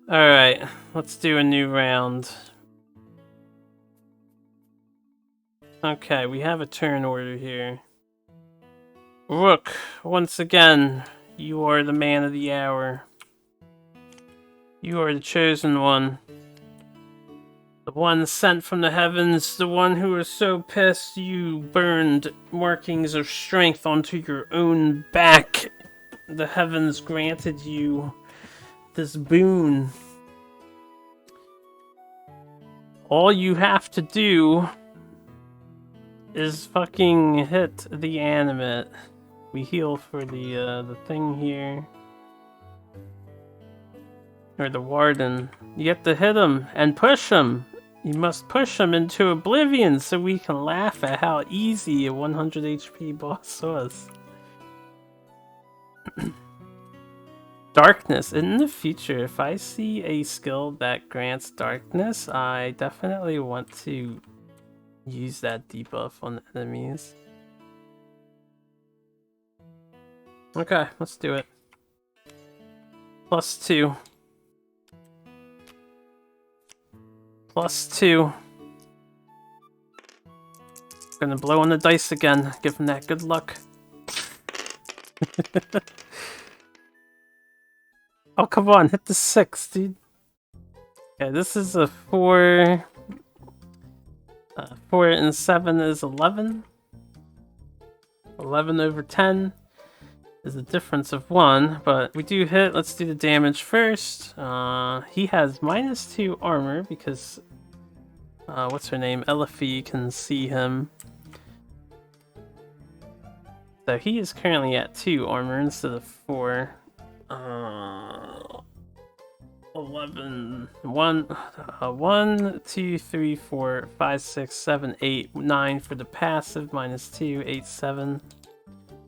Alright, let's do a new round. Okay, we have a turn order here. Rook, once again, you are the man of the hour. You are the chosen one. The one sent from the heavens, the one who was so pissed you burned markings of strength onto your own back. The heavens granted you this boon. All you have to do is fucking hit the animate. We heal for the thing here. Or the Warden. You have to hit him and push him. You must push him into oblivion so we can laugh at how easy a 100 HP boss was. Darkness. In the future, if I see a skill that grants darkness, I definitely want to use that debuff on enemies. Okay, let's do it. +2. +2. Gonna blow on the dice again. Give him that good luck. Oh, come on, hit the 6, dude. Okay, this is a 4. 4 and 7 is 11. 11 over 10 is a difference of 1, but we do hit. Let's do the damage first. He has -2 armor because, what's her name? Elifie can see him. So he is currently at 2 armor instead of 4. 11. 1, 2, 3, 4, 5, 6, 7, 8, 9 for the passive, minus 2, 8, 7.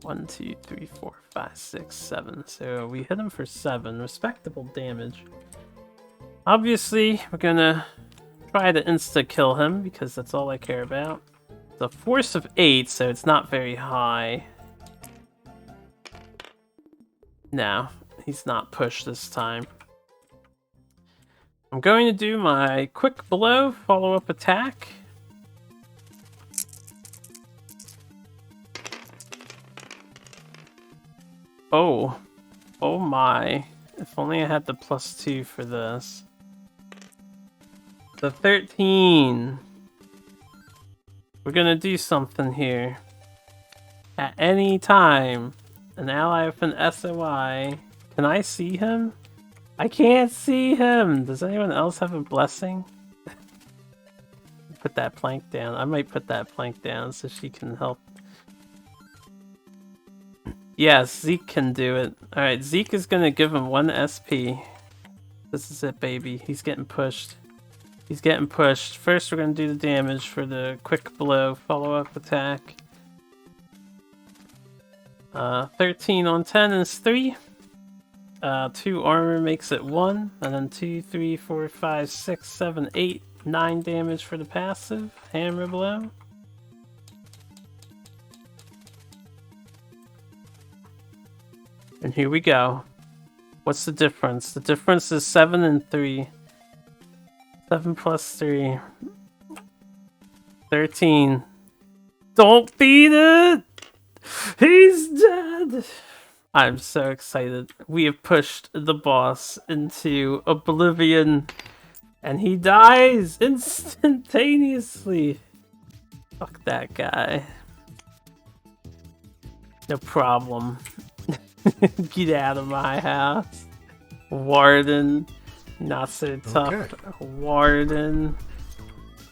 1, 2, 3, 4, 5, 6, 7. So we hit him for 7. Respectable damage. Obviously, we're gonna try to insta-kill him because that's all I care about. It's a force of 8, so it's not very high. No, he's not pushed this time. I'm going to do my quick blow follow-up attack. Oh. Oh my. If only I had the +2 for this. The 13. We're gonna do something here. At any time, an ally with an SOI. Can I see him? I can't see him! Does anyone else have a blessing? Put that plank down. I might put that plank down so she can help. Yes, Zeke can do it. Alright, Zeke is gonna give him 1 SP. This is it, baby. He's getting pushed. He's getting pushed. First, we're gonna do the damage for the quick blow follow-up attack. 13 on 10 is 3. 2 armor makes it 1. And then 2, 3, 4, 5, 6, 7, 8, 9 damage for the passive. Hammer blow. And here we go. What's the difference? The difference is 7 and 3. 7 plus 3. 13. Don't beat it! He's dead! I'm so excited. We have pushed the boss into oblivion. And he dies instantaneously. Fuck that guy. No problem. Get out of my house. Warden. Not so tough. Okay. Warden.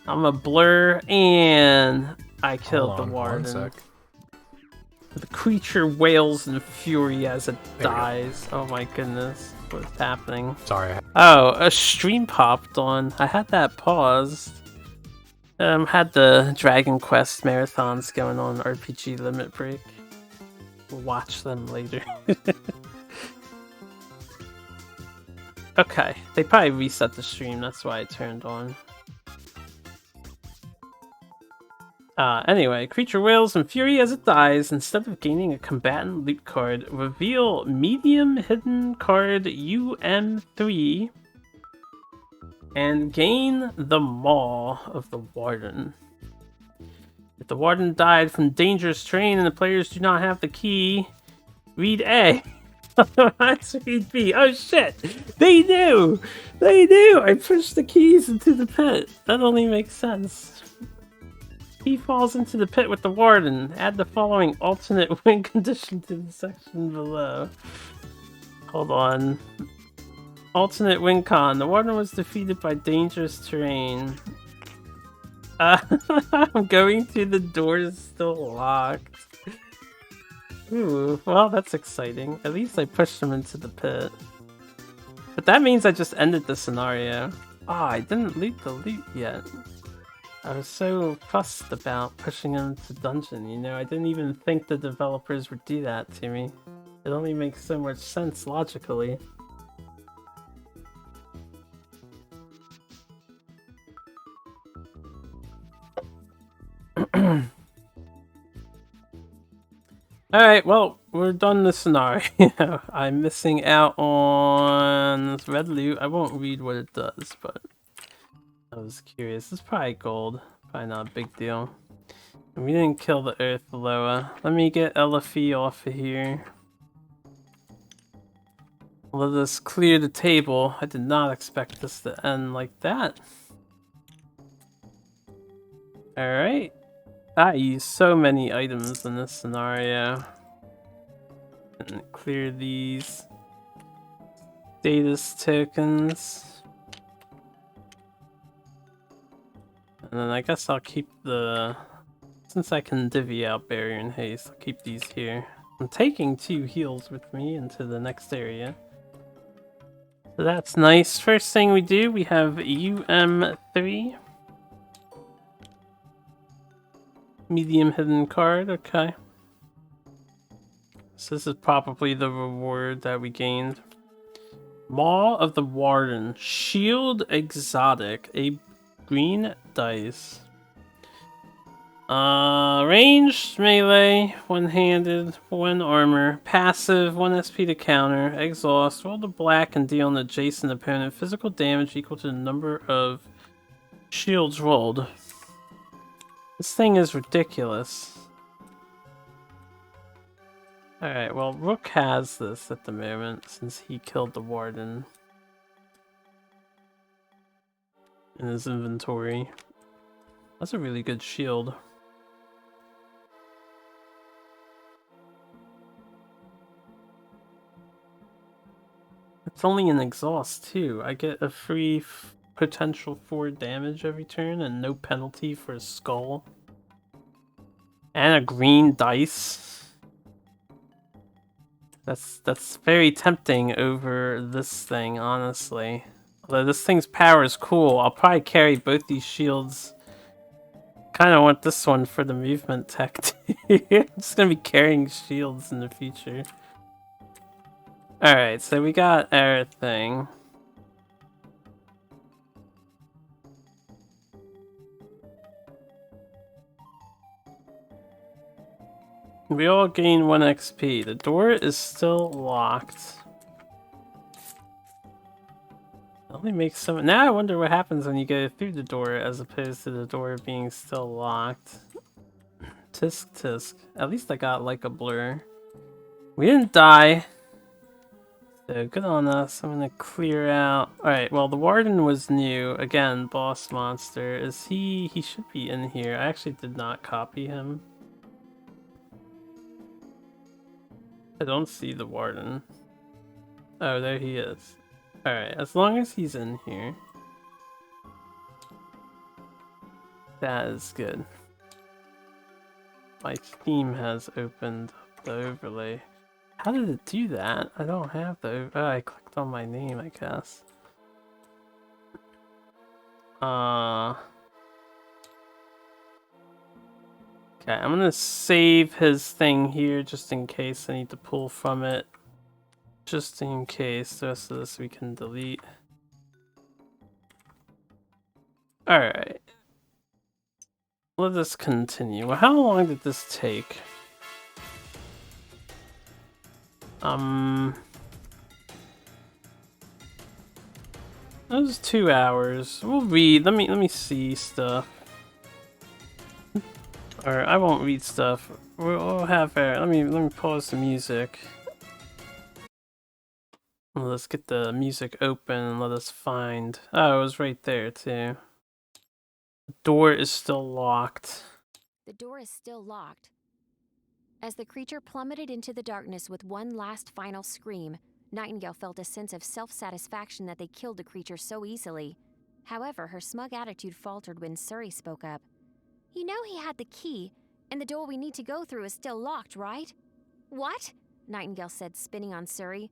I'm a blur and I killed the Warden. The creature wails in fury as it dies. Oh my goodness. What's happening? Sorry. Oh, a stream popped on. I had that paused. Had the Dragon Quest marathons going on, RPG Limit Break. We'll watch them later. Okay, they probably reset the stream, that's why it turned on. Anyway, creature wails in fury as it dies. Instead of gaining a combatant loot card, reveal medium hidden card UM3 and gain the Maw of the Warden. If the Warden died from dangerous terrain and the players do not have the key, read A. Otherwise, read B. Oh shit! They knew! They knew! I pushed the keys into the pit. That only makes sense. He falls into the pit with the Warden. Add the following alternate win condition to the section below. Hold on. Alternate win con. The Warden was defeated by dangerous terrain. I'm going through the door is still locked. Ooh, well that's exciting. At least I pushed him into the pit. But that means I just ended the scenario. Ah, I didn't loot the loot yet. I was so fussed about pushing him to dungeon, you know? I didn't even think the developers would do that to me. It only makes so much sense logically. Alright, well, we're done the scenario. I'm missing out on this red loot. I won't read what it does, but I was curious. It's probably gold. Probably not a big deal. And we didn't kill the Earth Loa. Let me get LFE off of here. Let us clear the table. I did not expect this to end like that. Alright. I used so many items in this scenario. And clear these status tokens. And then I guess I'll keep the Since I can divvy out barrier and haste, I'll keep these here. I'm taking 2 heals with me into the next area. So that's nice. First thing we do, we have UM3. Medium hidden card, okay. So this is probably the reward that we gained. Maw of the Warden. Shield exotic. A green dice. Ranged melee, one-handed, 1 armor, passive, 1 SP to counter, exhaust, roll the black and deal an adjacent opponent physical damage equal to the number of shields rolled. This thing is ridiculous. Alright, well, Rook has this at the moment since he killed the Warden in his inventory. That's a really good shield. It's only an exhaust too. I get a free potential 4 damage every turn and no penalty for a skull. And a green dice. That's very tempting over this thing, honestly. Although this thing's power is cool, I'll probably carry both these shields. Kind of want this one for the movement tech too. I'm just gonna be carrying shields in the future. Alright, so we got our thing. We all gain 1 XP. The door is still locked. It only makes some. Now I wonder what happens when you go through the door as opposed to the door being still locked. Tisk tisk. At least I got like a blur. We didn't die. So good on us. I'm gonna clear out. Alright, well the Warden was new. Again, boss monster. Is he should be in here. I actually did not copy him. I don't see the Warden. Oh, there he is. Alright, as long as he's in here. That is good. My Steam has opened up the overlay. How did it do that? I don't have the... Oh, I clicked on my name, I guess. Okay, I'm gonna save his thing here just in case I need to pull from it. Just in case. The rest of this we can delete. Alright. Let us continue. Well, how long did this take? That was 2 hours. We'll read. Let me see stuff. Or I won't read stuff. We'll have let me pause the music. Let's get the music open and let us find. Oh, it was right there too. The door is still locked. The door is still locked. As the creature plummeted into the darkness with one last final scream, Nightingale felt a sense of self-satisfaction that they killed the creature so easily. However, her smug attitude faltered when Surrey spoke up. You know he had the key, and the door we need to go through is still locked, right? What? Nightingale said, spinning on Surrey.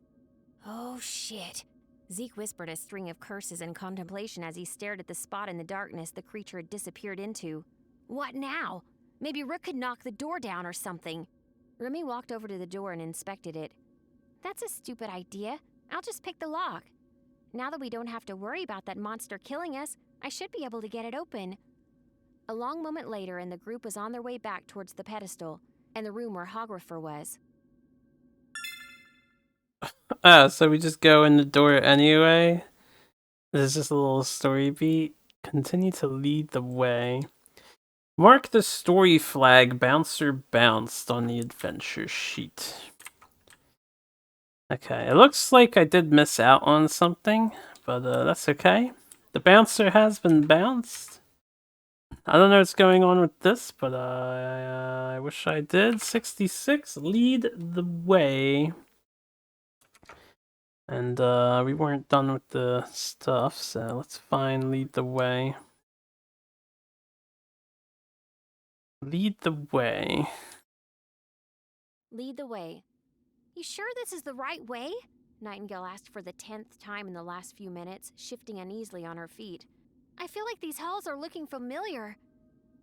Oh, shit. Zeke whispered a string of curses and contemplation as he stared at the spot in the darkness the creature had disappeared into. What now? Maybe Rook could knock the door down or something. Remy walked over to the door and inspected it. That's a stupid idea. I'll just pick the lock. Now that we don't have to worry about that monster killing us, I should be able to get it open. A long moment later, and the group was on their way back towards the pedestal, and the room where Hographer was. Oh, so we just go in the door anyway? There's just a little story beat. Continue to lead the way. Mark the story flag bouncer bounced on the adventure sheet. Okay, it looks like I did miss out on something, but that's okay. The bouncer has been bounced. I don't know what's going on with this, but I wish I did. 66, lead the way. And we weren't done with the stuff, so let's find lead the way. Lead the way. Lead the way. You sure this is the right way? Nightingale asked for the 10th time in the last few minutes, shifting uneasily on her feet. I feel like these halls are looking familiar.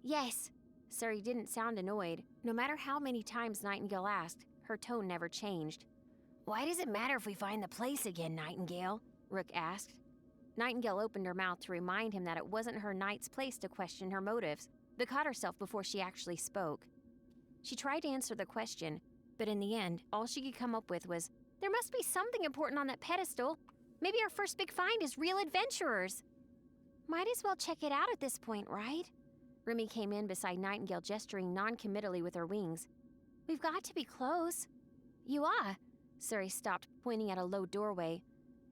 Yes. Surrey didn't sound annoyed. No matter how many times Nightingale asked, her tone never changed. Why does it matter if we find the place again, Nightingale? Rook asked. Nightingale opened her mouth to remind him that it wasn't her knight's place to question her motives, but caught herself before she actually spoke. She tried to answer the question, but in the end, all she could come up with was, there must be something important on that pedestal. Maybe our first big find is real adventurers. Might as well check it out at this point, right? Remy came in beside Nightingale, gesturing non-committally with her wings. We've got to be close. You are. Surrey stopped, pointing at a low doorway.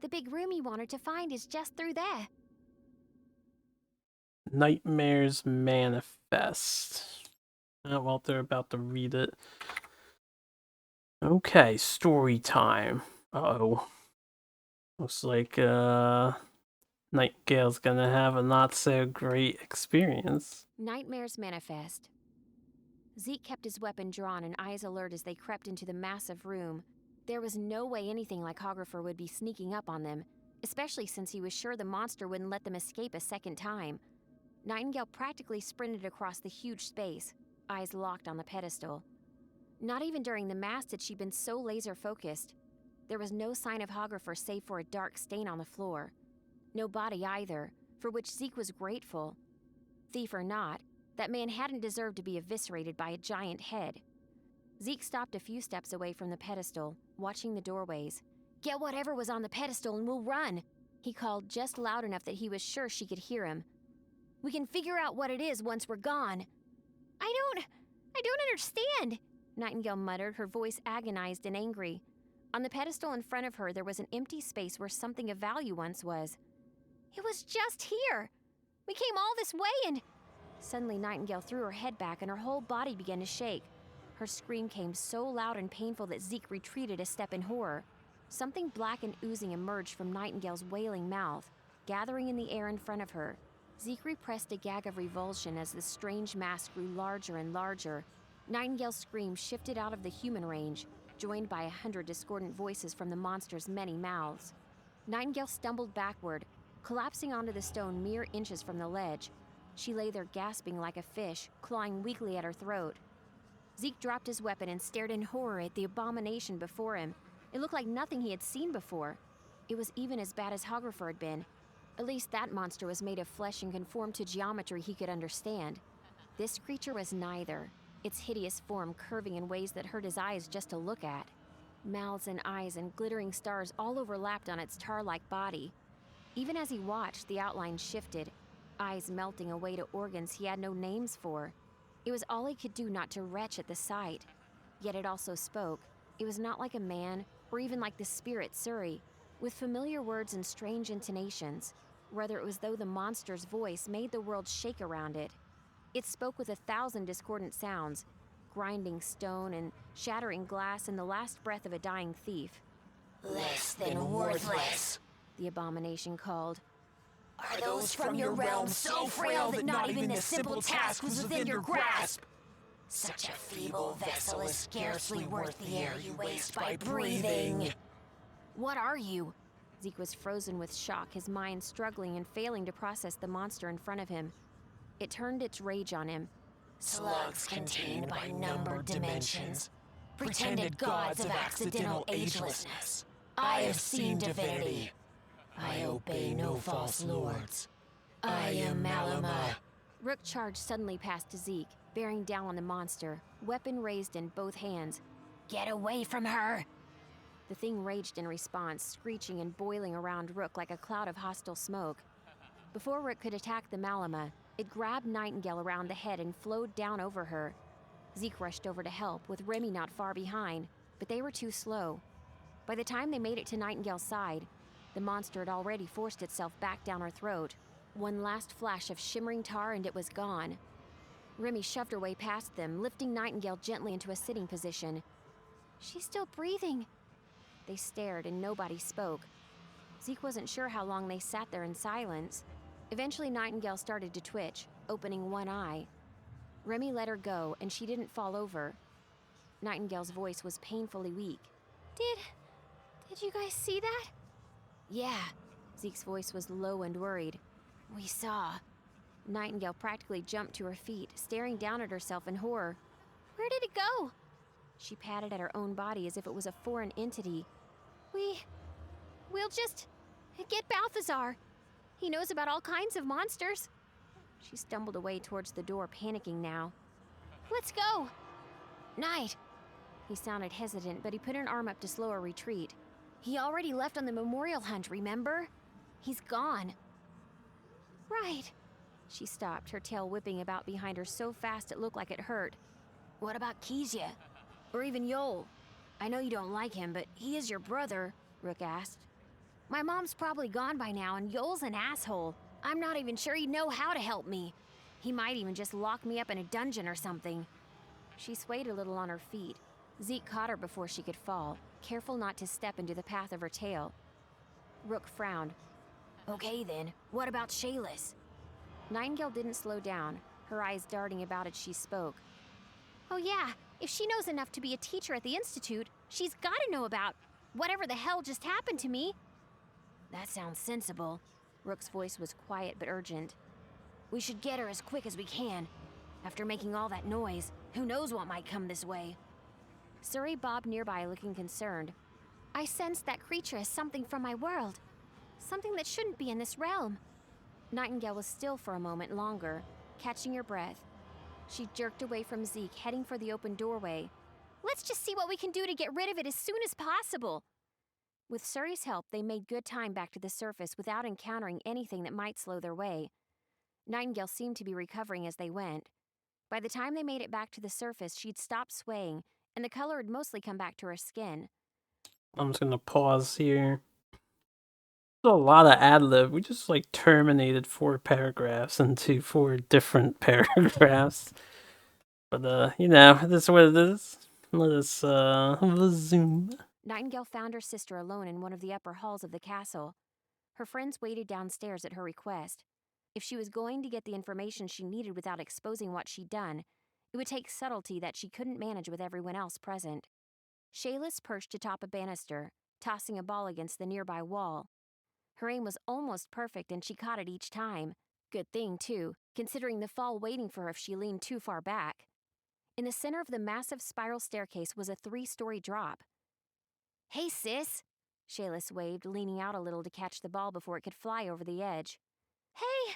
The big room you wanted to find is just through there. Nightmares Manifest. Oh, well, they're about to read it. Okay, story time. Uh-oh. Looks like, Nightingale's gonna have a not-so-great experience. Nightmares Manifest. Zeke kept his weapon drawn and eyes alert as they crept into the massive room. There was no way anything like Hographer would be sneaking up on them, especially since he was sure the monster wouldn't let them escape a second time. Nightingale practically sprinted across the huge space, eyes locked on the pedestal. Not even during the mast had she been so laser-focused. There was no sign of Hographer save for a dark stain on the floor. No body either, for which Zeke was grateful. Thief or not, that man hadn't deserved to be eviscerated by a giant head. Zeke stopped a few steps away from the pedestal, watching the doorways. Get whatever was on the pedestal and we'll run, he called just loud enough that he was sure she could hear him. We can figure out what it is once we're gone. I don't understand, Nightingale muttered, her voice agonized and angry. On the pedestal in front of her, there was an empty space where something of value once was. It was just here. We came all this way and... Suddenly, Nightingale threw her head back and her whole body began to shake. Her scream came so loud and painful that Zeke retreated a step in horror. Something black and oozing emerged from Nightingale's wailing mouth, gathering in the air in front of her. Zeke repressed a gag of revulsion as the strange mass grew larger and larger. Nightingale's scream shifted out of the human range, joined by 100 discordant voices from the monster's many mouths. Nightingale stumbled backward, collapsing onto the stone mere inches from the ledge. She lay there gasping like a fish, clawing weakly at her throat. Zeke dropped his weapon and stared in horror at the abomination before him. It looked like nothing he had seen before. It was even as bad as Hographer had been. At least that monster was made of flesh and conformed to geometry he could understand. This creature was neither, its hideous form curving in ways that hurt his eyes just to look at. Mouths and eyes and glittering stars all overlapped on its tar-like body. Even as he watched, the outline shifted, eyes melting away to organs he had no names for. It was all he could do not to retch at the sight. Yet it also spoke. It was not like a man, or even like the spirit Surrey, with familiar words and strange intonations. Rather, it was though the monster's voice made the world shake around it. It spoke with 1,000 discordant sounds, grinding stone and shattering glass in the last breath of a dying thief. Less than worthless, the abomination called. Are those from your realm so frail that not even this simple task was within your grasp? Such a feeble vessel is scarcely worth the air you waste by breathing. What are you? Zeke was frozen with shock, his mind struggling and failing to process the monster in front of him. It turned its rage on him. Slugs contained by numbered dimensions, pretended gods of accidental agelessness. I have seen divinity. I obey no false lords. I am Maluma. Rook charged suddenly past Zeke, bearing down on the monster, weapon raised in both hands. Get away from her! The thing raged in response, screeching and boiling around Rook like a cloud of hostile smoke. Before Rook could attack the Maluma, it grabbed Nightingale around the head and flowed down over her. Zeke rushed over to help, with Remy not far behind, but they were too slow. By the time they made it to Nightingale's side, the monster had already forced itself back down her throat. One last flash of shimmering tar and it was gone. Remy shoved her way past them, lifting Nightingale gently into a sitting position. She's still breathing. They stared and nobody spoke. Zeke wasn't sure how long they sat there in silence. Eventually Nightingale started to twitch, opening one eye. Remy let her go, and she didn't fall over. Nightingale's voice was painfully weak. Did you guys see that? Yeah. Zeke's voice was low and worried. We saw. Nightingale practically jumped to her feet, staring down at herself in horror. Where did it go? She patted at her own body as if it was a foreign entity. We'll just get Balthazar. He knows about all kinds of monsters. She stumbled away towards the door, panicking now. Let's go. Night. He sounded hesitant, but he put an arm up to slow her retreat. He already left on the memorial hunt, remember? He's gone. Right. She stopped, her tail whipping about behind her so fast it looked like it hurt. What about Kezia? Or even Yoel? I know you don't like him, but he is your brother, Rook asked. My mom's probably gone by now, and Yoel's an asshole. I'm not even sure he'd know how to help me. He might even just lock me up in a dungeon or something. She swayed a little on her feet. Zeke caught her before she could fall, careful not to step into the path of her tail. Rook frowned. Okay then, what about Shayless? Nightingale didn't slow down, her eyes darting about as she spoke. Oh yeah, if she knows enough to be a teacher at the Institute, she's gotta know about whatever the hell just happened to me. That sounds sensible. Rook's voice was quiet but urgent. We should get her as quick as we can. After making all that noise, who knows what might come this way? Surrey bobbed nearby, looking concerned. I sensed that creature as something from my world. Something that shouldn't be in this realm. Nightingale was still for a moment longer, catching her breath. She jerked away from Zeke, heading for the open doorway. Let's just see what we can do to get rid of it as soon as possible. With Surrey's help, they made good time back to the surface without encountering anything that might slow their way. Nightingale seemed to be recovering as they went. By the time they made it back to the surface, she'd stopped swaying, and the color had mostly come back to her skin. I'm just gonna pause here. There's a lot of ad-lib. We just like terminated 4 paragraphs into 4 different paragraphs. But you know, this is what it is. Let us resume. Nightingale found her sister alone in one of the upper halls of the castle. Her friends waited downstairs at her request. If she was going to get the information she needed without exposing what she'd done, it would take subtlety that she couldn't manage with everyone else present. Shayless perched atop a banister, tossing a ball against the nearby wall. Her aim was almost perfect and she caught it each time. Good thing, too, considering the fall waiting for her if she leaned too far back. In the center of the massive spiral staircase was a 3-story drop. Hey, sis! Shayless waved, leaning out a little to catch the ball before it could fly over the edge. Hey!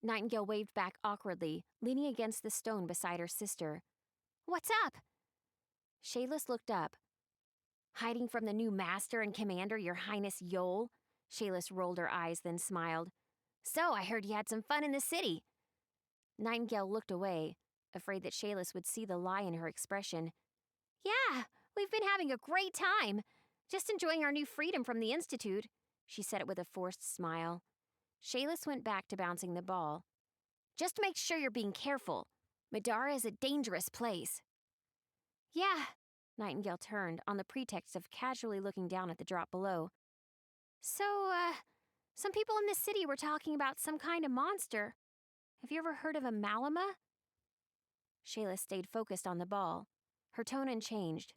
Nightingale waved back awkwardly, leaning against the stone beside her sister. What's up? Shayless looked up. Hiding from the new master and commander, Your Highness Yoel? Shayless rolled her eyes, then smiled. So, I heard you had some fun in the city. Nightingale looked away, afraid that Shayless would see the lie in her expression. Yeah, we've been having a great time. Just enjoying our new freedom from the Institute. She said it with a forced smile. Shayless went back to bouncing the ball. Just make sure you're being careful. Middara is a dangerous place. Yeah. Nightingale turned, on the pretext of casually looking down at the drop below. So, some people in the city were talking about some kind of monster. Have you ever heard of a Maluma? Shayla stayed focused on the ball. Her tone unchanged.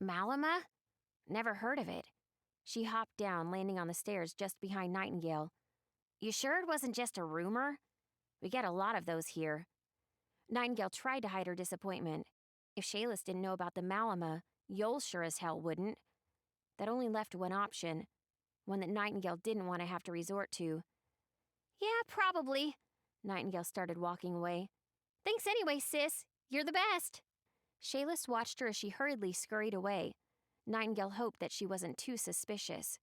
Maluma? Never heard of it. She hopped down, landing on the stairs just behind Nightingale. You sure it wasn't just a rumor? We get a lot of those here. Nightingale tried to hide her disappointment. If Shayless didn't know about the Maluma, Yoel sure as hell wouldn't. That only left one option, one that Nightingale didn't want to have to resort to. Yeah, probably. Nightingale started walking away. Thanks anyway, sis. You're the best. Shayless watched her as she hurriedly scurried away. Nightingale hoped that she wasn't too suspicious.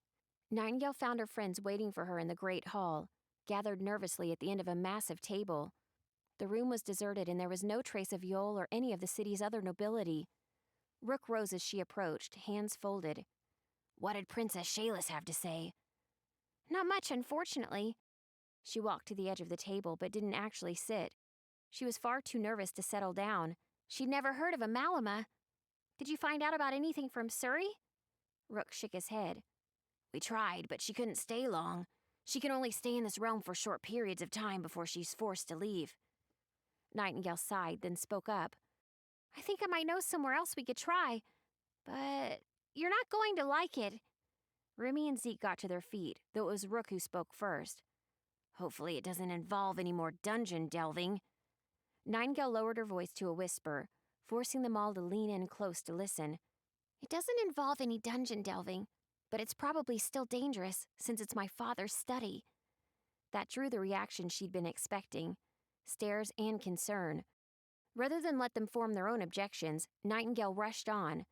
Nightingale found her friends waiting for her in the great hall, gathered nervously at the end of a massive table. The room was deserted and there was no trace of Yoel or any of the city's other nobility. Rook rose as she approached, hands folded. What did Princess Shayless have to say? Not much, unfortunately. She walked to the edge of the table, but didn't actually sit. She was far too nervous to settle down. She'd never heard of a Maluma. Did you find out about anything from Surrey? Rook shook his head. We tried, but she couldn't stay long. She can only stay in this realm for short periods of time before she's forced to leave. Nightingale sighed, then spoke up. I think I might know somewhere else we could try, but you're not going to like it. Remy and Zeke got to their feet, though it was Rook who spoke first. Hopefully it doesn't involve any more dungeon delving. Nightingale lowered her voice to a whisper, forcing them all to lean in close to listen. It doesn't involve any dungeon delving, but it's probably still dangerous, since it's my father's study. That drew the reaction she'd been expecting, stares and concern. Rather than let them form their own objections, Nightingale rushed on.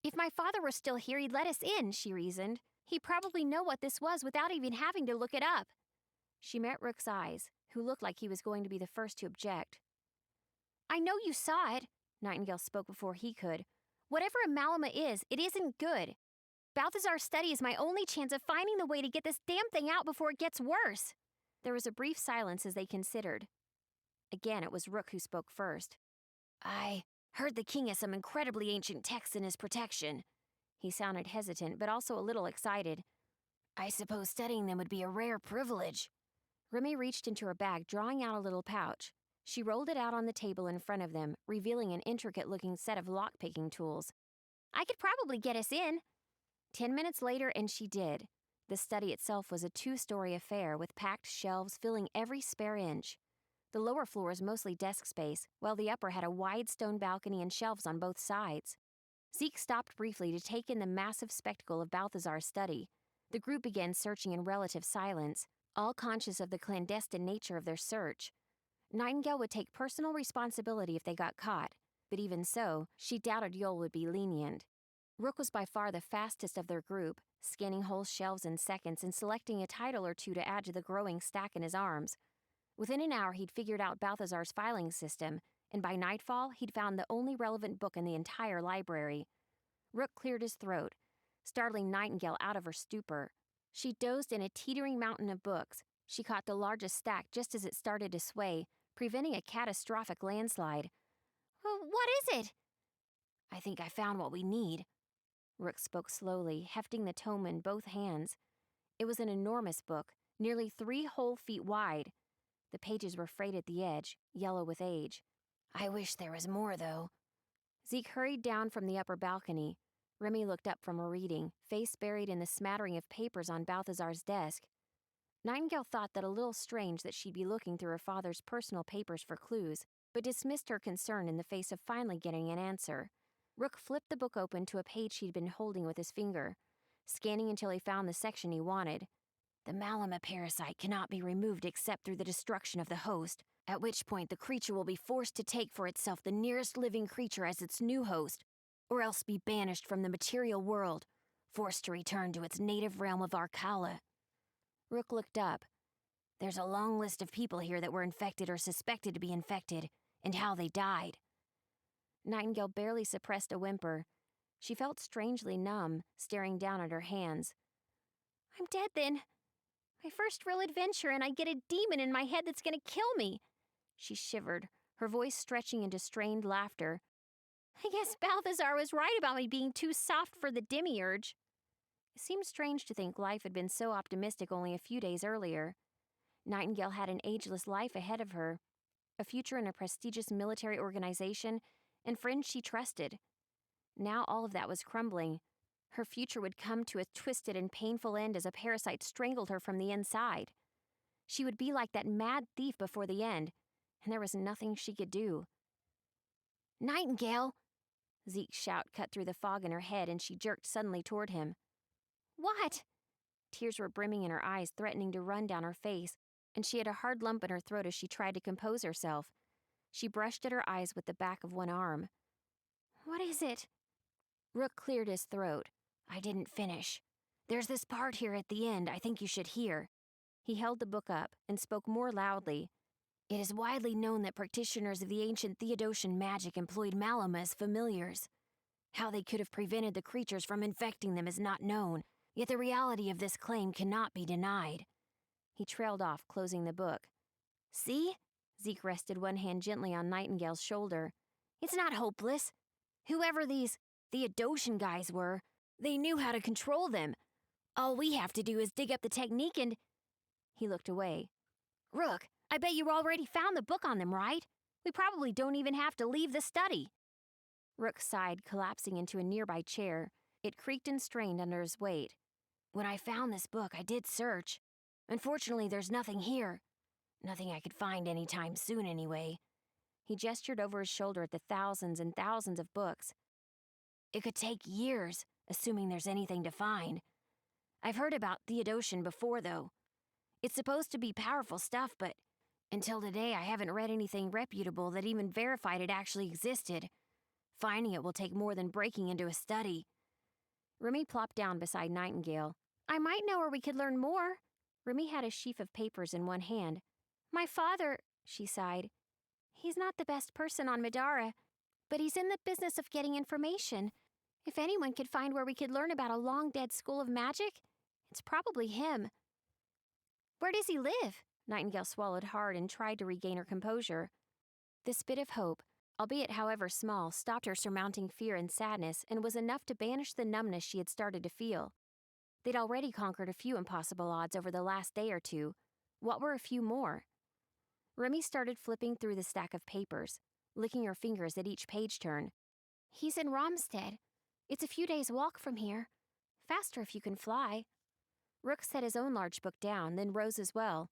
If my father were still here, he'd let us in, she reasoned. He'd probably know what this was without even having to look it up. She met Rook's eyes, who looked like he was going to be the first to object. I know you saw it, Nightingale spoke before he could. Whatever a Maluma is, it isn't good. Balthazar's study is my only chance of finding the way to get this damn thing out before it gets worse. There was a brief silence as they considered. Again, it was Rook who spoke first. I heard the king has some incredibly ancient texts in his protection. He sounded hesitant, but also a little excited. I suppose studying them would be a rare privilege. Remy reached into her bag, drawing out a little pouch. She rolled it out on the table in front of them, revealing an intricate-looking set of lockpicking tools. I could probably get us in. 10 minutes later, and she did. The study itself was a 2-story affair with packed shelves filling every spare inch. The lower floor was mostly desk space, while the upper had a wide stone balcony and shelves on both sides. Zeke stopped briefly to take in the massive spectacle of Balthazar's study. The group began searching in relative silence, all conscious of the clandestine nature of their search. Nightingale would take personal responsibility if they got caught, but even so, she doubted Yule would be lenient. Rook was by far the fastest of their group, scanning whole shelves in seconds and selecting a title or two to add to the growing stack in his arms. Within an hour, he'd figured out Balthazar's filing system, and by nightfall, he'd found the only relevant book in the entire library. Rook cleared his throat, startling Nightingale out of her stupor. She dozed in a teetering mountain of books. She caught the largest stack just as it started to sway, preventing a catastrophic landslide. What is it? I think I found what we need. Rook spoke slowly, hefting the tome in both hands. It was an enormous book, nearly 3 whole feet wide. The pages were frayed at the edge, yellow with age. I wish there was more, though. Zeke hurried down from the upper balcony. Remy looked up from her reading, face buried in the smattering of papers on Balthazar's desk. Nightingale thought that a little strange that she'd be looking through her father's personal papers for clues, but dismissed her concern in the face of finally getting an answer. Rook flipped the book open to a page she'd been holding with his finger, scanning until he found the section he wanted. The Maluma parasite cannot be removed except through the destruction of the host, at which point the creature will be forced to take for itself the nearest living creature as its new host, or else be banished from the material world, forced to return to its native realm of Arkala. Rook looked up. There's a long list of people here that were infected or suspected to be infected, and how they died. Nightingale barely suppressed a whimper. She felt strangely numb, staring down at her hands. I'm dead then. My first real adventure, and I get a demon in my head that's going to kill me. She shivered, her voice stretching into strained laughter. I guess Balthazar was right about me being too soft for the demiurge. It seemed strange to think life had been so optimistic only a few days earlier. Nightingale had an ageless life ahead of her, a future in a prestigious military organization, and friends she trusted. Now all of that was crumbling. Her future would come to a twisted and painful end as a parasite strangled her from the inside. She would be like that mad thief before the end, and there was nothing she could do. Nightingale! Zeke's shout cut through the fog in her head, and she jerked suddenly toward him. What? Tears were brimming in her eyes, threatening to run down her face, and she had a hard lump in her throat as she tried to compose herself. She brushed at her eyes with the back of one arm. What is it? Rook cleared his throat. I didn't finish. There's this part here at the end I think you should hear. He held the book up and spoke more loudly. It is widely known that practitioners of the ancient Theodosian magic employed Maluma as familiars. How they could have prevented the creatures from infecting them is not known, yet the reality of this claim cannot be denied. He trailed off, closing the book. See? Zeke rested one hand gently on Nightingale's shoulder. It's not hopeless. Whoever these Theodosian guys were, they knew how to control them. All we have to do is dig up the technique and... He looked away. Rook, I bet you already found the book on them, right? We probably don't even have to leave the study. Rook sighed, collapsing into a nearby chair. It creaked and strained under his weight. When I found this book, I did search. Unfortunately, there's nothing here. Nothing I could find anytime soon, anyway. He gestured over his shoulder at the thousands and thousands of books. It could take years, assuming there's anything to find. I've heard about Theodosian before, though. It's supposed to be powerful stuff, but until today I haven't read anything reputable that even verified it actually existed. Finding it will take more than breaking into a study. Remy plopped down beside Nightingale. I might know where we could learn more. Remy had a sheaf of papers in one hand. My father, she sighed. He's not the best person on Middara, but he's in the business of getting information. If anyone could find where we could learn about a long-dead school of magic, it's probably him. Where does he live? Nightingale swallowed hard and tried to regain her composure. This bit of hope, albeit however small, stopped her surmounting fear and sadness and was enough to banish the numbness she had started to feel. They'd already conquered a few impossible odds over the last day or two. What were a few more? Remy started flipping through the stack of papers, licking her fingers at each page turn. He's in Rhamstead. It's a few days' walk from here. Faster if you can fly. Rook set his own large book down, then rose as well.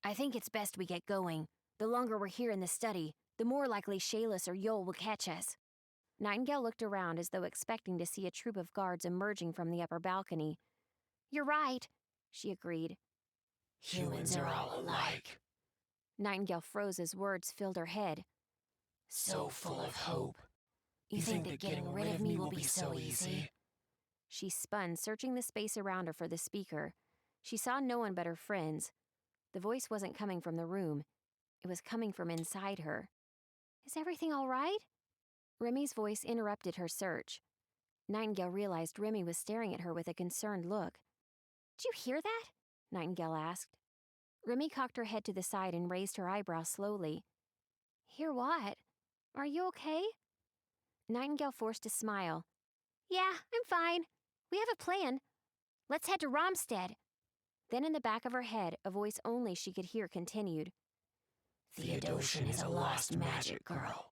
I think it's best we get going. The longer we're here in the study, the more likely Shayless or Yol will catch us. Nightingale looked around as though expecting to see a troop of guards emerging from the upper balcony. You're right, she agreed. Humans are all alike. Nightingale froze as words filled her head. So full of hope. You think that getting rid of me will be so easy? She spun, searching the space around her for the speaker. She saw no one but her friends. The voice wasn't coming from the room. It was coming from inside her. Is everything all right? Remy's voice interrupted her search. Nightingale realized Remy was staring at her with a concerned look. Did you hear that? Nightingale asked. Remy cocked her head to the side and raised her eyebrows slowly. Hear what? Are you okay? Nightingale forced a smile. Yeah, I'm fine. We have a plan. Let's head to Rhamstead. Then in the back of her head, a voice only she could hear continued. Theodosian is a lost magic girl.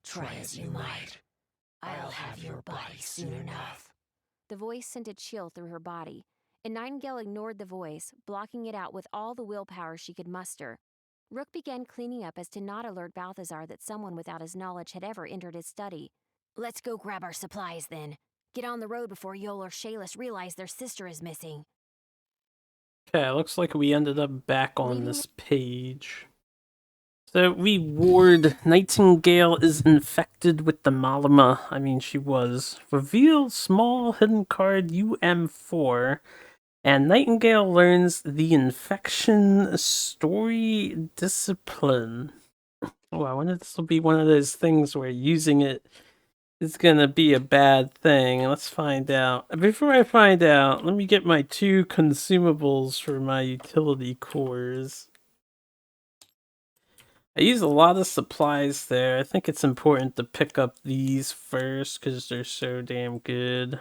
Try as you might, I'll have your body soon enough. The voice sent a chill through her body, and Nightingale ignored the voice, blocking it out with all the willpower she could muster. Rook began cleaning up as to not alert Balthazar that someone without his knowledge had ever entered his study. Let's go grab our supplies, then. Get on the road before Yol or Shayless realize their sister is missing. Okay, looks like we ended up back on this page. So we ward Nightingale is infected with the Malama. I mean, she was. Reveal small hidden card UM4. And Nightingale learns the infection story discipline. Oh, I wonder if this will be one of those things where using it is gonna be a bad thing. Let's find out. Before I find out, let me get my 2 consumables for my utility cores. I use a lot of supplies there. I think it's important to pick up these first because they're so damn good.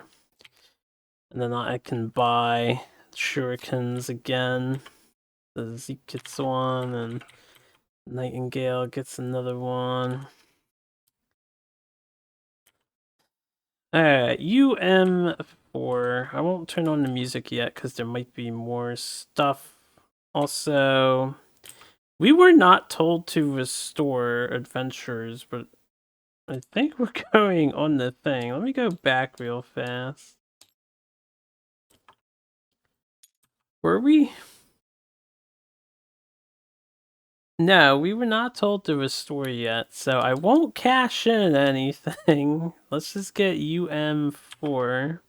And then I can buy shurikens again. The Zeke gets one, and Nightingale gets another one. Alright, UM4. I won't turn on the music yet because there might be more stuff. Also, we were not told to restore adventurers, but I think we're going on the thing. Let me go back real fast. Were we? No, we were not told to restore yet, so I won't cash in anything. Let's just get UM4.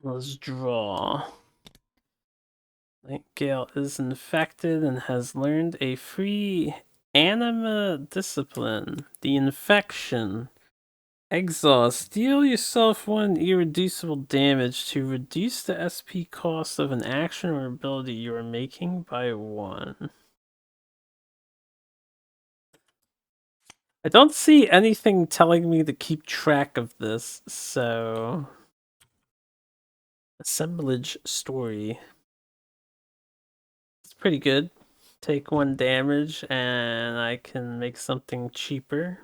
Let's draw. Nightingale is infected and has learned a free anima discipline. The infection. Exhaust. Deal yourself 1 irreducible damage to reduce the SP cost of an action or ability you are making by 1. I don't see anything telling me to keep track of this, so... Assemblage story. pretty good. Take 1 damage, and I can make something cheaper.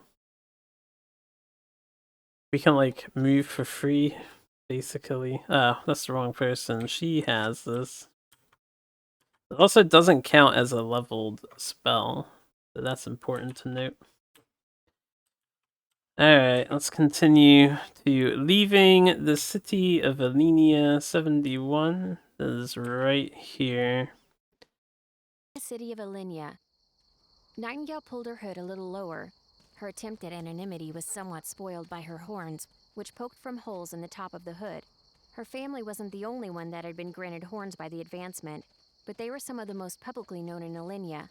We can, like, move for free, basically. Oh, that's the wrong person. She has this. It also doesn't count as a leveled spell, so that's important to note. Alright, let's continue to leaving the city of Alenia 71. That is right here. The city of Alenia. Nightingale pulled her hood a little lower. Her attempt at anonymity was somewhat spoiled by her horns, which poked from holes in the top of the hood. Her family wasn't the only one that had been granted horns by the advancement, but they were some of the most publicly known in Alenia.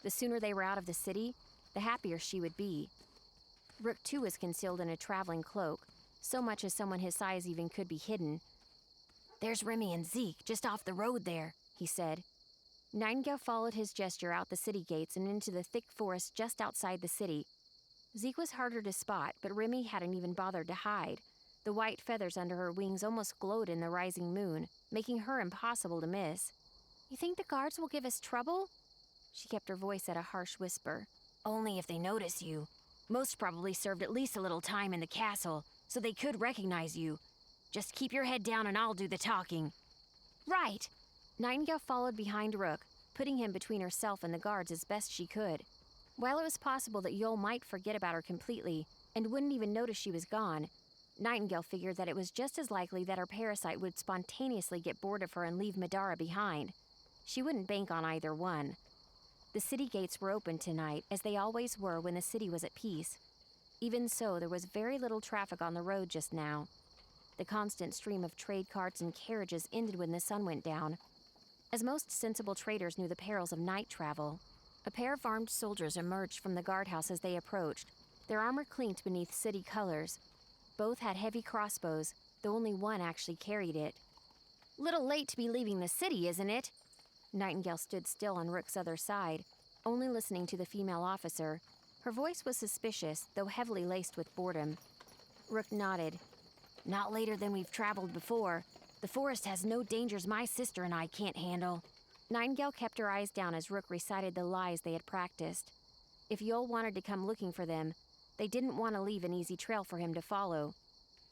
The sooner they were out of the city, the happier she would be. Rook, too, was concealed in a traveling cloak, so much as someone his size even could be hidden. "There's Remy and Zeke, just off the road there," he said. Nightingale followed his gesture out the city gates and into the thick forest just outside the city. Zeke was harder to spot, but Remy hadn't even bothered to hide. The white feathers under her wings almost glowed in the rising moon, making her impossible to miss. "You think the guards will give us trouble?" She kept her voice at a harsh whisper. "Only if they notice you. Most probably served at least a little time in the castle, so they could recognize you. Just keep your head down and I'll do the talking." "Right." Nightingale followed behind Rook, putting him between herself and the guards as best she could. While it was possible that Yol might forget about her completely and wouldn't even notice she was gone, Nightingale figured that it was just as likely that her parasite would spontaneously get bored of her and leave Middara behind. She wouldn't bank on either one. The city gates were open tonight, as they always were when the city was at peace. Even so, there was very little traffic on the road just now. The constant stream of trade carts and carriages ended when the sun went down. As most sensible traders knew the perils of night travel, a pair of armed soldiers emerged from the guardhouse as they approached. Their armor clinked beneath city colors. Both had heavy crossbows, though only one actually carried it. "Little late to be leaving the city, isn't it?" Nightingale stood still on Rook's other side, only listening to the female officer. Her voice was suspicious, though heavily laced with boredom. Rook nodded. "Not later than we've traveled before. The forest has no dangers my sister and I can't handle." Nightingale kept her eyes down as Rook recited the lies they had practiced. If Yol wanted to come looking for them, they didn't want to leave an easy trail for him to follow.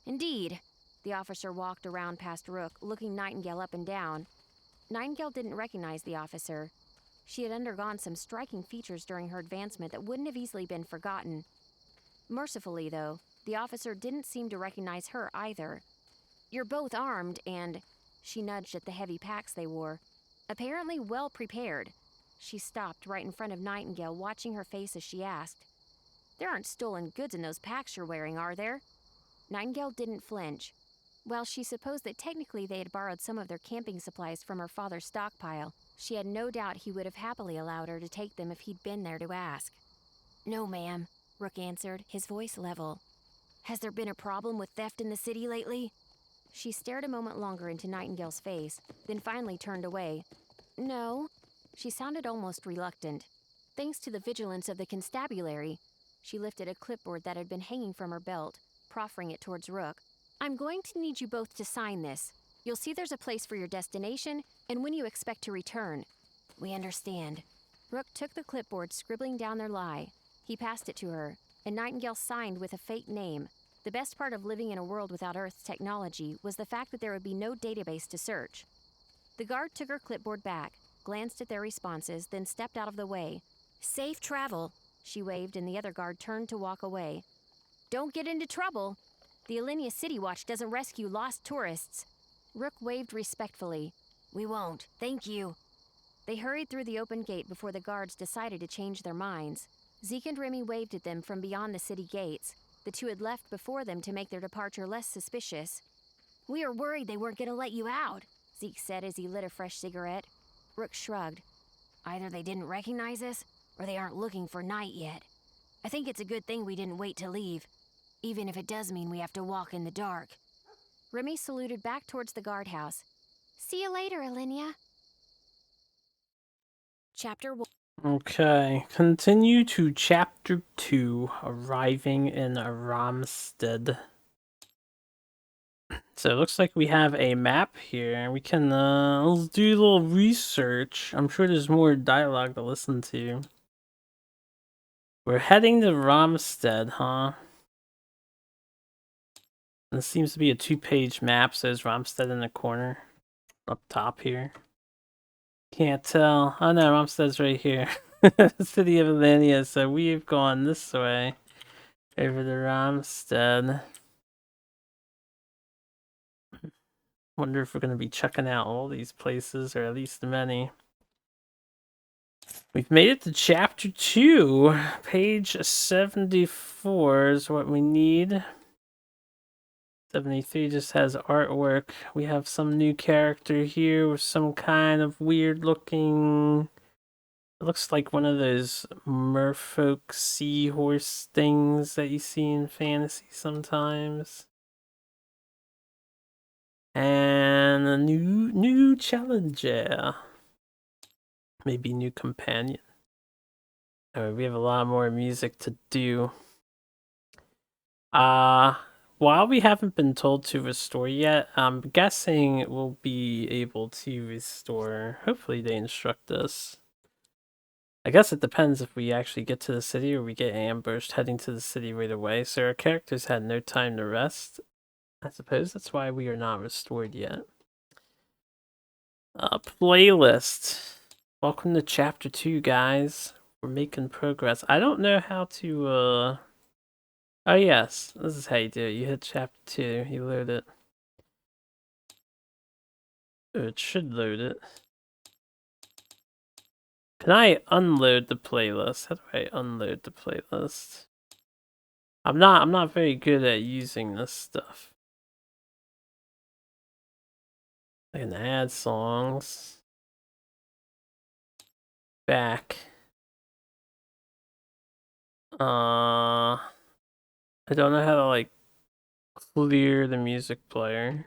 "Indeed." The officer walked around past Rook, looking Nightingale up and down. Nightingale didn't recognize the officer. She had undergone some striking features during her advancement that wouldn't have easily been forgotten. Mercifully, though, the officer didn't seem to recognize her either. "You're both armed and," she nudged at the heavy packs they wore, "apparently well prepared." She stopped right in front of Nightingale, watching her face as she asked, "There aren't stolen goods in those packs you're wearing, are there?" Nightingale didn't flinch. While she supposed that technically they had borrowed some of their camping supplies from her father's stockpile, she had no doubt he would have happily allowed her to take them if he'd been there to ask. "No, ma'am," Rook answered, his voice level. "Has there been a problem with theft in the city lately?" She stared a moment longer into Nightingale's face, then finally turned away. "No." She sounded almost reluctant. Thanks to the vigilance of the constabulary, she lifted a clipboard that had been hanging from her belt, proffering it towards Rook. "I'm going to need you both to sign this. You'll see there's a place for your destination and when you expect to return." "We understand." Rook took the clipboard, scribbling down their lie. He passed it to her, and Nightingale signed with a fake name. The best part of living in a world without Earth's technology was the fact that there would be no database to search. The guard took her clipboard back, glanced at their responses, then stepped out of the way. "Safe travel," she waved, and the other guard turned to walk away. "Don't get into trouble. The Alenia City Watch doesn't rescue lost tourists." Rook waved respectfully. "We won't, thank you." They hurried through the open gate before the guards decided to change their minds. Zeke and Remy waved at them from beyond the city gates. The two had left before them to make their departure less suspicious. "We were worried they weren't going to let you out," Zeke said as he lit a fresh cigarette. Rook shrugged. "Either they didn't recognize us, or they aren't looking for night yet. I think it's a good thing we didn't wait to leave, even if it does mean we have to walk in the dark." Remy saluted back towards the guardhouse. "See you later, Alenia." Chapter 1. Okay, continue to Chapter 2, arriving in Rhamstead. So it looks like we have a map here. We can let's do a little research. I'm sure there's more dialogue to listen to. We're heading to Rhamstead, huh? And this seems to be a 2-page map, so there's Rhamstead in the corner. Up top here. Can't tell. Oh no, Rhamsted's right here. City of Alania, so we've gone this way. Over to Rhamstead. Wonder if we're going to be checking out all these places, or at least many. We've made it to chapter 2. Page 74 is what we need. 73 just has artwork. We have some new character here with some kind of weird looking... It looks like one of those merfolk seahorse things that you see in fantasy sometimes. And a new challenger. Maybe new companion. Alright, we have a lot more music to do. While we haven't been told to restore yet, I'm guessing we'll be able to restore. Hopefully they instruct us. I guess it depends if we actually get to the city or we get ambushed heading to the city right away. So our characters had no time to rest. I suppose that's why we are not restored yet. Playlist. Welcome to chapter 2, guys. We're making progress. I don't know how to, Oh yes, this is how you do it. You hit chapter 2, you load it. Oh, it should load it. Can I unload the playlist? How do I unload the playlist? I'm not very good at using this stuff. I can add songs. Back. I don't know how to like clear the music player.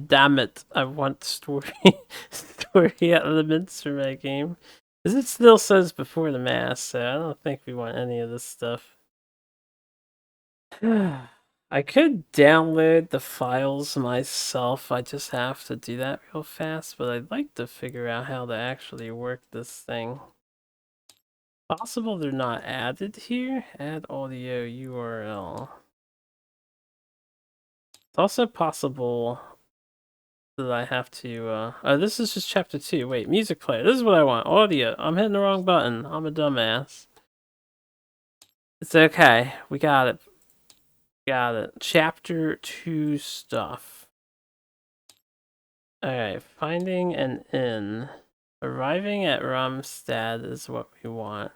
Damn it. I want story elements for my game. Because it still says before the mass, so I don't think we want any of this stuff. I could download the files myself. I just have to do that real fast, but I'd like to figure out how to actually work this thing. Possible they're not added here? Add audio URL. It's also possible that I have to, oh, this is just chapter 2. Wait, music player. This is what I want. Audio. I'm hitting the wrong button. I'm a dumbass. It's okay. We got it. Got it. Chapter 2 stuff. Alright, finding an inn. Arriving at Rhamstead is what we want.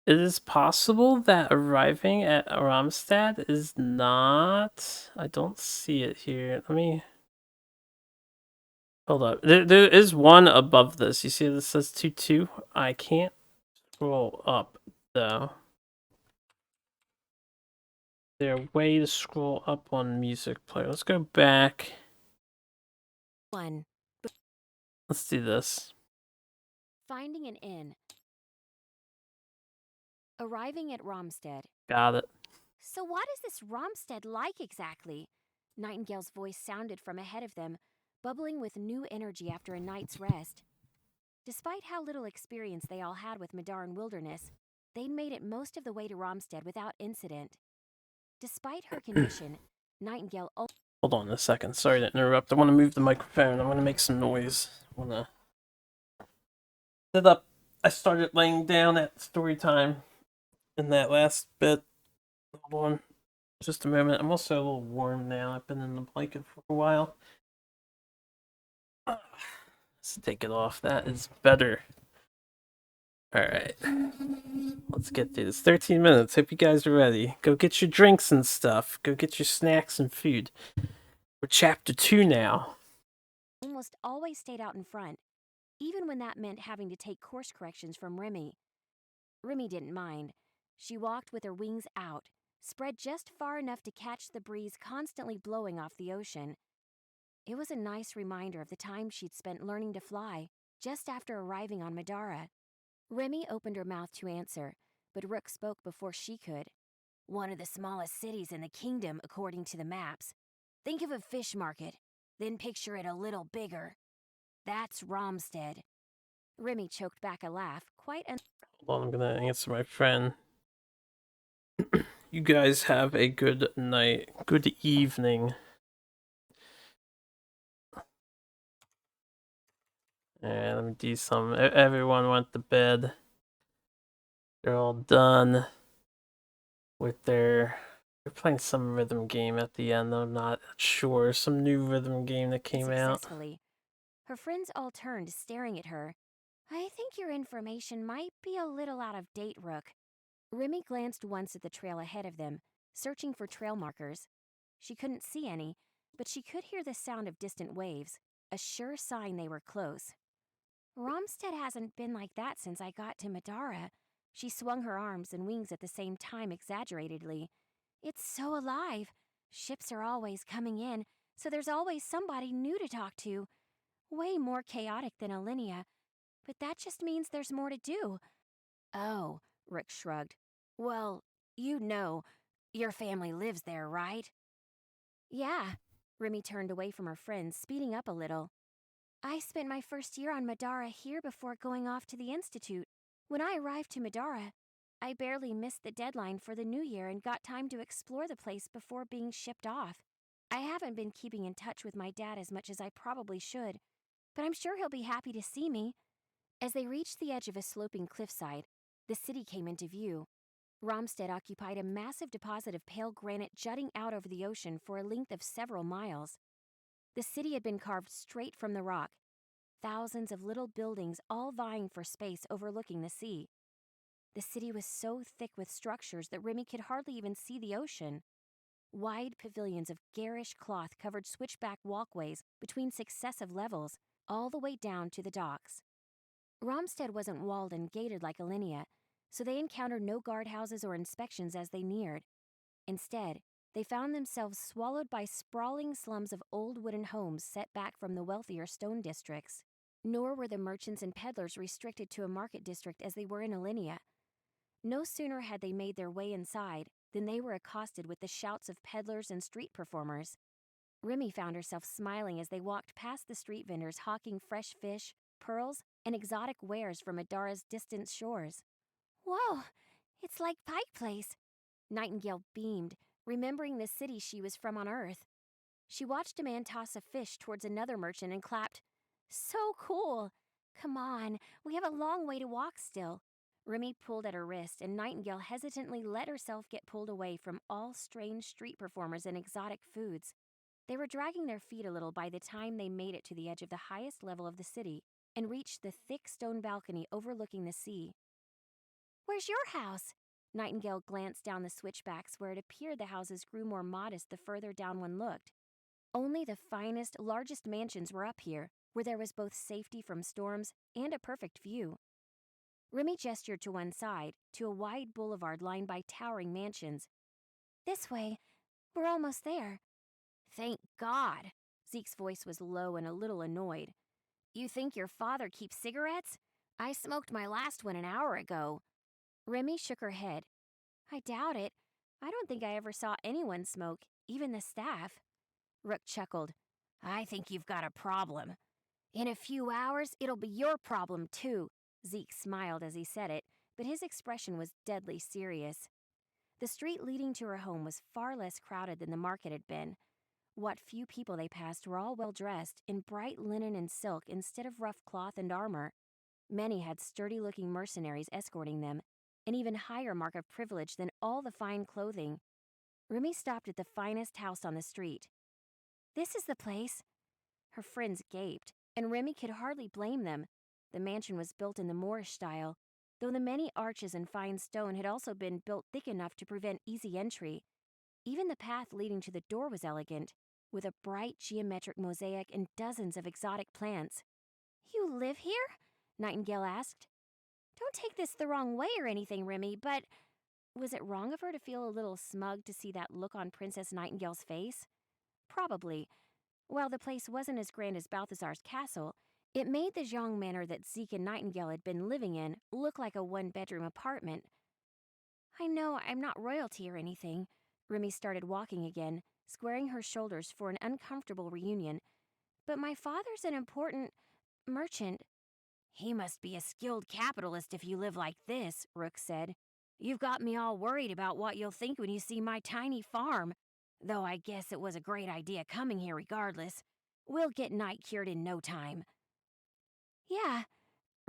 It is possible that arriving at Rhamstead is not... I don't see it here. Let me... Hold up. There is one above this. You see this says 2-2? I can't scroll up, though. Is there a way to scroll up on music player? Let's go back. 1. Let's do this. Finding an inn. Arriving at Rhamstead. Got it. So what is this Rhamstead like exactly? Nightingale's voice sounded from ahead of them, bubbling with new energy after a night's rest. Despite how little experience they all had with Midaran wilderness, they'd made it most of the way to Rhamstead without incident. Despite her condition, Nightingale... Hold on a second. Sorry to interrupt. I want to move the microphone. I want to make some noise. I want to sit up. I started laying down at story time in that last bit. Hold on just a moment. I'm also a little warm now. I've been in the blanket for a while. Let's take it off. That is better. Alright. Let's get through this. 13 minutes. Hope you guys are ready. Go get your drinks and stuff. Go get your snacks and food. We're chapter 2 now. almost always stayed out in front, even when that meant having to take course corrections from Remy. Remy didn't mind. She walked with her wings out, spread just far enough to catch the breeze constantly blowing off the ocean. It was a nice reminder of the time she'd spent learning to fly just after arriving on Middara. Remy opened her mouth to answer, but Rook spoke before she could. One of the smallest cities in the kingdom, according to the maps. Think of a fish market, then picture it a little bigger. That's Rhamstead. Remy choked back a laugh, Hold on, I'm gonna answer my friend. You guys have a good night. Good evening. And let me do some. Everyone went to bed. They're all done with their. They're playing some rhythm game at the end. I'm not sure. Some new rhythm game that came out. successfully. Her friends all turned, staring at her. I think your information might be a little out of date, Rook. Remy glanced once at the trail ahead of them, searching for trail markers. She couldn't see any, but she could hear the sound of distant waves, a sure sign they were close. Rhamstead hasn't been like that since I got to Middara. She swung her arms and wings at the same time exaggeratedly. It's so alive. Ships are always coming in, so there's always somebody new to talk to. Way more chaotic than Alinea, but that just means there's more to do. Oh, Rick shrugged. Well, you know, your family lives there, right? Yeah. Remy turned away from her friends, speeding up a little. I spent my first year on Middara here before going off to the Institute. When I arrived to Middara, I barely missed the deadline for the new year and got time to explore the place before being shipped off. I haven't been keeping in touch with my dad as much as I probably should, but I'm sure he'll be happy to see me. As they reached the edge of a sloping cliffside, the city came into view. Rhamstead occupied a massive deposit of pale granite jutting out over the ocean for a length of several miles. The city had been carved straight from the rock, thousands of little buildings all vying for space overlooking the sea. The city was so thick with structures that Remy could hardly even see the ocean. Wide pavilions of garish cloth covered switchback walkways between successive levels, all the way down to the docks. Rhamstead wasn't walled and gated like Alinea, so they encountered no guardhouses or inspections as they neared. Instead, they found themselves swallowed by sprawling slums of old wooden homes set back from the wealthier stone districts. Nor were the merchants and peddlers restricted to a market district as they were in Alinea. No sooner had they made their way inside than they were accosted with the shouts of peddlers and street performers. Remy found herself smiling as they walked past the street vendors hawking fresh fish, pearls, and exotic wares from Midara's distant shores. Whoa, it's like Pike Place. Nightingale beamed, remembering the city she was from on Earth. She watched a man toss a fish towards another merchant and clapped, So cool! Come on, we have a long way to walk still. Remy pulled at her wrist, and Nightingale hesitantly let herself get pulled away from all strange street performers and exotic foods. They were dragging their feet a little by the time they made it to the edge of the highest level of the city and reached the thick stone balcony overlooking the sea. Where's your house? Nightingale glanced down the switchbacks where it appeared the houses grew more modest the further down one looked. Only the finest, largest mansions were up here, where there was both safety from storms and a perfect view. Remy gestured to one side, to a wide boulevard lined by towering mansions. This way. We're almost there. Thank God. Zeke's voice was low and a little annoyed. You think your father keeps cigarettes? I smoked my last one an hour ago. Remy shook her head. I doubt it. I don't think I ever saw anyone smoke, even the staff. Rook chuckled. I think you've got a problem. In a few hours, it'll be your problem, too. Zeke smiled as he said it, but his expression was deadly serious. The street leading to her home was far less crowded than the market had been. What few people they passed were all well dressed, in bright linen and silk instead of rough cloth and armor. Many had sturdy-looking mercenaries escorting them, an even higher mark of privilege than all the fine clothing. Remy stopped at the finest house on the street. This is the place. Her friends gaped, and Remy could hardly blame them. The mansion was built in the Moorish style, though the many arches and fine stone had also been built thick enough to prevent easy entry. Even the path leading to the door was elegant, with a bright geometric mosaic and dozens of exotic plants. You live here? Nightingale asked. Don't take this the wrong way or anything, Remy, but was it wrong of her to feel a little smug to see that look on Princess Nightingale's face? Probably, While the place wasn't as grand as Balthazar's castle, it made the Zhang manor that Zeke and Nightingale had been living in look like a one-bedroom apartment. I know I'm not royalty or anything. Remy started walking again, squaring her shoulders for an uncomfortable reunion. But my father's an important merchant. He must be a skilled capitalist if you live like this, Rook said. You've got me all worried about what you'll think when you see my tiny farm. Though I guess it was a great idea coming here regardless. We'll get night cured in no time. Yeah.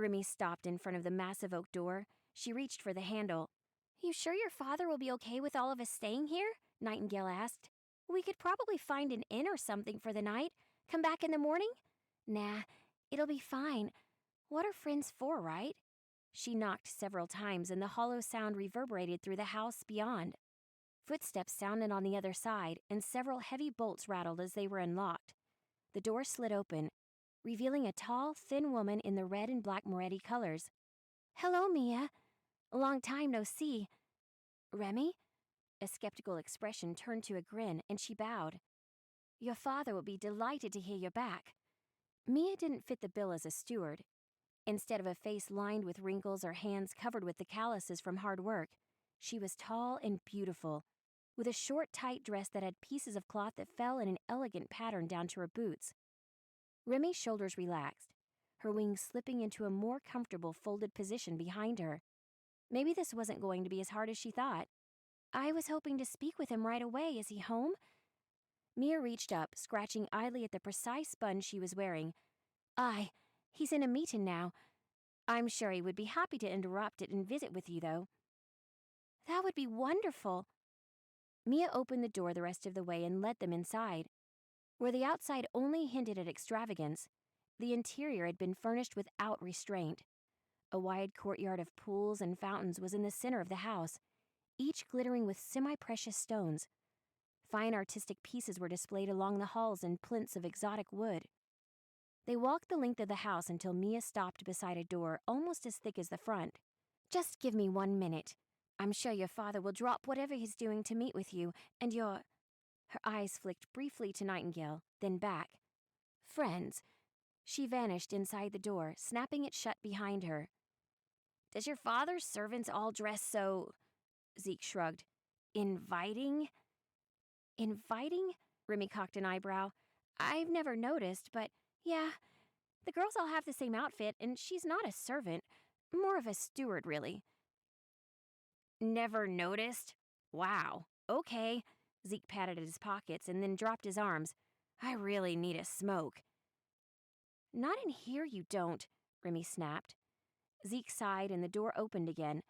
Remy stopped in front of the massive oak door. She reached for the handle. You sure your father will be okay with all of us staying here? Nightingale asked. We could probably find an inn or something for the night. Come back in the morning? Nah, it'll be fine. What are friends for, right? She knocked several times and the hollow sound reverberated through the house beyond. Footsteps sounded on the other side and several heavy bolts rattled as they were unlocked. The door slid open, revealing a tall, thin woman in the red and black Moretti colors. Hello, Mia. Long time no see. Remy? A skeptical expression turned to a grin and she bowed. Your father will be delighted to hear you're back. Mia didn't fit the bill as a steward. Instead of a face lined with wrinkles or hands covered with the calluses from hard work, she was tall and beautiful, with a short, tight dress that had pieces of cloth that fell in an elegant pattern down to her boots. Remy's shoulders relaxed, her wings slipping into a more comfortable folded position behind her. Maybe this wasn't going to be as hard as she thought. I was hoping to speak with him right away. Is he home? Mia reached up, scratching idly at the precise bun she was wearing. Aye, he's in a meeting now. I'm sure he would be happy to interrupt it and visit with you, though. That would be wonderful. Mia opened the door the rest of the way and led them inside. Where the outside only hinted at extravagance, the interior had been furnished without restraint. A wide courtyard of pools and fountains was in the center of the house, each glittering with semi-precious stones. Fine artistic pieces were displayed along the halls in plinths of exotic wood. They walked the length of the house until Mia stopped beside a door almost as thick as the front. Just give me 1 minute. I'm sure your father will drop whatever he's doing to meet with you, and your... Her eyes flicked briefly to Nightingale, then back. Friends. She vanished inside the door, snapping it shut behind her. Does your father's servants all dress so... Zeke shrugged. Inviting? Inviting? Remy cocked an eyebrow. I've never noticed, but yeah, the girls all have the same outfit, and she's not a servant. More of a steward, really. Never noticed? Wow. Okay. Zeke patted at his pockets and then dropped his arms. I really need a smoke. Not in here, you don't, Remy snapped. Zeke sighed and the door opened again.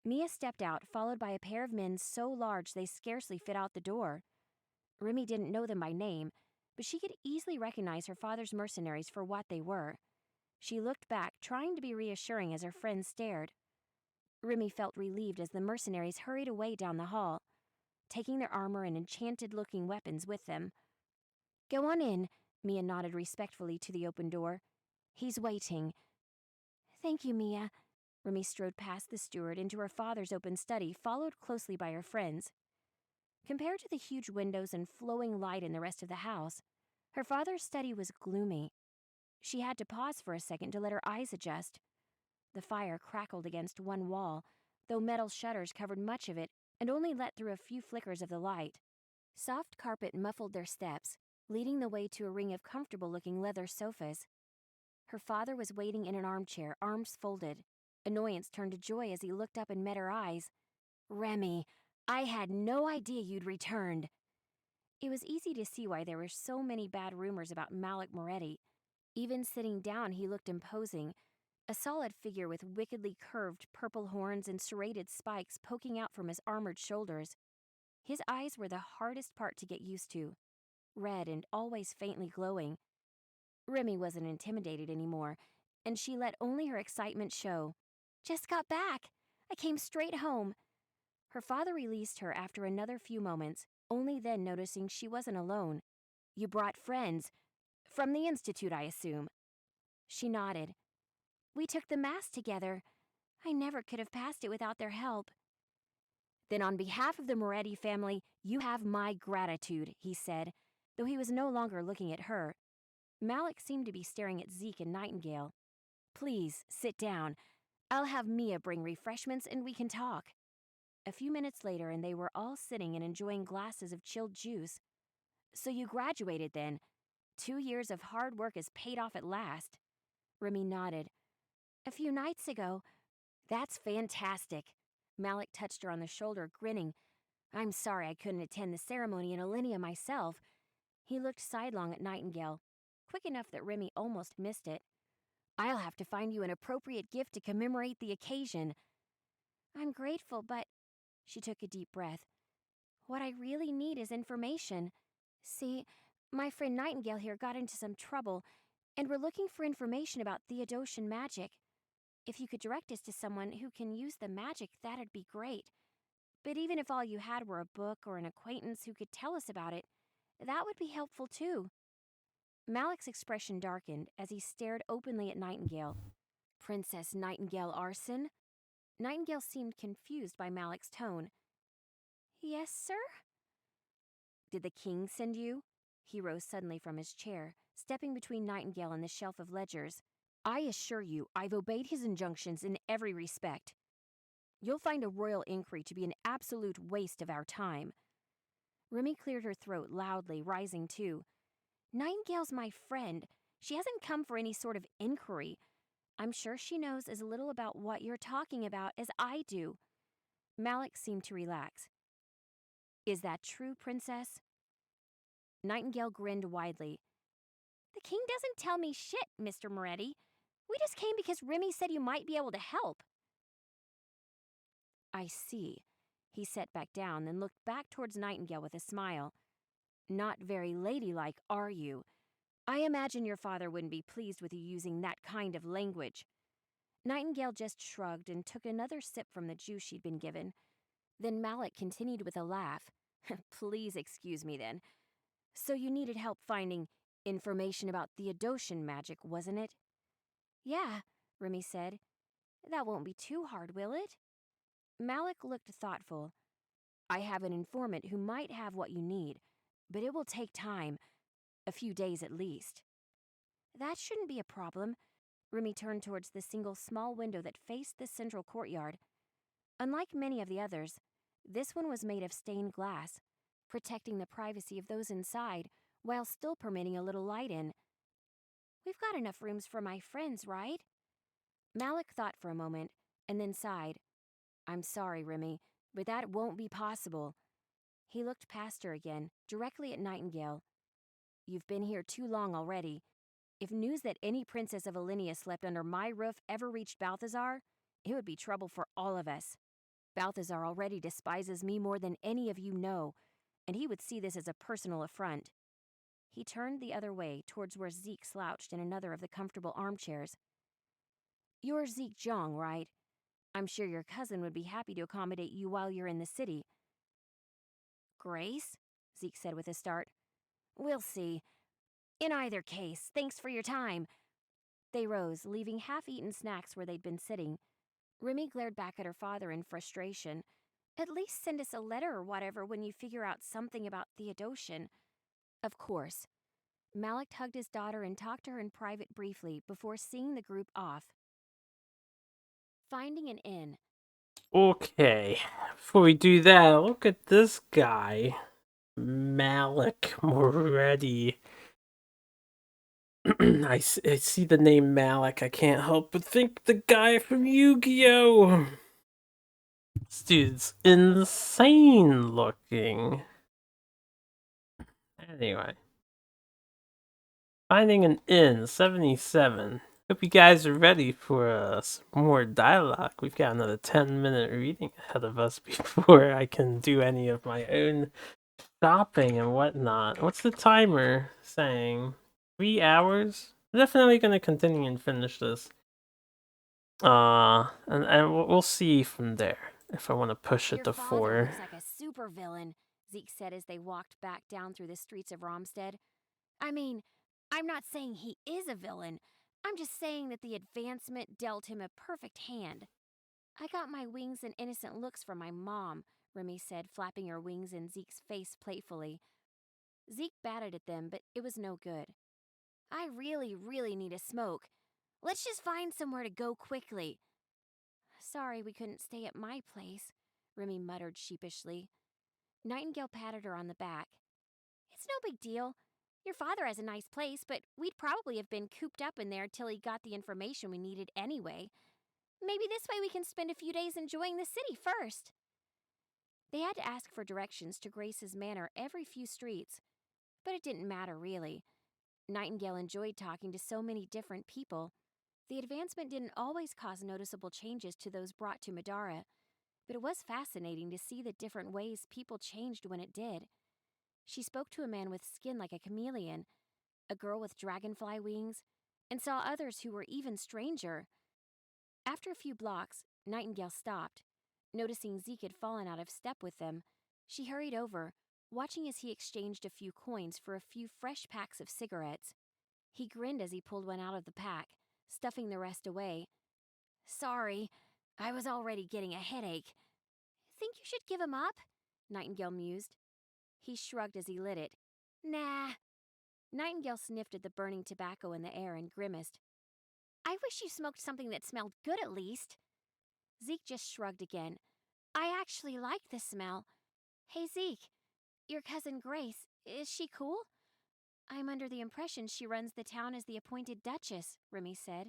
Mia stepped out, followed by a pair of men so large they scarcely fit out the door. Remy didn't know them by name, but she could easily recognize her father's mercenaries for what they were. She looked back, trying to be reassuring as her friends stared. Remy felt relieved as the mercenaries hurried away down the hall, taking their armor and enchanted-looking weapons with them. Go on in, Mia nodded respectfully to the open door. He's waiting. Thank you, Mia. Remy strode past the steward into her father's open study, followed closely by her friends. Compared to the huge windows and flowing light in the rest of the house, her father's study was gloomy. She had to pause for a second to let her eyes adjust. The fire crackled against one wall, though metal shutters covered much of it and only let through a few flickers of the light. Soft carpet muffled their steps, leading the way to a ring of comfortable-looking leather sofas. Her father was waiting in an armchair, arms folded. Annoyance turned to joy as he looked up and met her eyes. Remy, I had no idea you'd returned. It was easy to see why there were so many bad rumors about Malik Moretti. Even sitting down, he looked imposing, a solid figure with wickedly curved purple horns and serrated spikes poking out from his armored shoulders. His eyes were the hardest part to get used to, red and always faintly glowing. Remy wasn't intimidated anymore, and she let only her excitement show. Just got back. I came straight home. Her father released her after another few moments, only then noticing she wasn't alone. You brought friends. From the Institute, I assume. She nodded. We took the Mass together. I never could have passed it without their help. Then on behalf of the Moretti family, you have my gratitude, he said. Though he was no longer looking at her, Malik seemed to be staring at Zeke and Nightingale. Please, sit down. I'll have Mia bring refreshments and we can talk. A few minutes later, and they were all sitting and enjoying glasses of chilled juice. So you graduated then. 2 years of hard work has paid off at last. Remy nodded. A few nights ago. That's fantastic. Malik touched her on the shoulder, grinning. I'm sorry I couldn't attend the ceremony in Alinea myself. He looked sidelong at Nightingale, quick enough that Remy almost missed it. I'll have to find you an appropriate gift to commemorate the occasion. I'm grateful, but... She took a deep breath. What I really need is information. See, my friend Nightingale here got into some trouble, and we're looking for information about Theodosian magic. If you could direct us to someone who can use the magic, that'd be great. But even if all you had were a book or an acquaintance who could tell us about it, that would be helpful too. Malik's expression darkened as he stared openly at Nightingale. Princess Nightingale Arson? Nightingale seemed confused by Malik's tone. Yes, sir? Did the king send you? He rose suddenly from his chair, stepping between Nightingale and the shelf of ledgers. I assure you, I've obeyed his injunctions in every respect. You'll find a royal inquiry to be an absolute waste of our time. Remy cleared her throat loudly, rising too. Nightingale's my friend. She hasn't come for any sort of inquiry. I'm sure she knows as little about what you're talking about as I do. Malik seemed to relax. Is that true, Princess? Nightingale grinned widely. The king doesn't tell me shit, Mr. Moretti. We just came because Remy said you might be able to help. I see. He sat back down, then looked back towards Nightingale with a smile. Not very ladylike, are you? I imagine your father wouldn't be pleased with you using that kind of language. Nightingale just shrugged and took another sip from the juice she'd been given. Then Malik continued with a laugh. Please excuse me then. So you needed help finding information about Theodosian magic, wasn't it? Yeah, Remy said. That won't be too hard, will it? Malik looked thoughtful. I have an informant who might have what you need, but it will take time. A few days at least. That shouldn't be a problem. Remy turned towards the single small window that faced the central courtyard. Unlike many of the others, this one was made of stained glass, protecting the privacy of those inside while still permitting a little light in. We've got enough rooms for my friends, right? Malik thought for a moment, and then sighed. I'm sorry, Remy, but that won't be possible. He looked past her again, directly at Nightingale. You've been here too long already. If news that any princess of Alinea slept under my roof ever reached Balthazar, it would be trouble for all of us. Balthazar already despises me more than any of you know, and he would see this as a personal affront. He turned the other way, towards where Zeke slouched in another of the comfortable armchairs. You're Zeke Jong, right? I'm sure your cousin would be happy to accommodate you while you're in the city. Grace? Zeke said with a start. We'll see. In either case, thanks for your time. They rose, leaving half-eaten snacks where they'd been sitting. Remy glared back at her father in frustration. At least send us a letter or whatever when you figure out something about Theodosian. Of course. Malik hugged his daughter and talked to her in private briefly before seeing the group off. Finding an inn. Okay, before we do that, look at this guy. Malik Moretti. I see the name Malik. I can't help but think the guy from Yu-Gi-Oh! This dude's insane looking. Anyway. Finding an inn, 77. Hope you guys are ready for some more dialogue. We've got another 10-minute reading ahead of us before I can do any of my own shopping and whatnot. What's the timer saying? 3 hours? I'm definitely gonna continue and finish this. And we'll see from there if I want to push it to Your 4. father looks like a supervillain, Zeke said as they walked back down through the streets of Rhamstead. I mean, I'm not saying he is a villain. I'm just saying that the advancement dealt him a perfect hand. I got my wings and innocent looks from my mom, Remy said, flapping her wings in Zeke's face playfully. Zeke batted at them, but it was no good. I really need a smoke. Let's just find somewhere to go quickly. Sorry we couldn't stay at my place, Remy muttered sheepishly. Nightingale patted her on the back. It's no big deal. Your father has a nice place, but we'd probably have been cooped up in there till he got the information we needed anyway. Maybe this way we can spend a few days enjoying the city first. They had to ask for directions to Grace's manor every few streets, but it didn't matter really. Nightingale enjoyed talking to so many different people. The advancement didn't always cause noticeable changes to those brought to Middara, but it was fascinating to see the different ways people changed when it did. She spoke to a man with skin like a chameleon, a girl with dragonfly wings, and saw others who were even stranger. After a few blocks, Nightingale stopped. Noticing Zeke had fallen out of step with them, she hurried over, watching as he exchanged a few coins for a few fresh packs of cigarettes. He grinned as he pulled one out of the pack, stuffing the rest away. Sorry, I was already getting a headache. Think you should give him up? Nightingale mused. He shrugged as he lit it. Nah. Nightingale sniffed at the burning tobacco in the air and grimaced. I wish you smoked something that smelled good at least. Zeke just shrugged again. I actually like the smell. Hey, Zeke, your cousin Grace, is she cool? I'm under the impression she runs the town as the appointed Duchess, Remy said.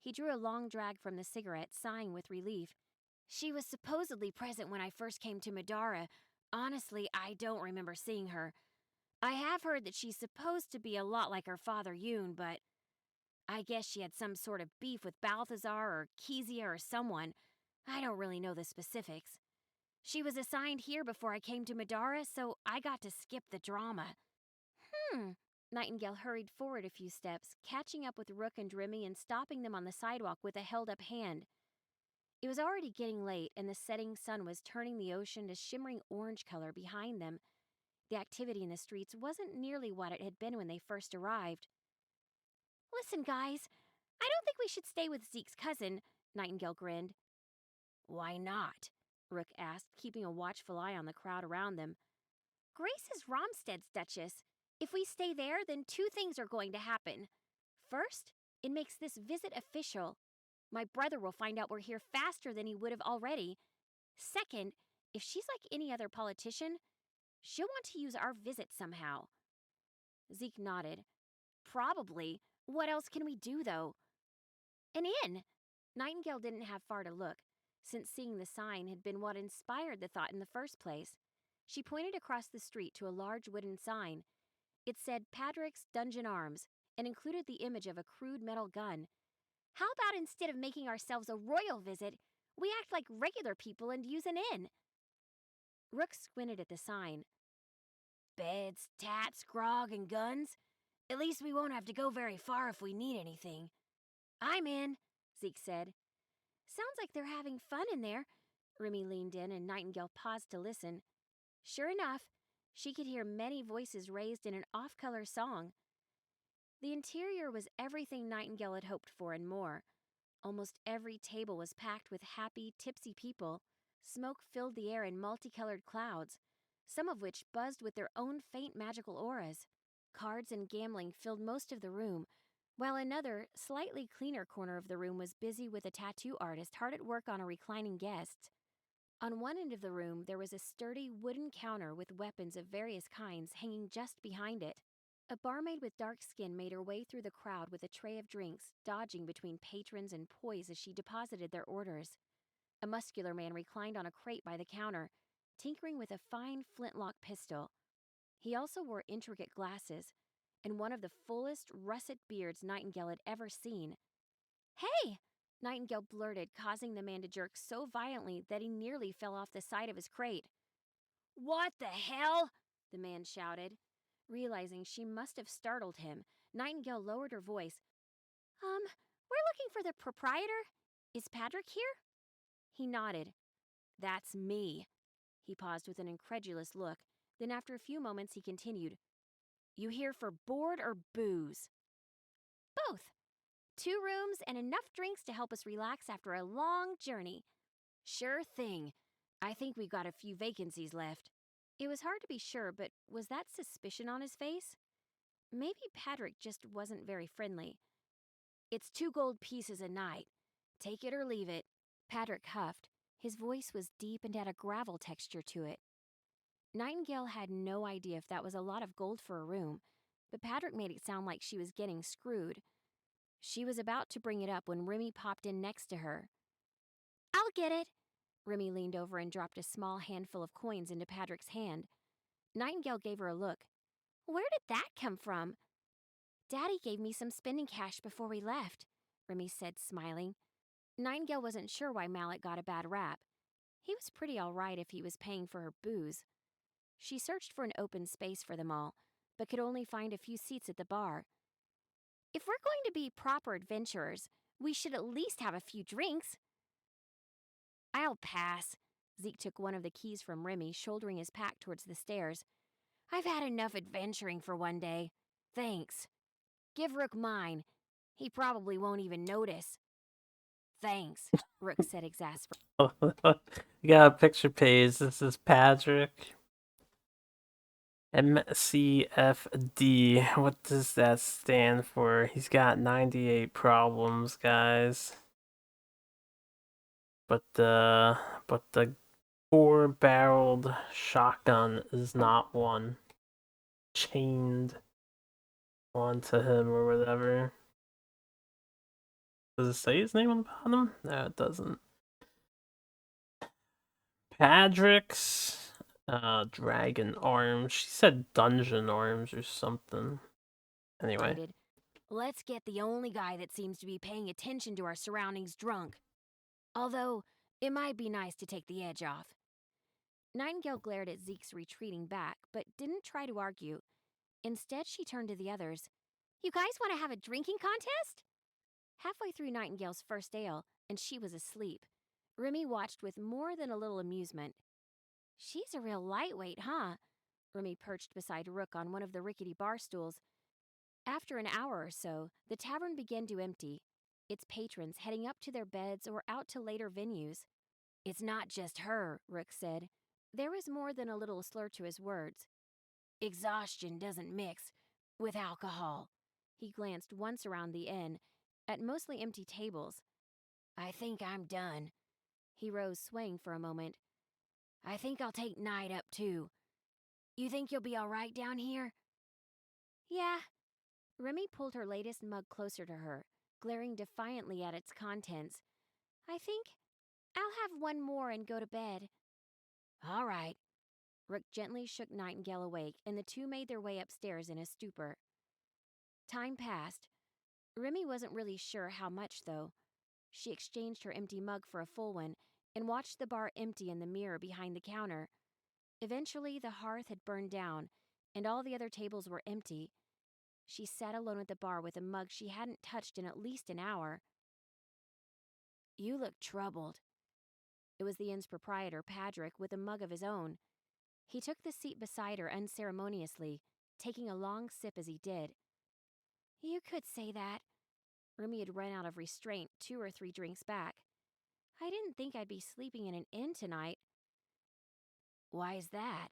He drew a long drag from the cigarette, sighing with relief. She was supposedly present when I first came to Middara. Honestly, I don't remember seeing her. I have heard that she's supposed to be a lot like her father Yoon, but I guess she had some sort of beef with Balthazar or Kezia or someone. I don't really know the specifics. She was assigned here before I came to Middara, so I got to skip the drama. Nightingale hurried forward a few steps, catching up with Rook and Remy and stopping them on the sidewalk with a held-up hand. It was already getting late, and the setting sun was turning the ocean to shimmering orange color behind them. The activity in the streets wasn't nearly what it had been when they first arrived. Listen, guys, I don't think we should stay with Zeke's cousin, Nightingale grinned. Why not? Rook asked, keeping a watchful eye on the crowd around them. Grace is Rhamstead's Duchess. If we stay there, then two things are going to happen. First, it makes this visit official. My brother will find out we're here faster than he would have already. Second, if she's like any other politician, she'll want to use our visit somehow. Zeke nodded. Probably. What else can we do, though? An inn. Nightingale didn't have far to look, since seeing the sign had been what inspired the thought in the first place. She pointed across the street to a large wooden sign. It said Padrick's Dungeon Arms and included the image of a crude metal gun. How about instead of making ourselves a royal visit, we act like regular people and use an inn? Rook squinted at the sign. Beds, tats, grog, and guns? At least we won't have to go very far if we need anything. I'm in, Zeke said. Sounds like they're having fun in there. Remy leaned in and Nightingale paused to listen. Sure enough, she could hear many voices raised in an off-color song. The interior was everything Nightingale had hoped for and more. Almost every table was packed with happy, tipsy people. Smoke filled the air in multicolored clouds, some of which buzzed with their own faint magical auras. Cards and gambling filled most of the room, while another, slightly cleaner corner of the room was busy with a tattoo artist hard at work on a reclining guest. On one end of the room, there was a sturdy wooden counter with weapons of various kinds hanging just behind it. A barmaid with dark skin made her way through the crowd with a tray of drinks, dodging between patrons and poise as she deposited their orders. A muscular man reclined on a crate by the counter, tinkering with a fine flintlock pistol. He also wore intricate glasses, and one of the fullest russet beards Nightingale had ever seen. Hey! Nightingale blurted, causing the man to jerk so violently that he nearly fell off the side of his crate. What the hell? The man shouted. Realizing she must have startled him, Nightingale lowered her voice. We're looking for the proprietor. Is Padrick here? He nodded. That's me. He paused with an incredulous look. Then after a few moments he continued. You here for board or booze? Both. 2 rooms and enough drinks to help us relax after a long journey. Sure thing. I think we've got a few vacancies left. It was hard to be sure, but was that suspicion on his face? Maybe Patrick just wasn't very friendly. "It's 2 gold pieces a night. Take it or leave it." Patrick huffed. His voice was deep and had a gravel texture to it. Nightingale had no idea if that was a lot of gold for a room, but Patrick made it sound like she was getting screwed. She was about to bring it up when Remy popped in next to her. "I'll get it." Remy leaned over and dropped a small handful of coins into Patrick's hand. Nightingale gave her a look. "Where did that come from?" "Daddy gave me some spending cash before we left," Remy said, smiling. Nightingale wasn't sure why Mallet got a bad rap. He was pretty all right if he was paying for her booze. She searched for an open space for them all, but could only find a few seats at the bar. "If we're going to be proper adventurers, we should at least have a few drinks." "I'll pass." Zeke took one of the keys from Remy, shouldering his pack towards the stairs. "I've had enough adventuring for one day. Thanks. Give Rook mine. He probably won't even notice." "Thanks," Rook said, exasperated. You got a picture page. This is Patrick. MCFD. What does that stand for? He's got 98 problems, guys. But the 4-barreled shotgun is not one. Chained onto him or whatever. Does it say his name on the bottom? No, it doesn't. Patrick's dragon arms. She said dungeon arms or something. Anyway. "Let's get the only guy that seems to be paying attention to our surroundings drunk. Although, it might be nice to take the edge off." Nightingale glared at Zeke's retreating back, but didn't try to argue. Instead, she turned to the others. "You guys want to have a drinking contest?" Halfway through Nightingale's first ale, and she was asleep. Remy watched with more than a little amusement. "She's a real lightweight, huh?" Remy perched beside Rook on one of the rickety bar stools. After an hour or so, the tavern began to empty, its patrons heading up to their beds or out to later venues. "It's not just her," Rook said. There was more than a little slur to his words. "Exhaustion doesn't mix with alcohol." He glanced once around the inn, at mostly empty tables. "I think I'm done." He rose, swaying for a moment. "I think I'll take Night up, too. You think you'll be all right down here?" "Yeah." Remy pulled her latest mug closer to her, glaring defiantly at its contents. "I think I'll have one more and go to bed." "All right." Rook gently shook Nightingale awake, and the two made their way upstairs in a stupor. Time passed. Remy wasn't really sure how much, though. She exchanged her empty mug for a full one and watched the bar empty in the mirror behind the counter. Eventually, the hearth had burned down, and all the other tables were empty. She sat alone at the bar with a mug she hadn't touched in at least an hour. "You look troubled." It was the inn's proprietor, Patrick, with a mug of his own. He took the seat beside her unceremoniously, taking a long sip as he did. "You could say that." Remy had run out of restraint 2 or 3 drinks back. "I didn't think I'd be sleeping in an inn tonight." "Why's that?"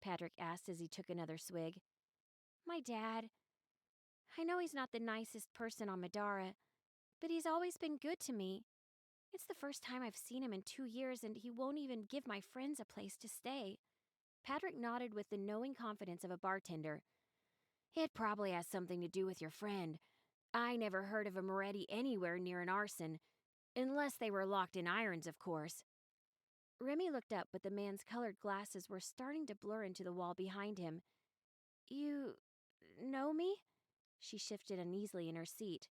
Patrick asked as he took another swig. "My dad. I know he's not the nicest person on Middara, but he's always been good to me. It's the first time I've seen him in 2 years, and he won't even give my friends a place to stay." Patrick nodded with the knowing confidence of a bartender. "It probably has something to do with your friend. I never heard of a Moretti anywhere near an arson, unless they were locked in irons, of course." Remy looked up, but the man's colored glasses were starting to blur into the wall behind him. "You know me?" She shifted uneasily in her seat.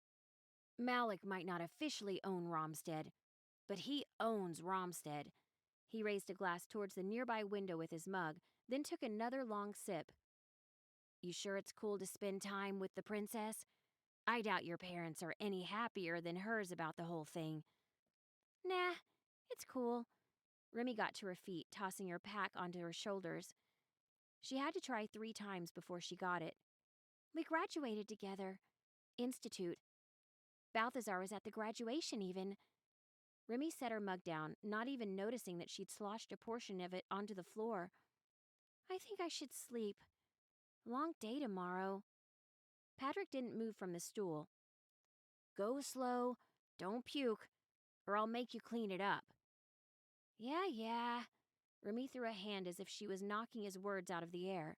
"Malik might not officially own Rhamstead, but he owns Rhamstead." He raised a glass towards the nearby window with his mug, then took another long sip. "You sure it's cool to spend time with the princess? I doubt your parents are any happier than hers about the whole thing." "Nah, it's cool." Remy got to her feet, tossing her pack onto her shoulders. She had to try 3 times before she got it. "We graduated together. Institute. Balthazar was at the graduation even." Remy set her mug down, not even noticing that she'd sloshed a portion of it onto the floor. I think I should sleep. Long day tomorrow. Patrick didn't move from the stool. Go slow, don't puke, or I'll make you clean it up. Yeah. Remy threw a hand as if she was knocking his words out of the air.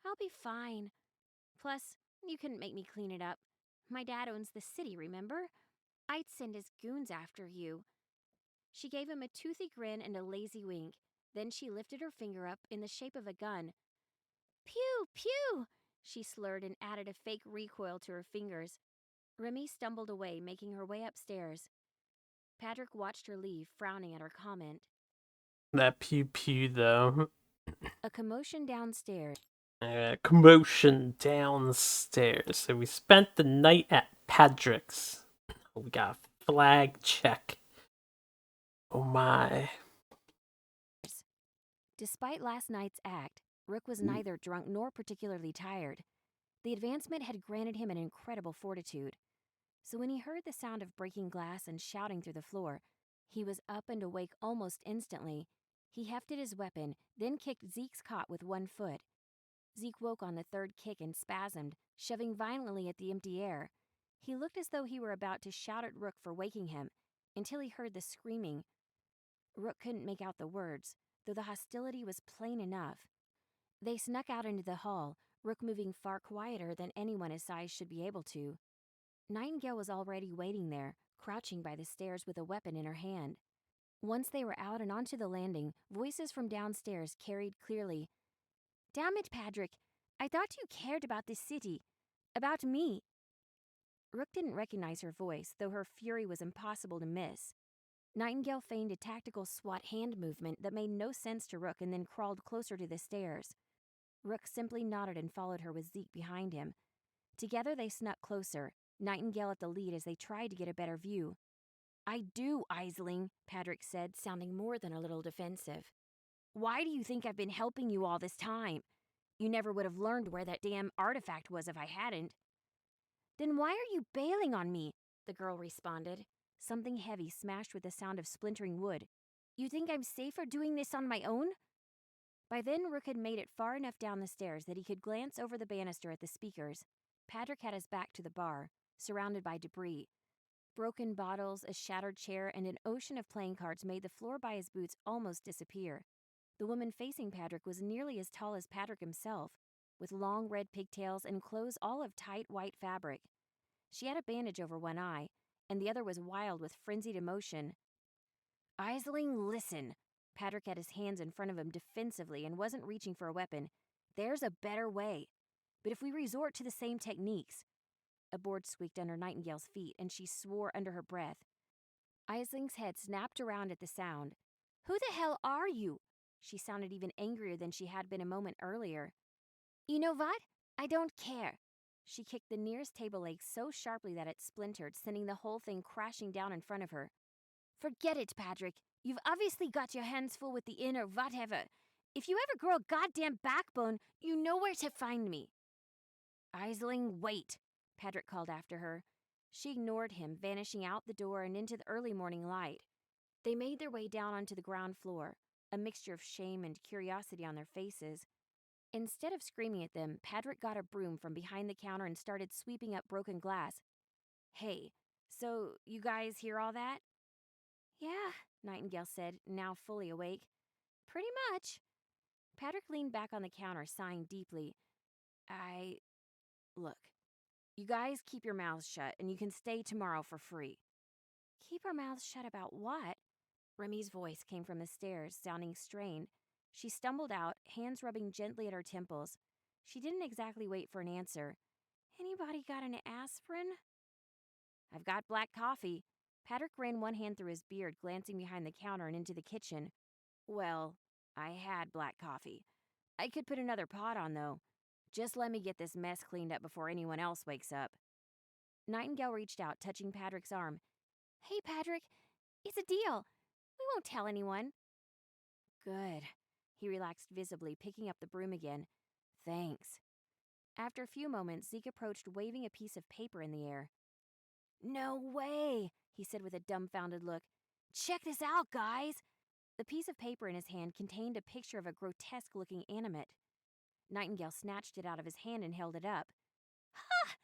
I'll be fine. Plus, you couldn't make me clean it up. My dad owns the city, remember? I'd send his goons after you. She gave him a toothy grin and a lazy wink. Then she lifted her finger up in the shape of a gun. Pew, pew! She slurred and added a fake recoil to her fingers. Remy stumbled away, making her way upstairs. Patrick watched her leave, frowning at her comment. That pew pew, though. A commotion downstairs. Commotion downstairs. So we spent the night at Patrick's. We got a flag check. Oh my. Despite last night's act, Rook was neither drunk nor particularly tired. The advancement had granted him an incredible fortitude. So when he heard the sound of breaking glass and shouting through the floor, he was up and awake almost instantly. He hefted his weapon, then kicked Zeke's cot with one foot. Zeke woke on the third kick and spasmed, shoving violently at the empty air. He looked as though he were about to shout at Rook for waking him, until he heard the screaming. Rook couldn't make out the words, though the hostility was plain enough. They snuck out into the hall, Rook moving far quieter than anyone his size should be able to. Nightingale was already waiting there, crouching by the stairs with a weapon in her hand. Once they were out and onto the landing, voices from downstairs carried clearly, "Damn it, Patrick! I thought you cared about this city. About me." Rook didn't recognize her voice, though her fury was impossible to miss. Nightingale feigned a tactical SWAT hand movement that made no sense to Rook and then crawled closer to the stairs. Rook simply nodded and followed her with Zeke behind him. Together they snuck closer, Nightingale at the lead as they tried to get a better view. "I do, Aisling," Patrick said, sounding more than a little defensive. "Why do you think I've been helping you all this time? You never would have learned where that damn artifact was if I hadn't." "Then why are you bailing on me?" the girl responded. Something heavy smashed with the sound of splintering wood. "You think I'm safer doing this on my own?" By then, Rook had made it far enough down the stairs that he could glance over the banister at the speakers. Patrick had his back to the bar, surrounded by debris. Broken bottles, a shattered chair, and an ocean of playing cards made the floor by his boots almost disappear. The woman facing Patrick was nearly as tall as Patrick himself, with long red pigtails and clothes all of tight white fabric. She had a bandage over one eye, and the other was wild with frenzied emotion. "Aisling, listen." Patrick had his hands in front of him defensively and wasn't reaching for a weapon. "There's a better way. But if we resort to the same techniques..." A board squeaked under Nightingale's feet, and she swore under her breath. Aisling's head snapped around at the sound. "Who the hell are you?" She sounded even angrier than she had been a moment earlier. "You know what? I don't care." She kicked the nearest table leg so sharply that it splintered, sending the whole thing crashing down in front of her. "Forget it, Patrick. You've obviously got your hands full with the inn or whatever. If you ever grow a goddamn backbone, you know where to find me." "Aisling, wait," Patrick called after her. She ignored him, vanishing out the door and into the early morning light. They made their way down onto the ground floor, a mixture of shame and curiosity on their faces. Instead of screaming at them, Patrick got a broom from behind the counter and started sweeping up broken glass. "Hey, so you guys hear all that?" "Yeah," Nightingale said, now fully awake. "Pretty much." Patrick leaned back on the counter, sighing deeply. Look, you guys keep your mouths shut, and you can stay tomorrow for free." "Keep our mouths shut about what?" Remy's voice came from the stairs, sounding strained. She stumbled out, hands rubbing gently at her temples. She didn't exactly wait for an answer. "Anybody got an aspirin?" "I've got black coffee." Patrick ran one hand through his beard, glancing behind the counter and into the kitchen. "Well, I had black coffee. I could put another pot on, though. Just let me get this mess cleaned up before anyone else wakes up." Nightingale reached out, touching Patrick's arm. "Hey, Patrick, it's a deal. We won't tell anyone." "Good." He relaxed visibly, picking up the broom again. "Thanks." After a few moments, Zeke approached, waving a piece of paper in the air. "No way," he said with a dumbfounded look. "Check this out, guys. The piece of paper in his hand contained a picture of a grotesque-looking animate. Nightingale snatched it out of his hand and held it up. Ha!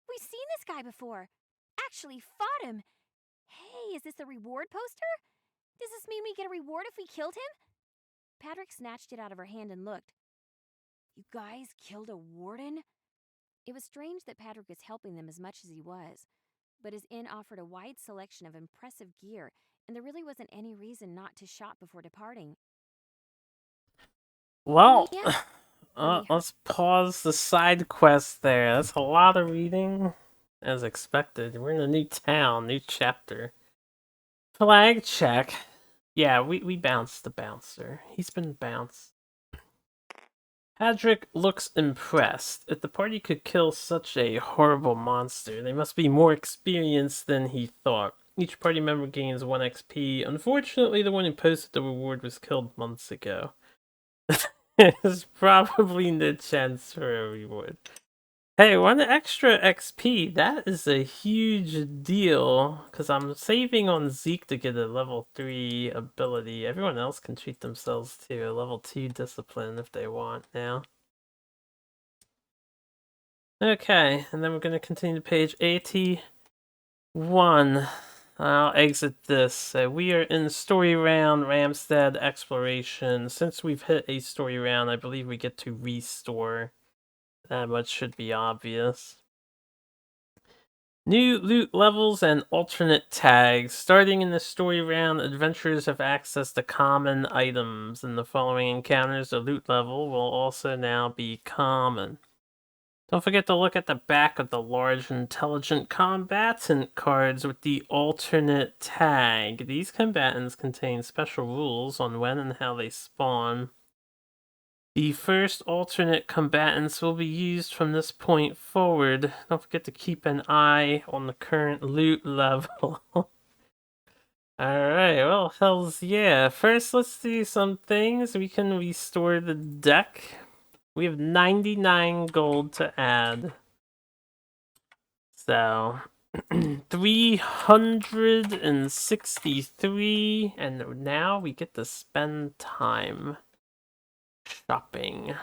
We've seen this guy before. Actually fought him. Hey, is this a reward poster? Does this mean we get a reward if we killed him? Patrick snatched it out of her hand and looked. You guys killed a warden? It was strange that Patrick was helping them as much as he was, but his inn offered a wide selection of impressive gear, and there really wasn't any reason not to shop before departing. Well, Yeah. let's pause the side quest there. That's a lot of reading, as expected. We're in a new town, new chapter. Flag check. Yeah, we bounced the bouncer. He's been bounced. Hadrick looks impressed. If the party could kill such a horrible monster, they must be more experienced than he thought. Each party member gains 1 XP. Unfortunately, the one who posted the reward was killed months ago. There's probably no chance for a reward. Hey, 1 extra XP, that is a huge deal, because I'm saving on Zeke to get a level 3 ability. Everyone else can treat themselves to a level 2 discipline if they want now. Okay, and then we're going to continue to page 81. I'll exit this. So we are in story round, Rhamstead exploration. Since we've hit a story round, I believe we get to restore. That much should be obvious. New loot levels and alternate tags. Starting in the story round, adventurers have access to common items. In the following encounters, the loot level will also now be common. Don't forget to look at the back of the large intelligent combatant cards with the alternate tag. These combatants contain special rules on when and how they spawn. The first alternate combatants will be used from this point forward. Don't forget to keep an eye on the current loot level. Alright, well, hells yeah. First, let's do some things. We can restore the deck. We have 99 gold to add. So, 363, and now we get to spend time shopping.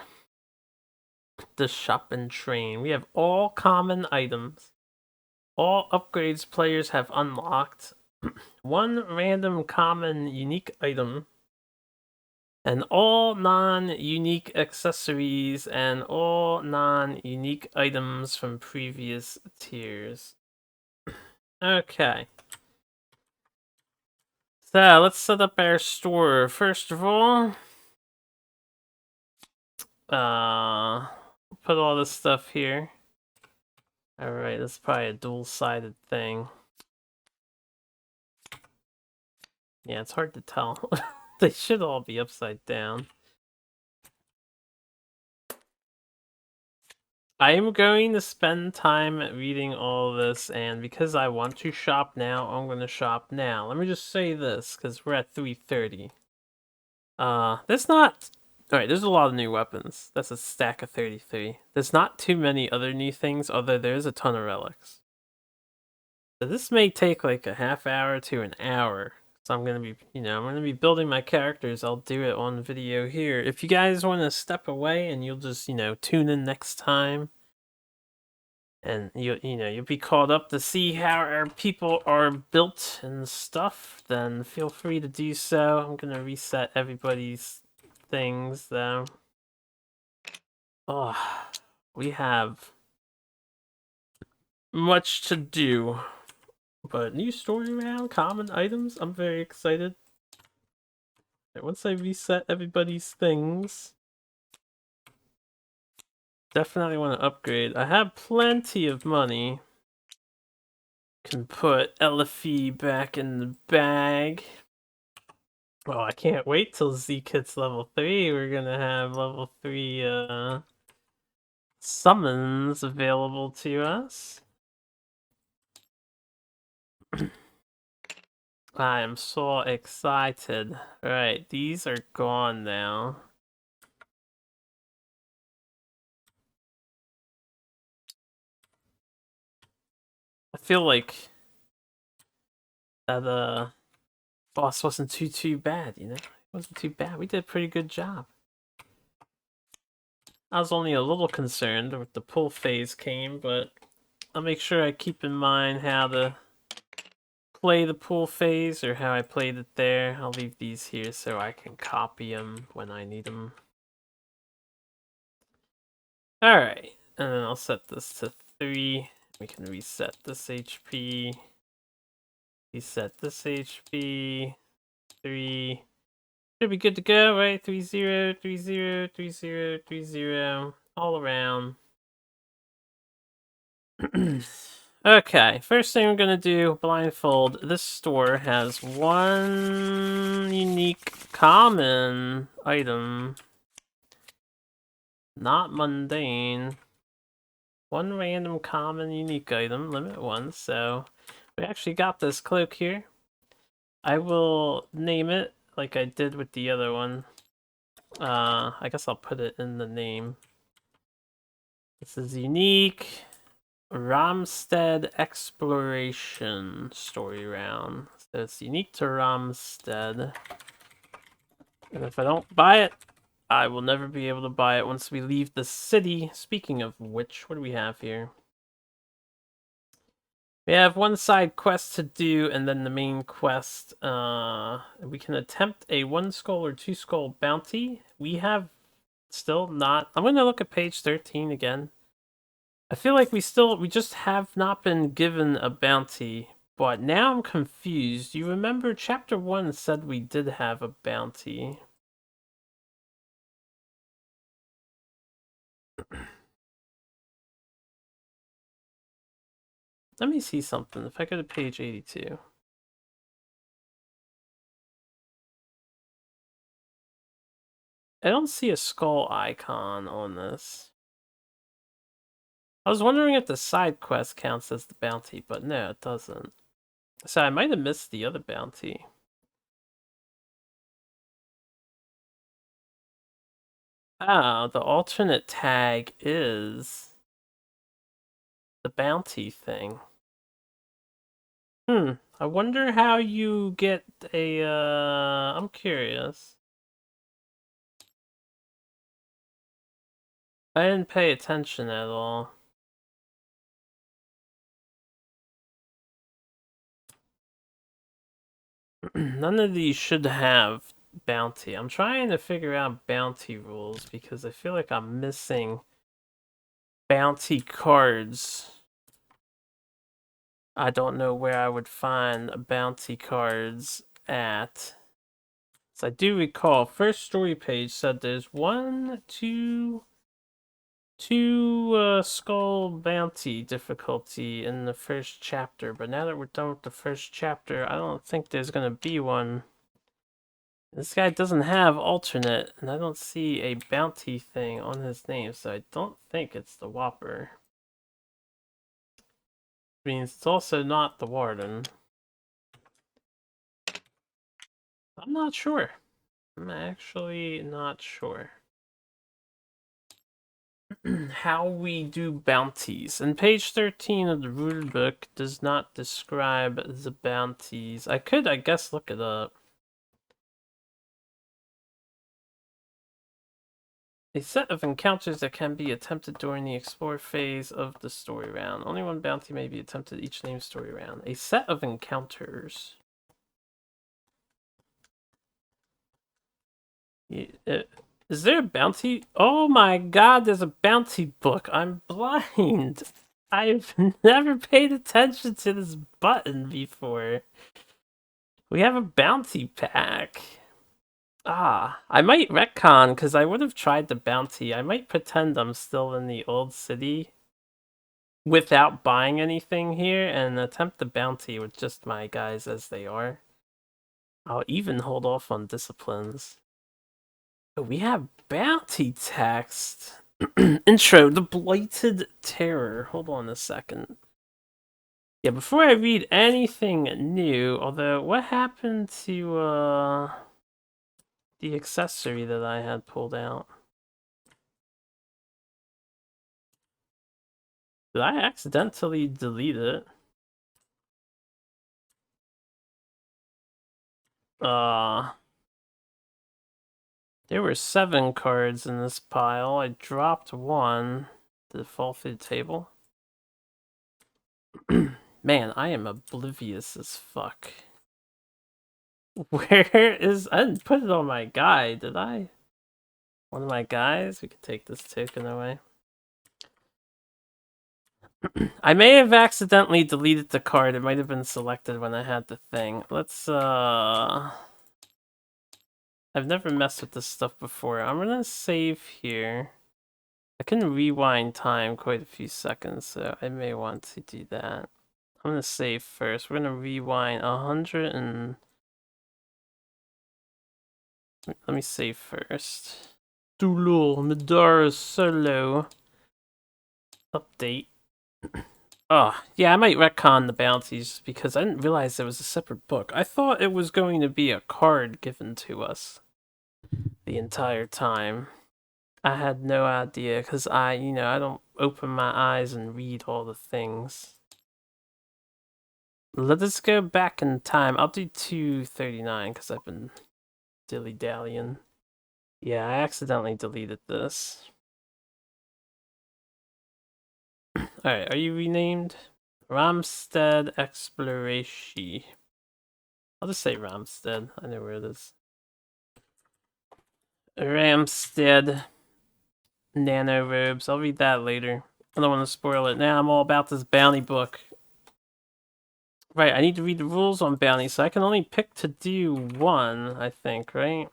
The shop and train. We have all common items. All upgrades players have unlocked. 1 random common unique item. And all non-unique accessories and all non-unique items from previous tiers. Okay. So, let's set up our store. First of all, put all this stuff here. Alright, that's probably a dual-sided thing. Yeah, it's hard to tell. They should all be upside down. I am going to spend time reading all this, and because I want to shop now, I'm going to shop now. Let me just say this, because we're at 3:30. There's not... Alright, there's a lot of new weapons. That's a stack of 33. There's not too many other new things, although there's a ton of relics. So this may take like a half hour to an hour. So I'm gonna be, I'm gonna be building my characters. I'll do it on video here. If you guys want to step away and you'll just, tune in next time, and you'll be called up to see how our people are built and stuff, then feel free to do so. I'm gonna reset everybody's things though. Oh, we have much to do. But new story round, common items, I'm very excited. Once I reset everybody's things, definitely want to upgrade. I have plenty of money. Can put Elifie back in the bag. Oh, I can't wait till Zeke hits level 3. We're gonna have level 3 summons available to us. I am so excited. Alright, these are gone now. I feel like that boss wasn't too bad, Wasn't too bad. We did a pretty good job. I was only a little concerned with the pull phase came, but I'll make sure I keep in mind how to play the pull phase or how I played it there. I'll leave these here so I can copy them when I need them. Alright, and then I'll set this to 3. We can reset this HP. Reset this HP. 3. Should be good to go, right? 3-0, 3-0, 3-0, 3-0. All around. Okay, first thing we're gonna do, blindfold. This store has one unique common item. Not mundane. One random common unique item, limit 1, so we actually got this cloak here. I will name it like I did with the other one. I guess I'll put it in the name. This is unique Rhamstead exploration story round. So it's unique to Rhamstead. And if I don't buy it, I will never be able to buy it once we leave the city. Speaking of which, what do we have here? We have one side quest to do, and then the main quest. We can attempt a 1 skull or 2 skull bounty. We have still not... I'm going to look at page 13 again. I feel like we just have not been given a bounty, but now I'm confused. You remember chapter 1 said we did have a bounty. Let me see something. If I go to page 82. I don't see a skull icon on this. I was wondering if the side quest counts as the bounty, but no, it doesn't. So I might have missed the other bounty. Ah, the alternate tag is the bounty thing. I wonder how you get a, I'm curious. I didn't pay attention at all. None of these should have bounty. I'm trying to figure out bounty rules because I feel like I'm missing bounty cards. I don't know where I would find bounty cards at. So I do recall, first story page said there's 1, 2, 2 skull bounty difficulty in the first chapter, but now that we're done with the first chapter, I don't think there's gonna be one. This guy doesn't have alternate, and I don't see a bounty thing on his name, so I don't think it's the Whopper. Which means it's also not the Warden. I'm not sure. I'm actually not sure. How we do bounties. And page 13 of the rulebook does not describe the bounties. I could, I guess, look it up. A set of encounters that can be attempted during the explore phase of the story round. Only one bounty may be attempted each named story round. A set of encounters. Is there a bounty? Oh my god, there's a bounty book. I'm blind. I've never paid attention to this button before. We have a bounty pack. Ah, I might retcon because I would have tried the bounty. I might pretend I'm still in the old city without buying anything here and attempt the bounty with just my guys as they are. I'll even hold off on disciplines. But we have bounty text. Intro, the Blighted Terror. Hold on a second. Yeah, before I read anything new, although what happened to the accessory that I had pulled out? Did I accidentally delete it? There were 7 cards in this pile. I dropped one. Did it fall through the table? Man, I am oblivious as fuck. Where is... I didn't put it on my guy, did I? One of my guys? We could take this token away. I may have accidentally deleted the card. It might have been selected when I had the thing. Let's, I've never messed with this stuff before. I'm gonna save here. I can rewind time quite a few seconds, so I may want to do that. I'm gonna save first. We're gonna rewind 100 and... Let me save first. Dulul, Middara solo. Update. Oh, yeah, I might retcon the bounties because I didn't realize there was a separate book. I thought it was going to be a card given to us the entire time. I had no idea because I don't open my eyes and read all the things. Let us go back in time. I'll do 239 because I've been dilly-dallying. Yeah, I accidentally deleted this. Alright, are you renamed? Rhamstead Exploration. I'll just say Rhamstead. I know where it is. Rhamstead Nanorobes. I'll read that later. I don't want to spoil it. Now I'm all about this bounty book. Right, I need to read the rules on bounty, so I can only pick to do one, I think, right?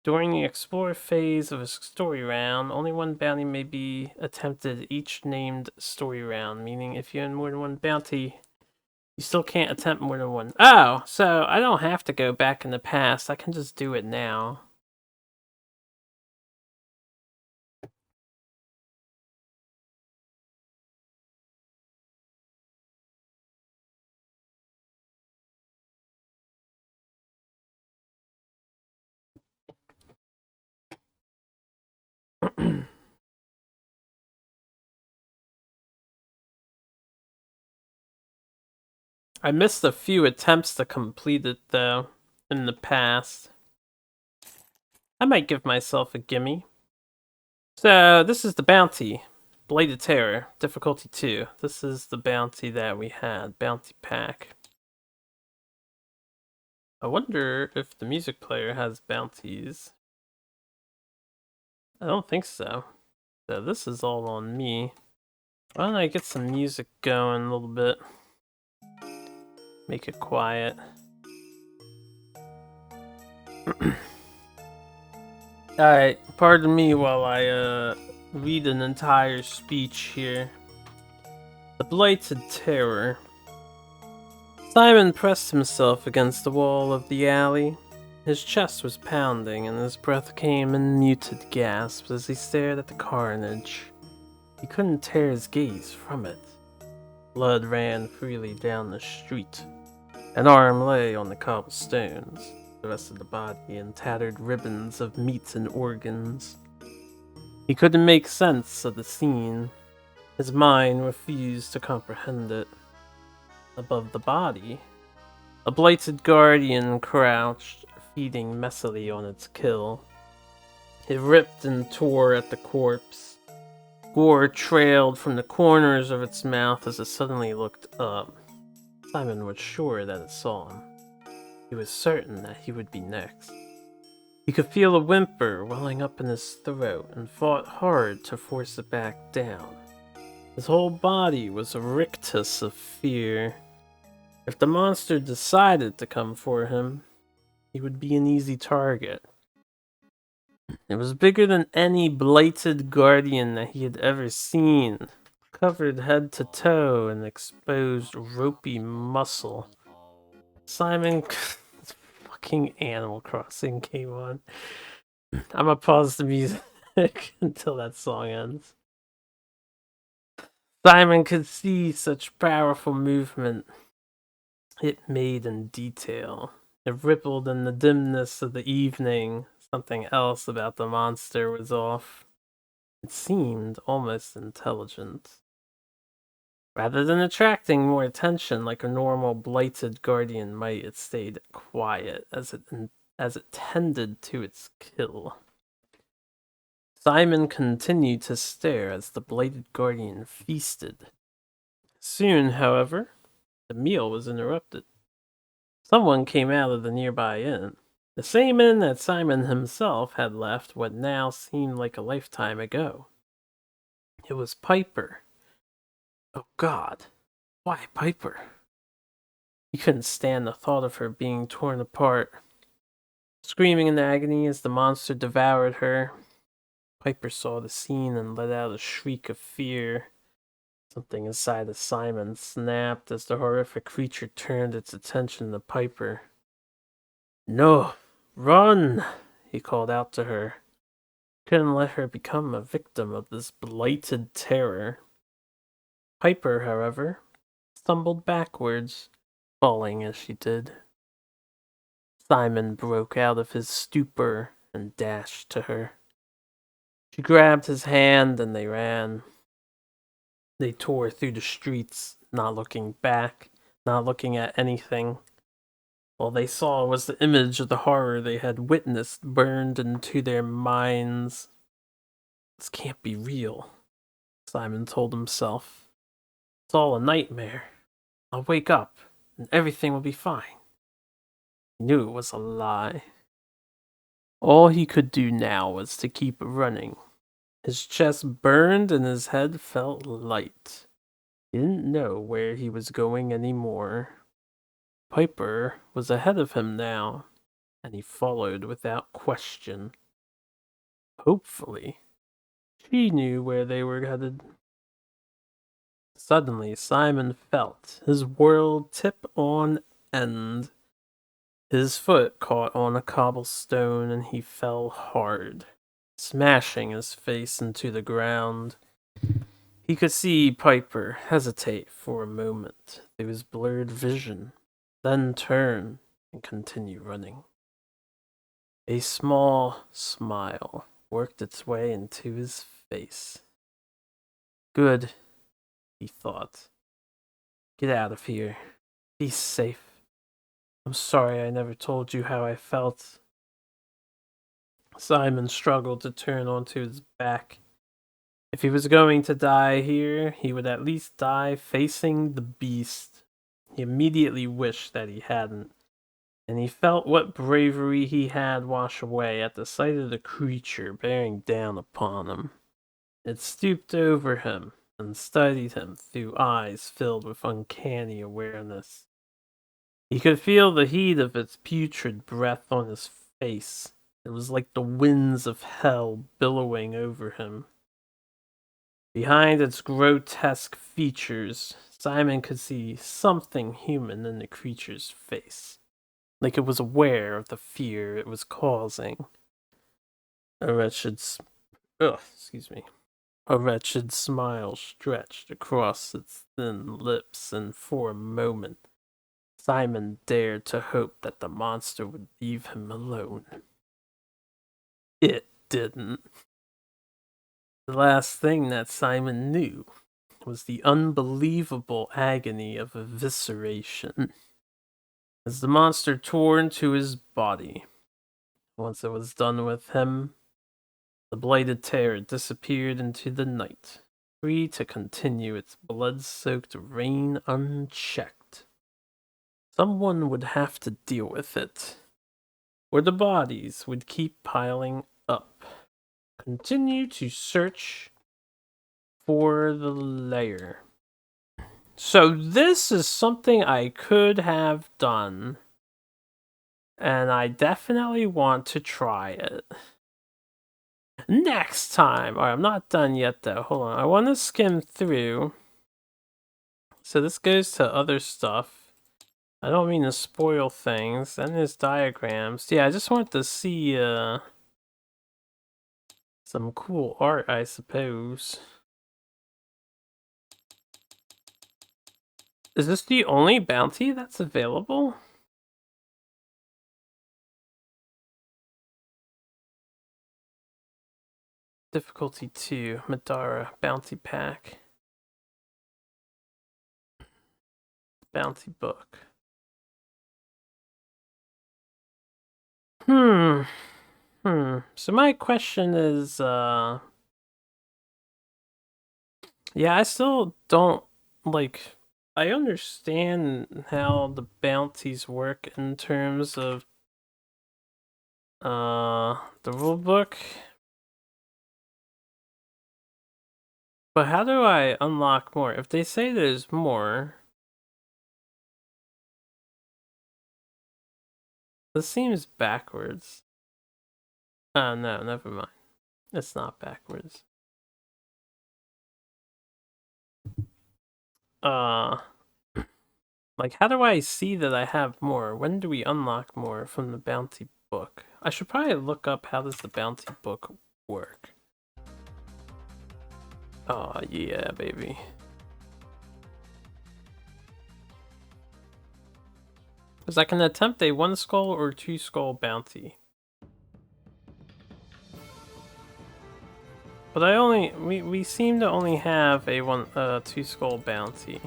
During the explore phase of a story round, only one bounty may be attempted each named story round, meaning if you have more than one bounty, you still can't attempt more than one. Oh, so I don't have to go back in the past, I can just do it now. I missed a few attempts to complete it, though, in the past. I might give myself a gimme. So, this is the bounty. Bladed Terror, difficulty 2. This is the bounty that we had, bounty pack. I wonder if the music player has bounties. I don't think so. So this is all on me. Why don't I get some music going a little bit? Make it quiet. Alright, pardon me while I read an entire speech here. The Blighted Terror. Simon pressed himself against the wall of the alley. His chest was pounding and his breath came in muted gasps as he stared at the carnage. He couldn't tear his gaze from it. Blood ran freely down the street. An arm lay on the cobblestones, the rest of the body in tattered ribbons of meat and organs. He couldn't make sense of the scene. His mind refused to comprehend it. Above the body, a blighted guardian crouched, feeding messily on its kill. It ripped and tore at the corpse. Gore trailed from the corners of its mouth as it suddenly looked up. Simon was sure that it saw him. He was certain that he would be next. He could feel a whimper welling up in his throat and fought hard to force it back down. His whole body was a rictus of fear. If the monster decided to come for him, he would be an easy target. It was bigger than any blighted guardian that he had ever seen, covered head to toe in exposed ropey muscle. Simon... fucking Animal Crossing came on. I'm gonna pause the music until that song ends. Simon could see such powerful movement it made in detail. It rippled in the dimness of the evening. Something else about the monster was off. It seemed almost intelligent. Rather than attracting more attention like a normal blighted guardian might, it stayed quiet as it tended to its kill. Simon continued to stare as the blighted guardian feasted. Soon, however, the meal was interrupted. Someone came out of the nearby inn. The same inn that Simon himself had left what now seemed like a lifetime ago. It was Piper. Oh God, why Piper? He couldn't stand the thought of her being torn apart. Screaming in agony as the monster devoured her, Piper saw the scene and let out a shriek of fear. Something inside of Simon snapped as the horrific creature turned its attention to Piper. No, run! He called out to her. Couldn't let her become a victim of this blighted terror. Piper, however, stumbled backwards, falling as she did. Simon broke out of his stupor and dashed to her. She grabbed his hand and they ran. They tore through the streets, not looking back, not looking at anything. All they saw was the image of the horror they had witnessed burned into their minds. This can't be real, Simon told himself. It's all a nightmare. I'll wake up, and everything will be fine. He knew it was a lie. All he could do now was to keep running. His chest burned and his head felt light. He didn't know where he was going anymore. Piper was ahead of him now, and he followed without question. Hopefully, she knew where they were headed. Suddenly, Simon felt his world tip on end. His foot caught on a cobblestone and he fell hard, smashing his face into the ground. He could see Piper hesitate for a moment through his blurred vision, then turn and continue running. A small smile worked its way into his face. Good, he thought. Get out of here. Be safe. I'm sorry I never told you how I felt. Simon struggled to turn onto his back. If he was going to die here, he would at least die facing the beast. He immediately wished that he hadn't, and he felt what bravery he had wash away at the sight of the creature bearing down upon him. It stooped over him and studied him through eyes filled with uncanny awareness. He could feel the heat of its putrid breath on his face. It was like the winds of hell billowing over him. Behind its grotesque features, Simon could see something human in the creature's face, like it was aware of the fear it was causing. A wretched smile stretched across its thin lips, and for a moment, Simon dared to hope that the monster would leave him alone. It didn't. The last thing that Simon knew was the unbelievable agony of evisceration as the monster tore into his body. Once it was done with him, the blighted terror disappeared into the night, free to continue its blood-soaked reign unchecked. Someone would have to deal with it, or the bodies would keep piling up. Continue to search for the lair. So this is something I could have done, and I definitely want to try it. Next time! Alright, I'm not done yet though. Hold on. I want to skim through. So this goes to other stuff. I don't mean to spoil things. Then there's diagrams. Yeah, I just want to see some cool art, I suppose. Is this the only bounty that's available? Difficulty 2, Middara, bounty pack. bounty book. So my question is, yeah, I still don't, like, I understand how the bounties work in terms of, the rulebook. But how do I unlock more? If they say there's more... This seems backwards. Oh, no, never mind. It's not backwards. Like, how do I see that I have more? When do we unlock more from the bounty book? I should probably look up how does the bounty book work. Oh, yeah, baby. Because I can attempt a 1 skull or 2 skull bounty. But we seem to only have a 2 skull bounty.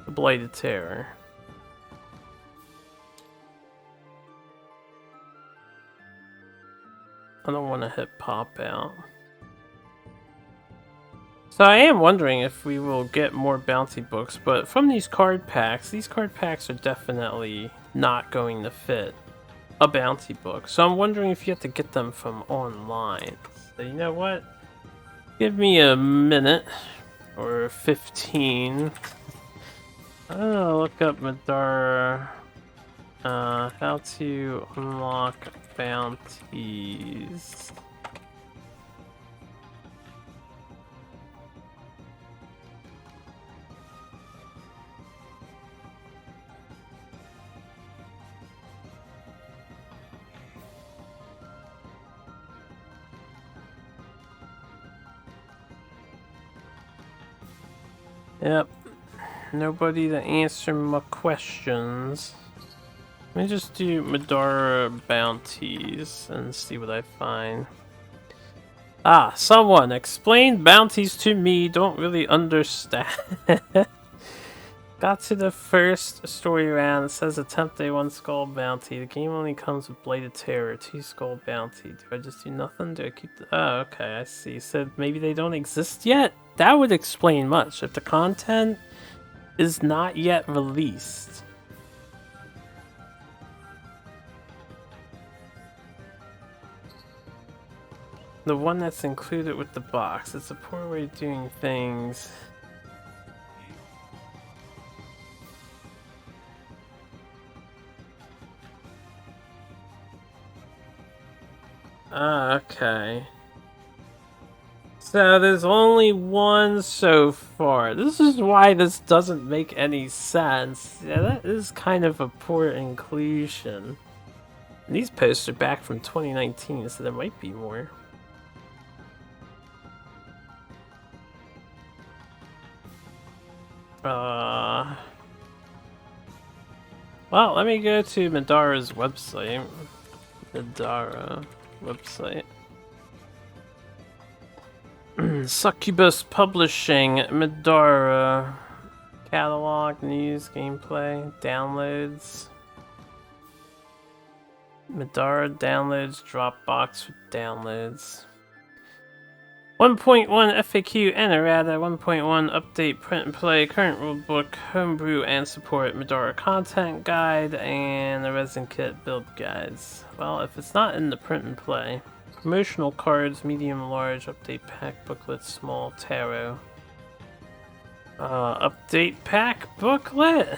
The Blighted Terror. I don't want to hit pop out. So I am wondering if we will get more bounty books, but from these card packs are definitely not going to fit a bounty book. So I'm wondering if you have to get them from online. So you know what? Give me a minute or 15. I'm gonna look up Middara. How to unlock bounties. Yep. Nobody to answer my questions. Let me just do Middara bounties and see what I find. Ah, someone explain bounties to me. Don't really understand. Got to the first story round. It says attempt a 1 skull bounty. The game only comes with Blighted Terror, 2 skull bounty. Do I just do nothing? Do I keep the... Oh, okay, I see. So maybe they don't exist yet? That would explain much. If the content is not yet released. The one that's included with the box. It's a poor way of doing things. Ah, okay. So there's only one so far. This is why this doesn't make any sense. Yeah, that is kind of a poor inclusion. And these posts are back from 2019, so there might be more. Well, let me go to Middara's website. Middara website. Succubus Publishing, Middara. Catalog, news, gameplay, downloads. Middara downloads, Dropbox for downloads. 1.1 FAQ and errata, 1.1 update, print and play, current rulebook, homebrew and support, Middara content guide, and the resin kit build guides. Well, if it's not in the print and play. Promotional cards, medium, large, update pack, booklet, small, tarot. Update pack booklet?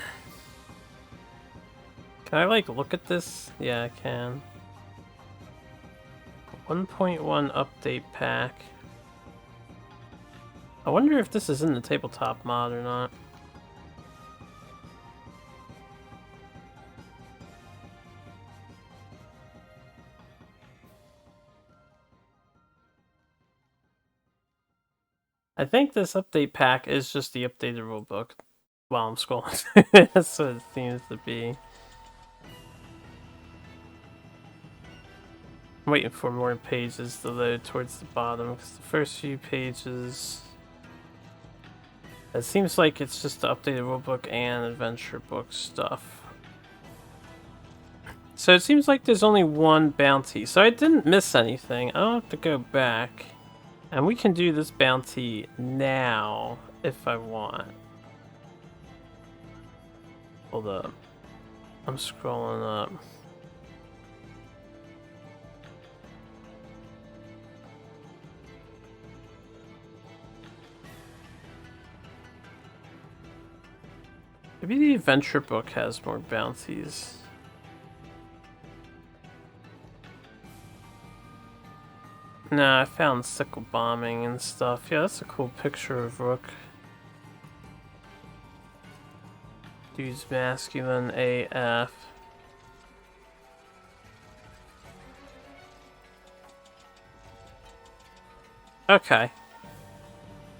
Can I, like, look at this? Yeah, I can. 1.1 update pack. I wonder if this is in the tabletop mod or not. I think this update pack is just the updated rulebook while I'm scrolling. That's what it seems to be. I'm waiting for more pages to load towards the bottom because the first few pages It seems like it's just the updated rulebook and adventure book stuff. So it seems like there's only one bounty. So I didn't miss anything. I don't have to go back. And we can do this bounty now if I want. Hold up. I'm scrolling up. Maybe the adventure book has more bounties. Nah, I found sickle bombing and stuff. Yeah, that's a cool picture of Rook. Dude's masculine AF. Okay.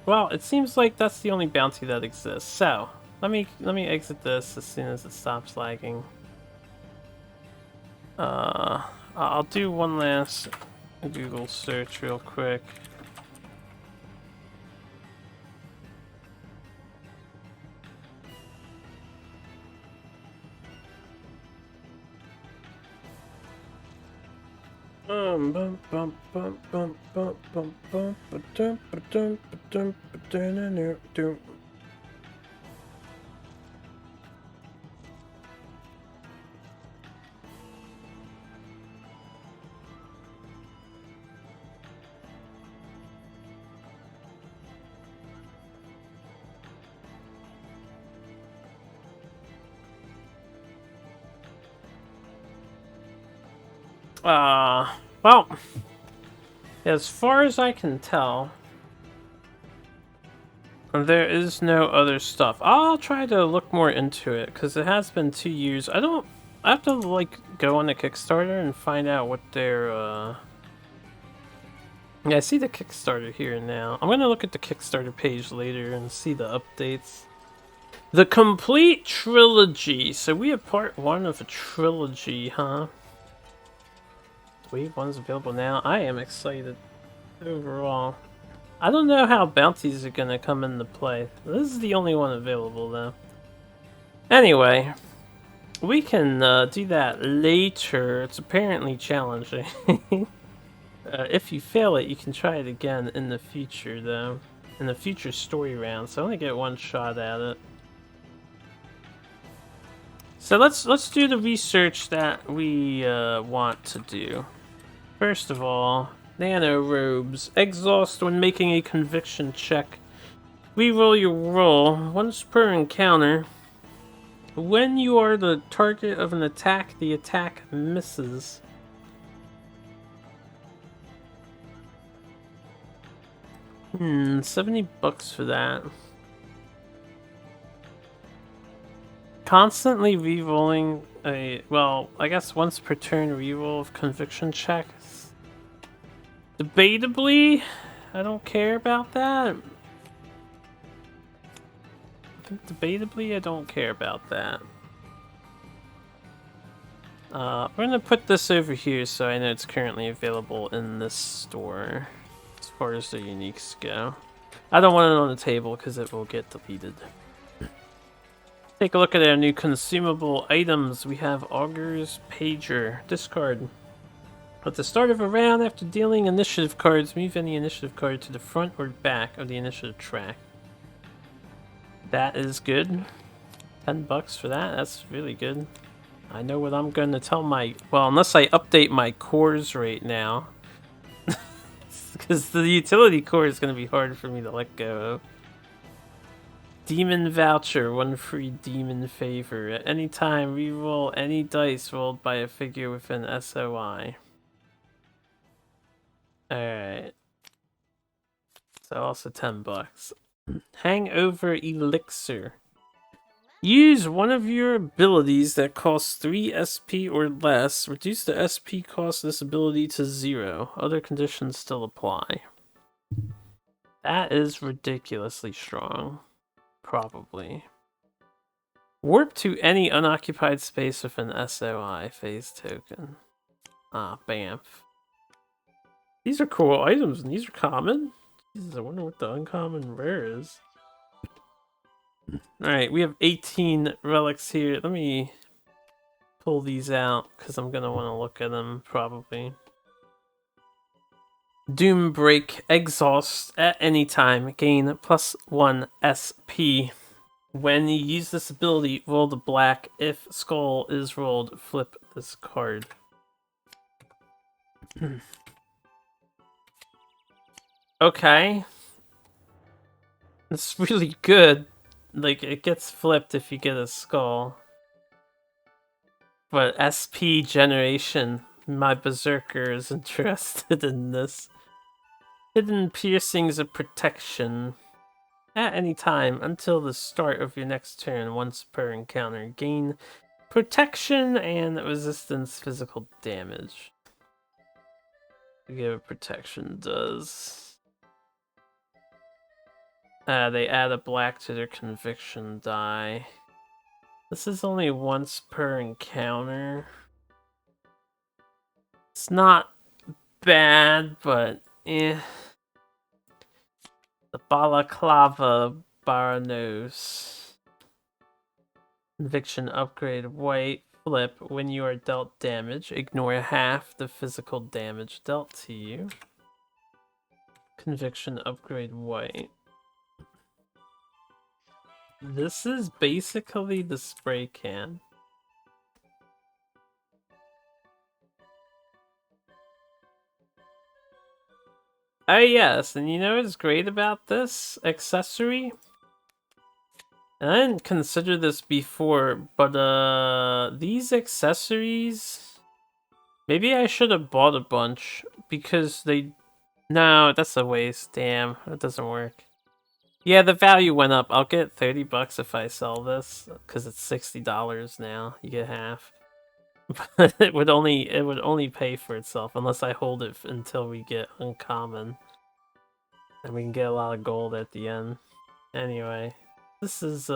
Well, it seems like that's the only bounty that exists. So, let me exit this as soon as it stops lagging. I'll do one last Google search real quick. Well, as far as I can tell, there is no other stuff. I'll try to look more into it, because it has been 2 years. I have to, like, go on the Kickstarter and find out what their, Yeah, I see the Kickstarter here now. I'm gonna look at the Kickstarter page later and see the updates. The complete trilogy. So we have part 1 of a trilogy, huh? Wave 1's available now. I am excited overall. I don't know how bounties are gonna come into play. This is the only one available though. Anyway, we can do that later. It's apparently challenging. If you fail it, you can try it again in the future though. In the future story round, so I only get one shot at it. So let's do the research that we want to do. First of all, nano robes. Exhaust when making a conviction check. Reroll your roll once per encounter. When you are the target of an attack, the attack misses. $70 for that. Constantly rerolling a, well, I guess once per turn reroll of conviction checks. Debatably, I don't care about that. Debatably, I don't care about that. We're gonna put this over here so I know it's currently available in this store. As far as the uniques go. I don't want it on the table because it will get deleted. Take a look at our new consumable items. We have Augur's Pager. Discard. At the start of a round, after dealing initiative cards, move any initiative card to the front or back of the initiative track. That is good. $10 for that. That's really good. I know what I'm going to tell my... Well, unless I update my cores right now. Because the utility core is going to be hard for me to let go of. Demon Voucher, 1 free demon favor. At any time, reroll any dice rolled by a figure within SOI. Alright. So also $10. Hangover Elixir. Use one of your abilities that costs 3 SP or less. Reduce the SP cost of this ability to 0. Other conditions still apply. That is ridiculously strong. Probably. Warp to any unoccupied space with an SOI phase token. Ah, bamf. These are cool items and these are common. Jesus, I wonder what the uncommon rare is. Alright, we have 18 relics here. Let me pull these out, because I'm going to want to look at them, probably. Doom Break Exhaust at any time. Gain +1 SP. When you use this ability, roll the black. If skull is rolled, flip this card. Okay. It's really good. Like, it gets flipped if you get a skull. But SP generation, my berserker is interested in this. Hidden piercings of protection. At any time until the start of your next turn, once per encounter, gain protection and resistance physical damage. Give protection does. They add a black to their conviction die. This is only once per encounter. It's not bad, but eh. The Balaclava Baranos. Conviction upgrade white. Flip. When you are dealt damage, ignore half the physical damage dealt to you. Conviction upgrade white. This is basically the spray can. Oh yes, and you know what's great about this accessory? And I didn't consider this before, but these accessories, maybe I should have bought a bunch because they, no, that's a waste. Damn, that doesn't work. Yeah, the value went up. I'll get $30 if I sell this because it's $60 now. You get half. But it would only pay for itself unless I hold it until we get uncommon. And we can get a lot of gold at the end. Anyway, this is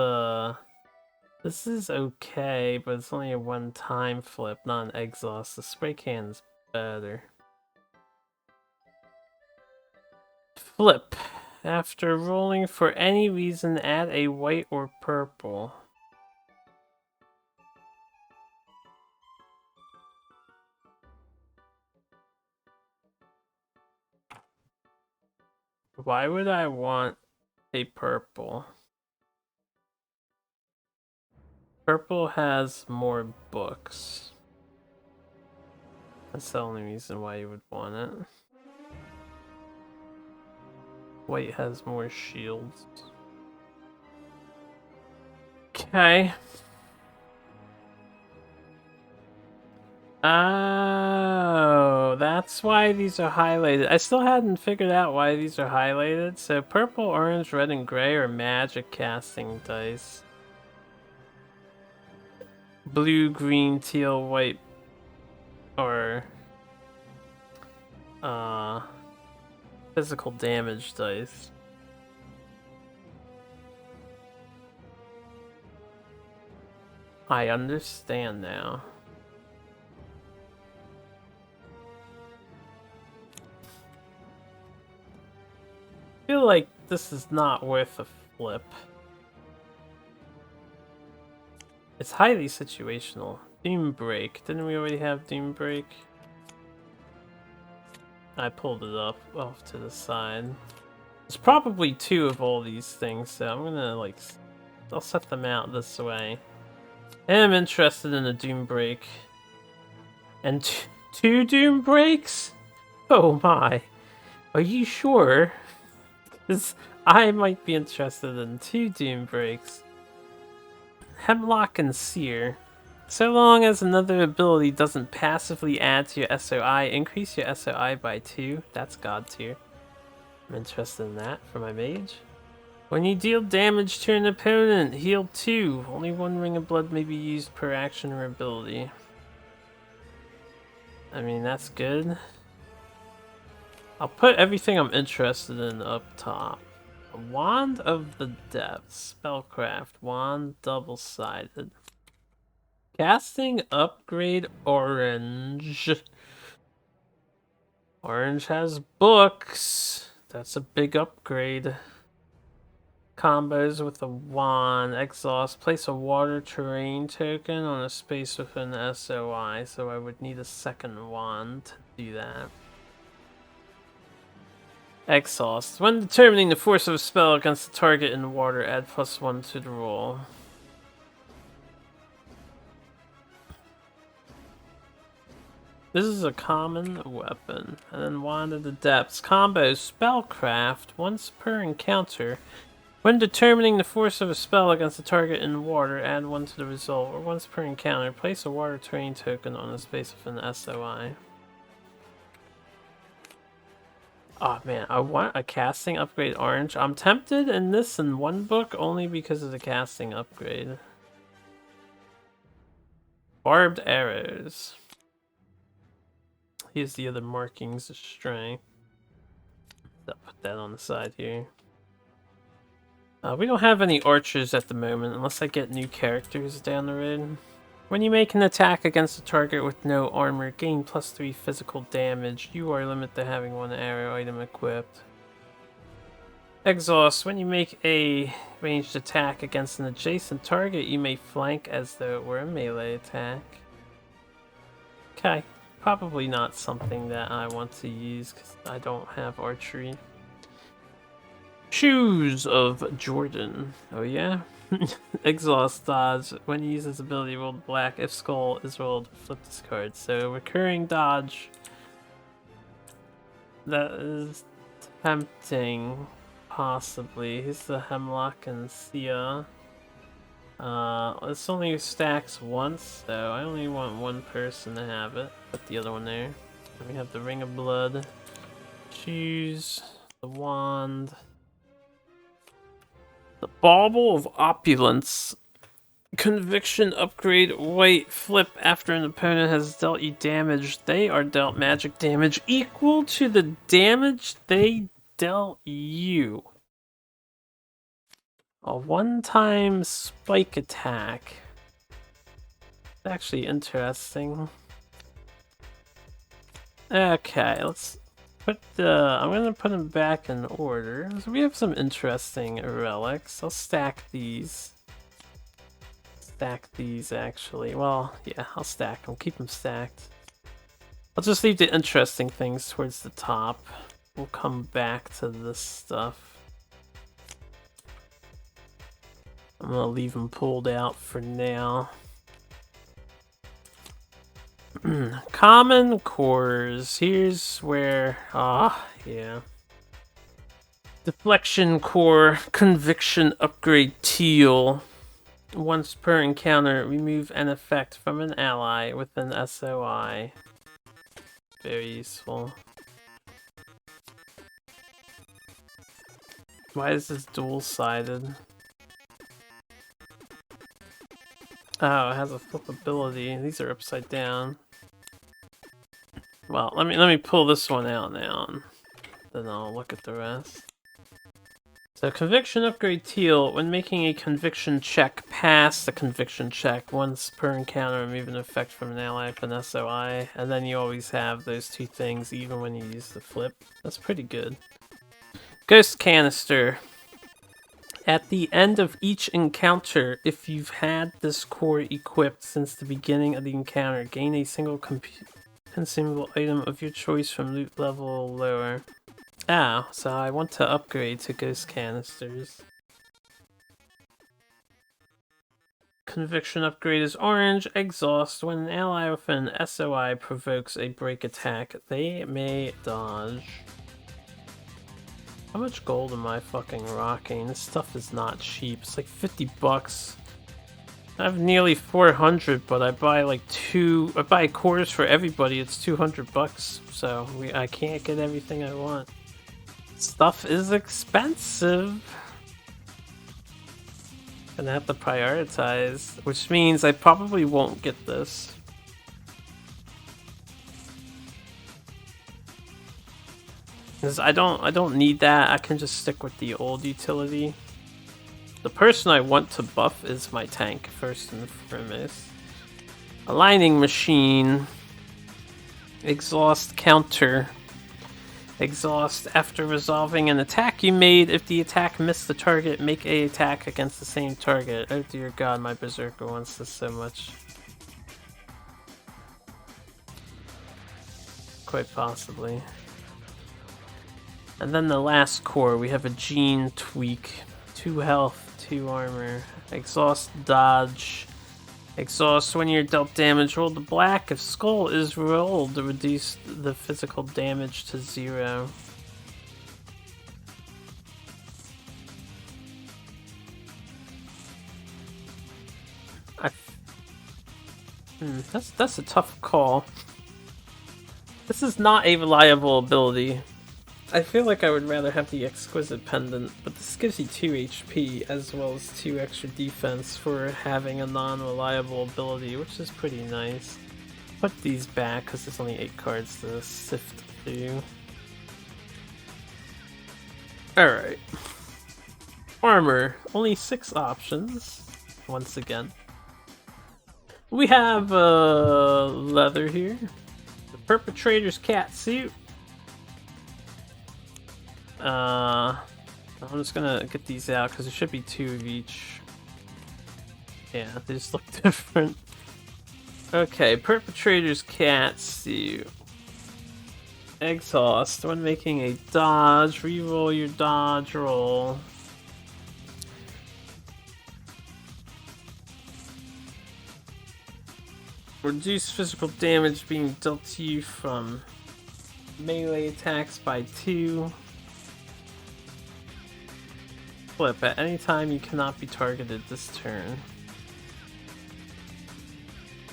okay, but it's only a one-time flip, not an exhaust. The spray can's better. Flip. After rolling for any reason, add a white or purple. Why would I want a purple? Purple has more books. That's the only reason why you would want it. White has more shields. Okay. Oh, that's why these are highlighted. I still hadn't figured out why these are highlighted. So purple, orange, red, and gray are magic casting dice. Blue, green, teal, white, or physical damage dice. I understand now. I feel like this is not worth a flip. It's highly situational. Doom Break. Didn't we already have Doom Break? I pulled it up off to the side. There's probably two of all these things, so I'm gonna like, I'll set them out this way. I am interested in a Doom Break. And two Doom Breaks? Oh my. Are you sure? Because I might be interested in two Doom Breaks. Hemlock and Sear. So long as another ability doesn't passively add to your SOI, increase your SOI by 2. That's God tier. I'm interested in that for my mage. When you deal damage to an opponent, heal 2. Only 1 ring of blood may be used per action or ability. I mean, that's good. I'll put everything I'm interested in up top. Wand of the Depths. Spellcraft. Wand double-sided. Casting upgrade orange. Orange has books. That's a big upgrade. Combos with a wand. Exhaust. Place a water terrain token on a space within SOI, so I would need a second wand to do that. Exhaust. When determining the force of a spell against the target in the water, add +1 to the roll. This is a common weapon. And then Wand of the Depths. Combo Spellcraft. Once per encounter. When determining the force of a spell against a target in water, add 1 to the result. Or once per encounter, place a water terrain token on a space within the SOI. Oh man, I want a casting upgrade orange. I'm tempted in this in one book only because of the casting upgrade. Barbed arrows. Here's the other markings of strength. I'll put that on the side here. We don't have any archers at the moment, unless I get new characters down the road. When you make an attack against a target with no armor, gain +3 physical damage. You are limited to having 1 arrow item equipped. Exhaust. When you make a ranged attack against an adjacent target, you may flank as though it were a melee attack. Okay. Probably not something that I want to use because I don't have archery. Shoes of Jordan. Oh yeah? Exhaust dodge. When you use this ability, roll black. If skull is rolled, flip this card. So recurring dodge. That is tempting. Possibly. Here's the Hemlock and Sia. This only stacks once, so I only want one person to have it. Put the other one there. And we have the Ring of Blood. Shoes. The wand. The Bauble of Opulence. Conviction upgrade. Wait, flip after an opponent has dealt you damage. They are dealt magic damage equal to the damage they dealt you. A one-time spike attack. Actually interesting. Okay, let's put I'm gonna put them back in order. So we have some interesting relics. I'll stack these. Stack these actually. Well, yeah, I'll stack them. Keep them stacked. I'll just leave the interesting things towards the top. We'll come back to this stuff. I'm gonna leave them pulled out for now. Common cores. Here's where, yeah. Deflection core, conviction upgrade teal. Once per encounter, remove an effect from an ally with an SOI. Very useful. Why is this dual-sided? Oh, it has a flip ability. These are upside down. Well, let me pull this one out now, then I'll look at the rest. So, conviction upgrade teal. When making a conviction check, pass the conviction check. Once per encounter, remove an effect from an ally with an SOI. And then you always have those two things, even when you use the flip. That's pretty good. Ghost canister. At the end of each encounter, if you've had this core equipped since the beginning of the encounter, gain a single consumable item of your choice from loot level lower. Ah, so I want to upgrade to ghost canisters. Conviction upgrade is orange. Exhaust. When an ally with an SOI provokes a break attack, they may dodge. How much gold am I fucking rocking? This stuff is not cheap. It's like 50 bucks. I have nearly 400, but I buy like I buy cores for everybody. It's 200 bucks. So I can't get everything I want. Stuff is expensive. Gonna have to prioritize, which means I probably won't get this. Because I don't need that. I can just stick with the old utility. The person I want to buff is my tank, first and foremost. Aligning machine. Exhaust counter. Exhaust. After resolving an attack you made, if the attack missed the target, make a attack against the same target. Oh dear god, my berserker wants this so much. Quite possibly. And then the last core, we have a gene tweak. 2 health, 2 armor. Exhaust, dodge. Exhaust, when you're dealt damage, roll the black. If skull is rolled, to reduce the physical damage to 0. That's a tough call. This is not a reliable ability. I feel like I would rather have the Exquisite Pendant, but this gives you 2 HP as well as 2 extra defense for having a non-reliable ability, which is pretty nice. Put these back because there's only 8 cards to sift through. Alright. Armor. Only 6 options. Once again. We have leather here. The Perpetrator's cat suit. I'm just gonna get these out because there should be 2 of each. Yeah, they just look different. Okay, Perpetrator's cat suit. Exhaust. When making a dodge, reroll your dodge roll. Reduce physical damage being dealt to you from melee attacks by 2. Flip. At any time you cannot be targeted this turn.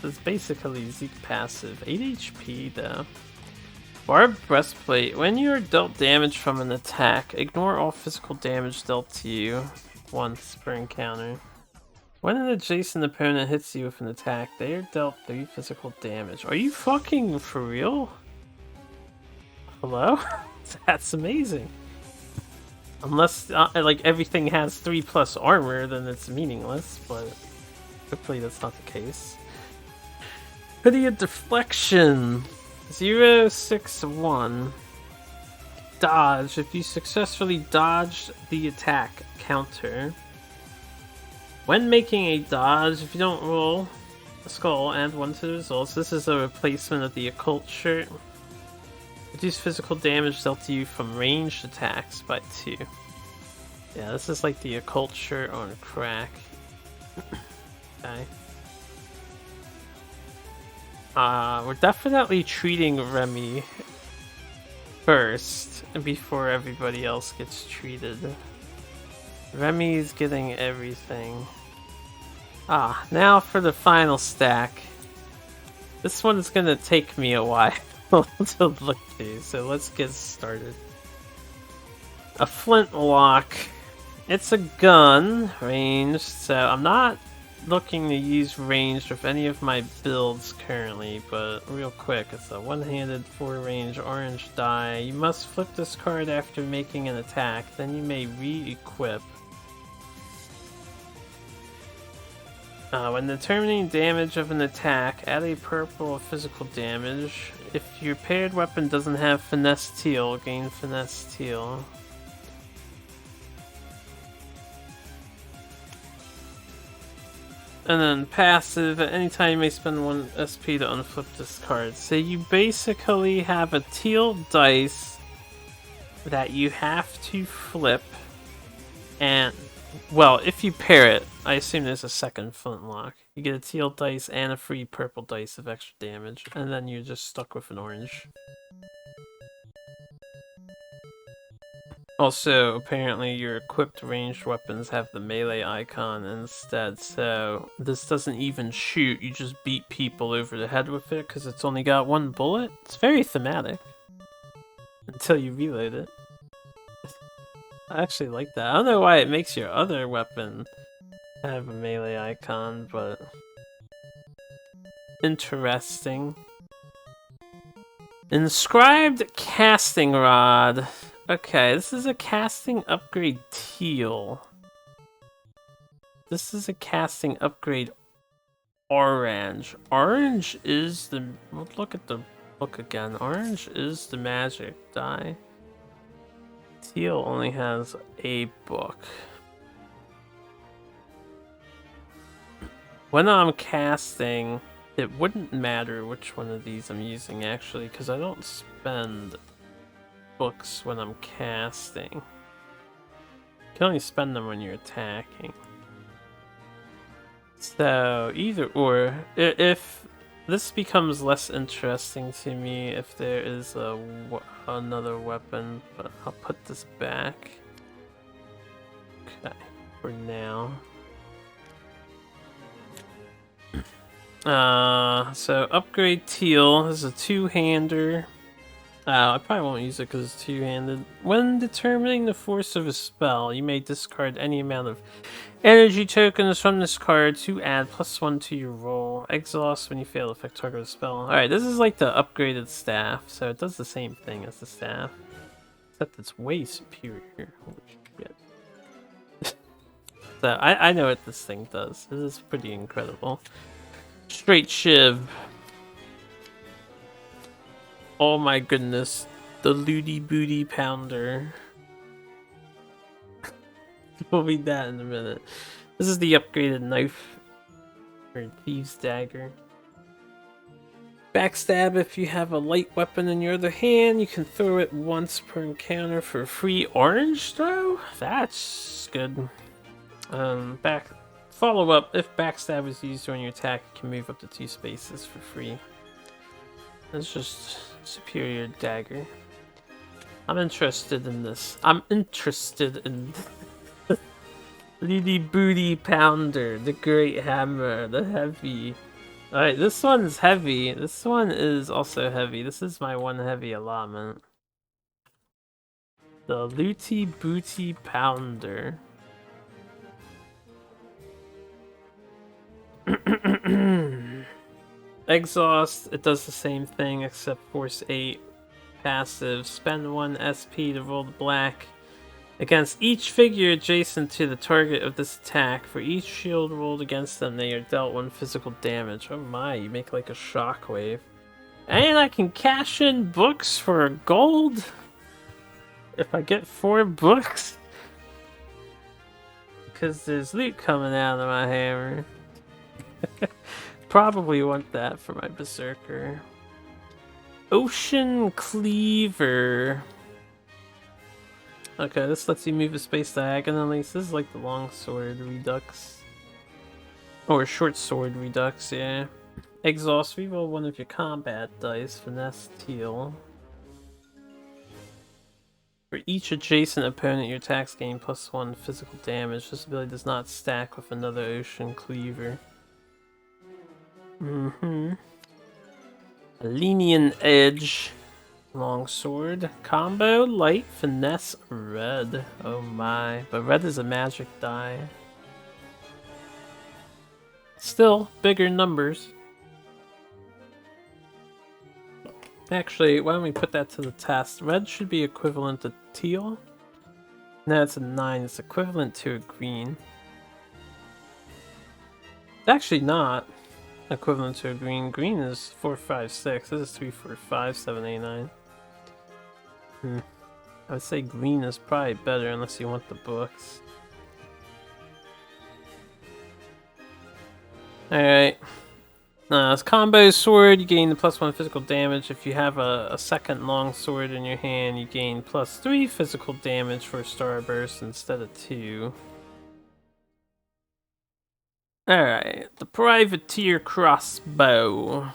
It's basically Zeke passive. 8 HP though. Barbed Breastplate. When you are dealt damage from an attack, ignore all physical damage dealt to you once per encounter. When an adjacent opponent hits you with an attack, they are dealt 3 physical damage. Are you fucking for real? Hello? That's amazing. Unless, like, everything has 3+ armor, then it's meaningless, but hopefully that's not the case. Idiot Deflection. 061. Dodge. If you successfully dodge the attack, counter. When making a dodge, if you don't roll a skull, add 1 to the results. This is a replacement of the occult shirt. Reduce physical damage dealt to you from ranged attacks by 2. Yeah, this is like the occult shirt on crack. Okay. We're definitely treating Remy first before everybody else gets treated. Remy's getting everything. Now for the final stack. This one's gonna take me a while to look through, so let's get started. A flintlock. It's a gun, ranged, so I'm not looking to use ranged with any of my builds currently, but real quick, it's a one-handed 4-range orange die. You must flip this card after making an attack, then you may re-equip. When determining damage of an attack, add a purple of physical damage. If your paired weapon doesn't have finesse teal, gain finesse teal. And then passive, at any time you may spend 1 SP to unflip this card. So you basically have a teal dice that you have to flip, and, well, if you pair it, I assume there's a second flintlock. You get a teal dice and a free purple dice of extra damage, and then you're just stuck with an orange. Also, apparently your equipped ranged weapons have the melee icon instead, so this doesn't even shoot, you just beat people over the head with it because it's only got 1 bullet. It's very thematic. Until you reload it. I actually like that. I don't know why it makes your other weapon have a melee icon, but interesting. Inscribed casting rod. Okay, this is a casting upgrade teal. This is a casting upgrade orange. Orange is the... Look at the book again. Orange is the magic die. Teal only has a book. When I'm casting, it wouldn't matter which one of these I'm using actually, because I don't spend books when I'm casting. You can only spend them when you're attacking. So either or, if this becomes less interesting to me if there is another weapon, but I'll put this back. Okay, for now. So upgrade Teal. This is a two-hander. I probably won't use it because it's two-handed. When determining the force of a spell, you may discard any amount of energy tokens from this card to add +1 to your roll. Exhaust when you fail to affect target of the spell. Alright, this is like the upgraded staff, so it does the same thing as the staff. Except it's way superior. Holy shit. So I know what this thing does. This is pretty incredible. Straight shiv. Oh my goodness. The Looty Booty Pounder. We'll read that in a minute. This is the upgraded knife. Or Thieves' Dagger. Backstab, if you have a light weapon in your other hand, you can throw it once per encounter for a free orange throw? That's good. Follow up, if backstab is used during your attack, you can move up to 2 spaces for free. That's just superior dagger. I'm interested in this. I'm interested in Lady Booty Pounder, the Great Hammer, the Heavy. Alright, this one's heavy. This one is also heavy. This is my one heavy allotment. The Looty Booty Pounder. Exhaust, it does the same thing except Force 8. Passive, spend 1 SP to roll the black against each figure adjacent to the target of this attack. For each shield rolled against them, they are dealt 1 physical damage. Oh my, you make like a shockwave. And I can cash in books for gold if I get 4 books. Because there's loot coming out of my hammer. Probably want that for my berserker. Ocean Cleaver. Okay, this lets you move a space diagonally. So this is like the long sword redux. Or short sword redux, yeah. Exhaust, reroll 1 of your combat dice. Finesse Teal. For each adjacent opponent, your attacks gain +1 physical damage. This ability does not stack with another Ocean Cleaver. A lenient edge. Longsword. Combo, light, finesse, red. Oh my. But red is a magic die. Still, bigger numbers. Actually, why don't we put that to the test? Red should be equivalent to teal. No, it's a 9. It's equivalent to a green. It's actually not equivalent to a green. Green is 4, 5, 6. This is 3, 4, 5, 7, 8, 9. I would say green is probably better unless you want the books. Alright. It's combo sword, you gain the +1 physical damage. If you have a second long sword in your hand, you gain +3 physical damage for starburst instead of 2. Alright, the Privateer Crossbow.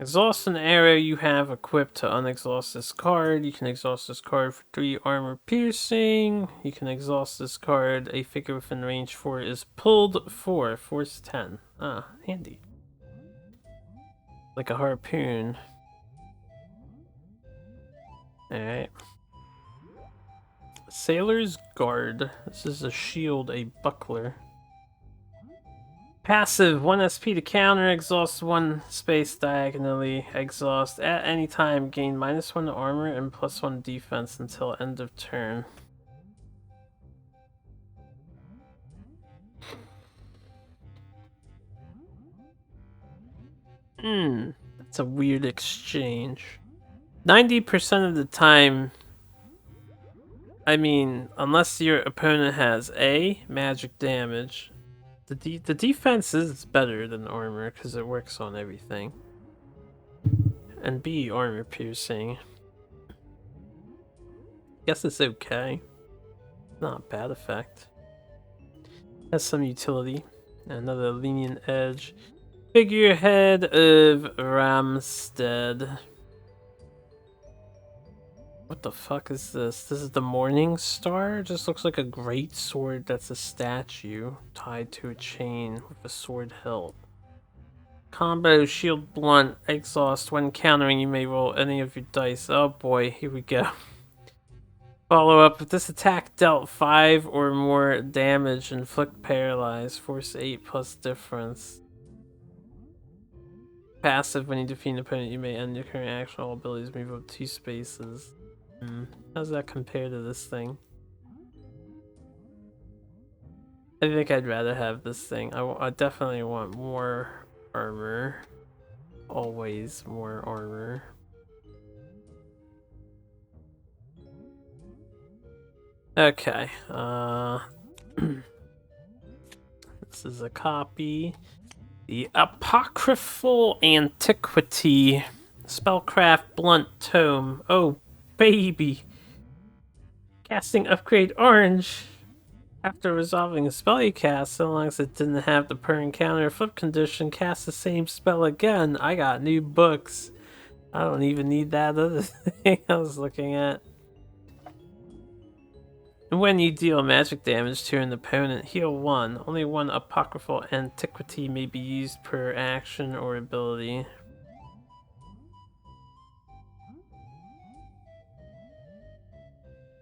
Exhaust an arrow you have equipped to unexhaust this card. You can exhaust this card for 3 armor piercing. You can exhaust this card. A figure within range 4 is pulled 4, force 10. Ah, handy. Like a harpoon. Alright. Sailor's Guard. This is a shield, a buckler. Passive, 1 SP to counter, exhaust 1 space diagonally, exhaust at any time, gain -1 to armor and +1 defense until end of turn. That's a weird exchange. 90% of the time, I mean, unless your opponent has A, magic damage, the defense is better than armor because it works on everything. And B, armor piercing. Guess it's okay. Not a bad effect. Has some utility. Another lenient edge. Figurehead of Rhamstead. What the fuck is this? This is the Morning Star? It just looks like a great sword that's a statue tied to a chain with a sword hilt. Combo, shield blunt, exhaust. When countering, you may roll any of your dice. Oh boy, here we go. Follow up. If this attack dealt 5 or more damage, inflict paralyze, force 8 plus difference. Passive, when you defeat an opponent, you may end your current action. All abilities move up 2 spaces. How does that compare to this thing? I think I'd rather have this thing. I definitely want more armor. Always more armor. Okay, this is a copy. The Apocryphal Antiquity. Spellcraft Blunt Tome. Oh, baby. Casting Upgrade Orange. After resolving a spell you cast, so long as it didn't have the per encounter flip condition, cast the same spell again. I got new books. I don't even need that other thing I was looking at. When you deal magic damage to an opponent, heal 1. Only 1 Apocryphal Antiquity may be used per action or ability.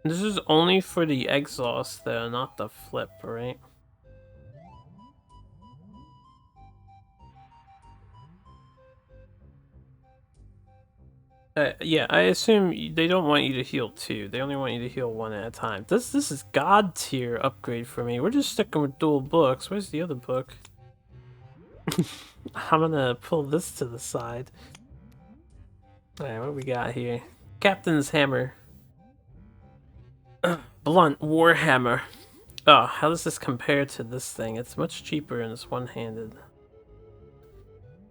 This is only for the exhaust though, not the flip, right? Yeah, I assume they don't want you to heal 2. They only want you to heal 1 at a time. This is God tier upgrade for me. We're just sticking with dual books. Where's the other book? I'm gonna pull this to the side. Alright, what we got here? Captain's Hammer. Blunt Warhammer. Oh, how does this compare to this thing? It's much cheaper and it's one-handed.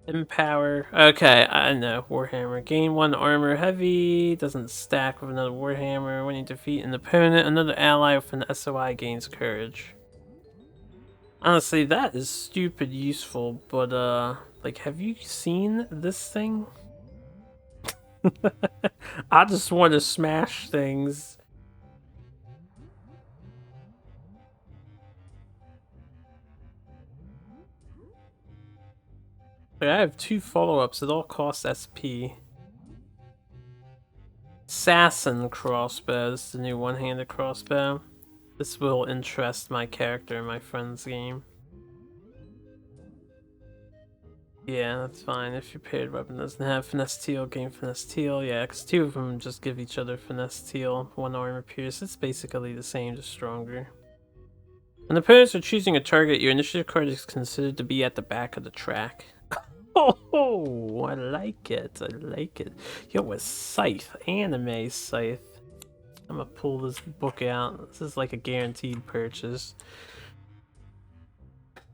Empower. Okay, I know. Warhammer. Gain 1 armor heavy. Doesn't stack with another Warhammer. When you defeat an opponent, another ally with an SOI gains courage. Honestly, that is stupid useful, but like, have you seen this thing? I just want to smash things. Like, I have 2 follow-ups that all cost SP. Assassin crossbow. This is the new one-handed crossbow. This will interest my character in my friend's game. Yeah, that's fine. If your paired weapon doesn't have finesse teal, gain finesse teal. Yeah, because 2 of them just give each other finesse teal. 1 armor pierce. It's basically the same, just stronger. When opponents are choosing a target, your initiative card is considered to be at the back of the track. Oh, I like it. I like it. Yo, a Scythe. Anime Scythe. I'm gonna pull this book out. This is like a guaranteed purchase.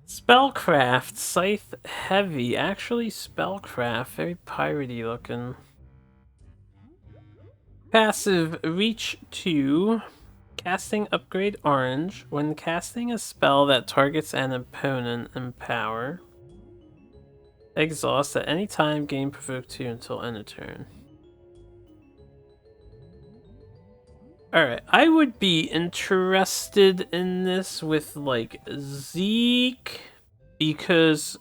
Spellcraft. Scythe Heavy. Actually, Spellcraft. Very piratey looking. Passive. Reach 2. Casting Upgrade Orange. When casting a spell that targets an opponent, empower. Exhaust at any time, gain provoke 2 until end of turn. Alright, I would be interested in this with, like, Zeke, because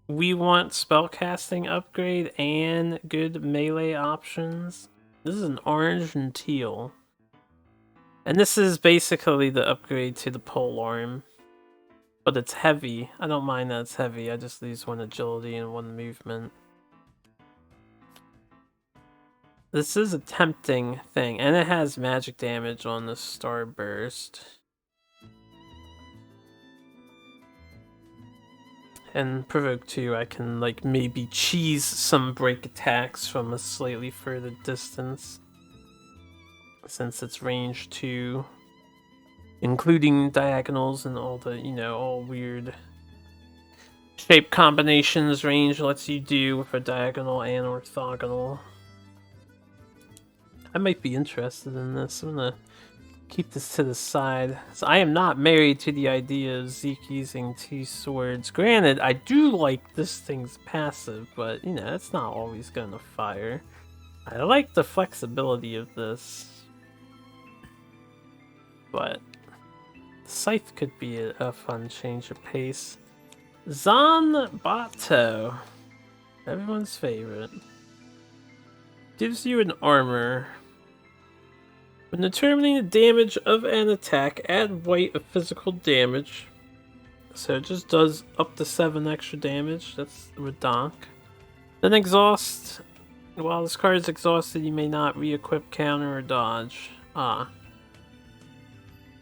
we want spellcasting upgrade and good melee options. This is an orange and teal. And this is basically the upgrade to the polearm. But it's heavy. I don't mind that it's heavy, I just lose 1 agility and 1 movement. This is a tempting thing, and it has magic damage on the Starburst. and provoke 2, I can like maybe cheese some break attacks from a slightly further distance. Since it's range 2, including diagonals and all the, all weird shape combinations range lets you do with a diagonal and orthogonal. I might be interested in this. I'm gonna keep this to the side. So I am not married to the idea of Zeke using 2 swords. Granted, I do like this thing's passive, but it's not always gonna fire. I like the flexibility of this. But Scythe could be a fun change of pace. Zanbato, everyone's favorite. Gives you an armor. When determining the damage of an attack, add white of physical damage. So it just does up to 7 extra damage. That's redonk. Then exhaust. While this card is exhausted, you may not re-equip, counter, or dodge.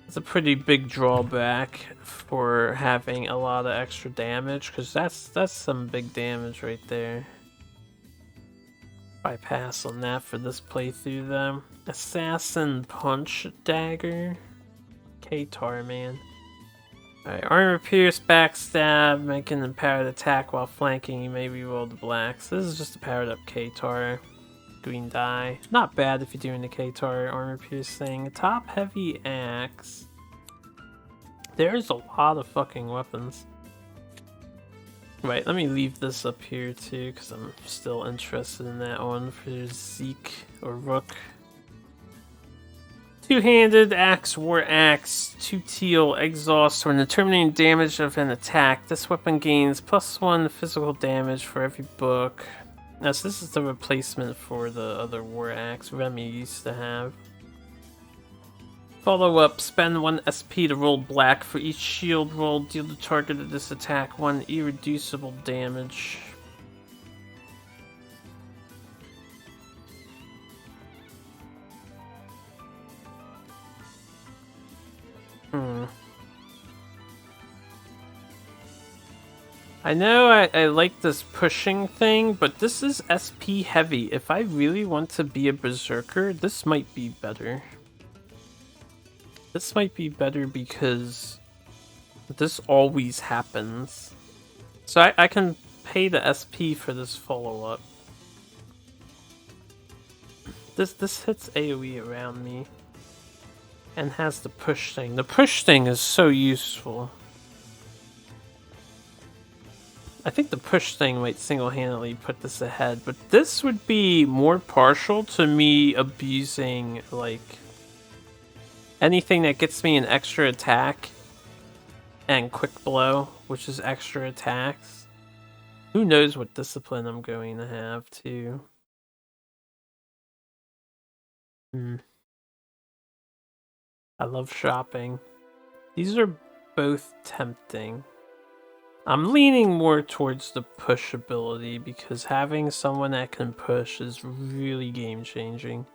It's a pretty big drawback for having a lot of extra damage, because that's some big damage right there. I pass on that for this playthrough though. Assassin Punch Dagger. K-Tar, man. Alright, Armor Pierce, Backstab, make an empowered attack while flanking, you may reroll the blacks. This is just a powered up K-Tar. Green die. Not bad if you're doing the K-Tar Armor Pierce thing. Top Heavy Axe. There's a lot of fucking weapons. Right, let me leave this up here too, because I'm still interested in that one for Zeke or Rook. Two-handed axe, war axe, 2 teal, exhaust. When determining damage of an attack, this weapon gains +1 physical damage for every book. Now, so this is the replacement for the other war axe Remy used to have. Follow up, spend 1 SP to roll black. For each shield roll, deal the target of this attack 1 irreducible damage. I know I like this pushing thing, but this is SP heavy. If I really want to be a berserker, this might be better. This might be better because this always happens. So I can pay the SP for this follow-up. This hits AoE around me. And has the push thing. The push thing is so useful. I think the push thing might single-handedly put this ahead, but this would be more partial to me abusing, like, anything that gets me an extra attack and quick blow, which is extra attacks. Who knows what discipline I'm going to have, too. I love shopping. These are both tempting. I'm leaning more towards the push ability because having someone that can push is really game-changing.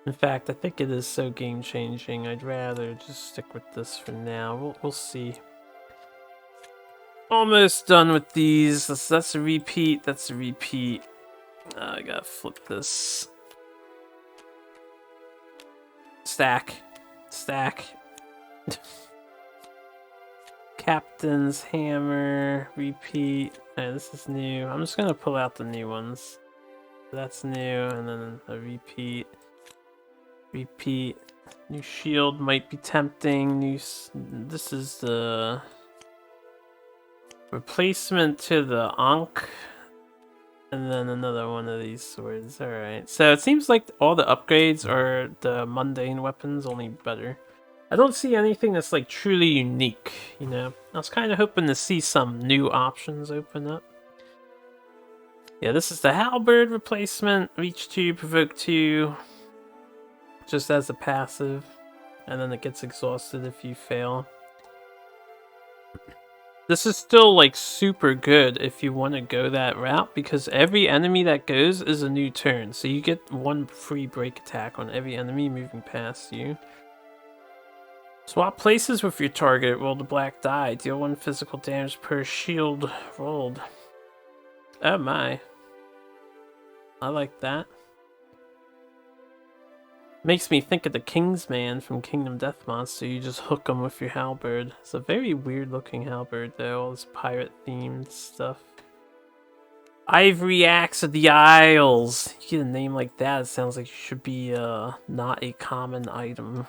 In fact, I think it is so game-changing, I'd rather just stick with this for now. We'll see. Almost done with these. That's a repeat. That's a repeat. I gotta flip this. Stack. Stack. Captain's Hammer. Repeat. Alright, this is new. I'm just gonna pull out the new ones. That's new, and then a repeat. Repeat. New shield might be tempting. This is the replacement to the Ankh. And then another one of these swords. Alright. So it seems like all the upgrades are the mundane weapons, only better. I don't see anything that's like truly unique, you know? I was kind of hoping to see some new options open up. Yeah, this is the halberd replacement. Reach 2, provoke 2. Just as a passive. And then it gets exhausted if you fail. This is still like super good if you want to go that route, because every enemy that goes is a new turn. So you get 1 free break attack on every enemy moving past you. Swap places with your target, roll the black die, deal 1 physical damage per shield rolled. Oh my. I like that. Makes me think of the Kingsman from Kingdom Death Monster. You just hook him with your halberd. It's a very weird looking halberd though, all this pirate themed stuff. Ivory Axe of the Isles. You get a name like that, it sounds like you should be not a common item.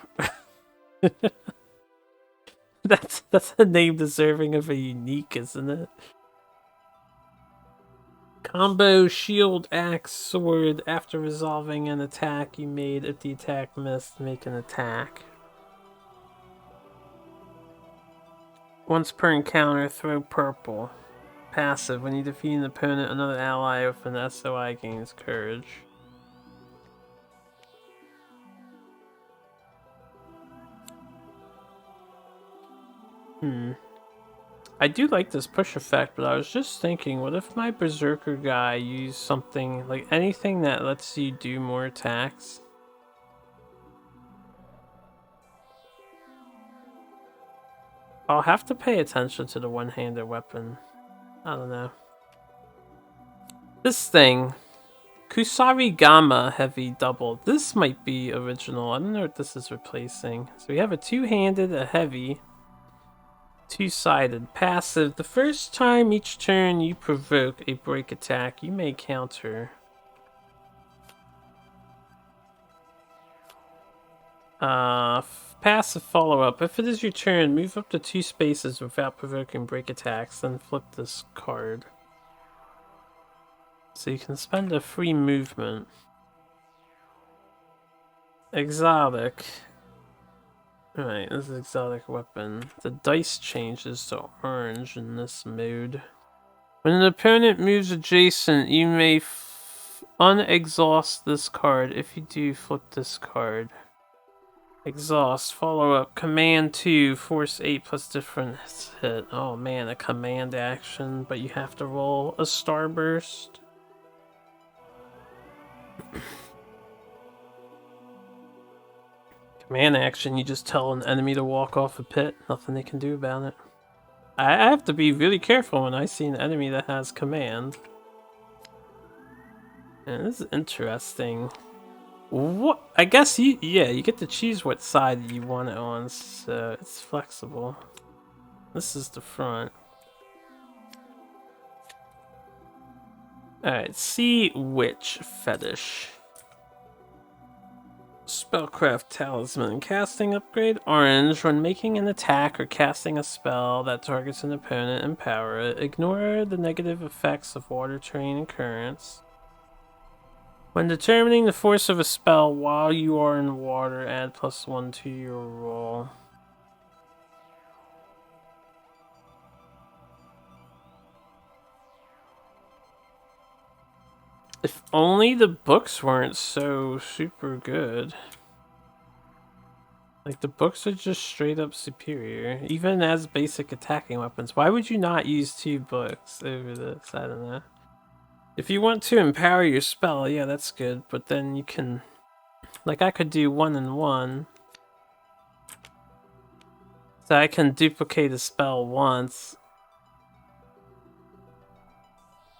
That's a name deserving of a unique, isn't it? Combo shield, axe, sword. After resolving an attack you made, if the attack missed, make an attack. Once per encounter, throw purple. Passive. When you defeat an opponent, another ally with an SOI gains courage. I do like this push effect, but I was just thinking, what if my Berserker guy used something, like anything that lets you do more attacks? I'll have to pay attention to the one-handed weapon. I don't know. This thing, Kusari Gamma Heavy Double. This might be original. I don't know what this is replacing. So we have a two-handed, a heavy, two-sided. Passive. The first time each turn you provoke a break attack, you may counter. Passive follow-up. If it is your turn, move up to 2 spaces without provoking break attacks, then flip this card. So you can spend a free movement. Exotic. Alright, this is exotic weapon. The dice changes to orange in this mode. When an opponent moves adjacent, you may unexhaust this card. If you do, flip this card. Exhaust, follow up, command 2, force 8 plus difference hit. Oh man, a command action, but you have to roll a starburst. Command action, you just tell an enemy to walk off a pit, nothing they can do about it. I have to be really careful when I see an enemy that has command. And this is interesting. What? I guess you get to choose what side you want it on, so it's flexible. This is the front. Alright, see Witch Fetish. Spellcraft Talisman. Casting upgrade orange. When making an attack or casting a spell that targets an opponent, empower it. Ignore the negative effects of water, terrain, and currents. When determining the force of a spell while you are in water, add +1 to your roll. If only the books weren't so super good. Like, the books are just straight up superior, even as basic attacking weapons. Why would you not use 2 books over this? I don't know. If you want to empower your spell, yeah, that's good, but then you can... Like, I could do 1 and 1. So I can duplicate a spell once.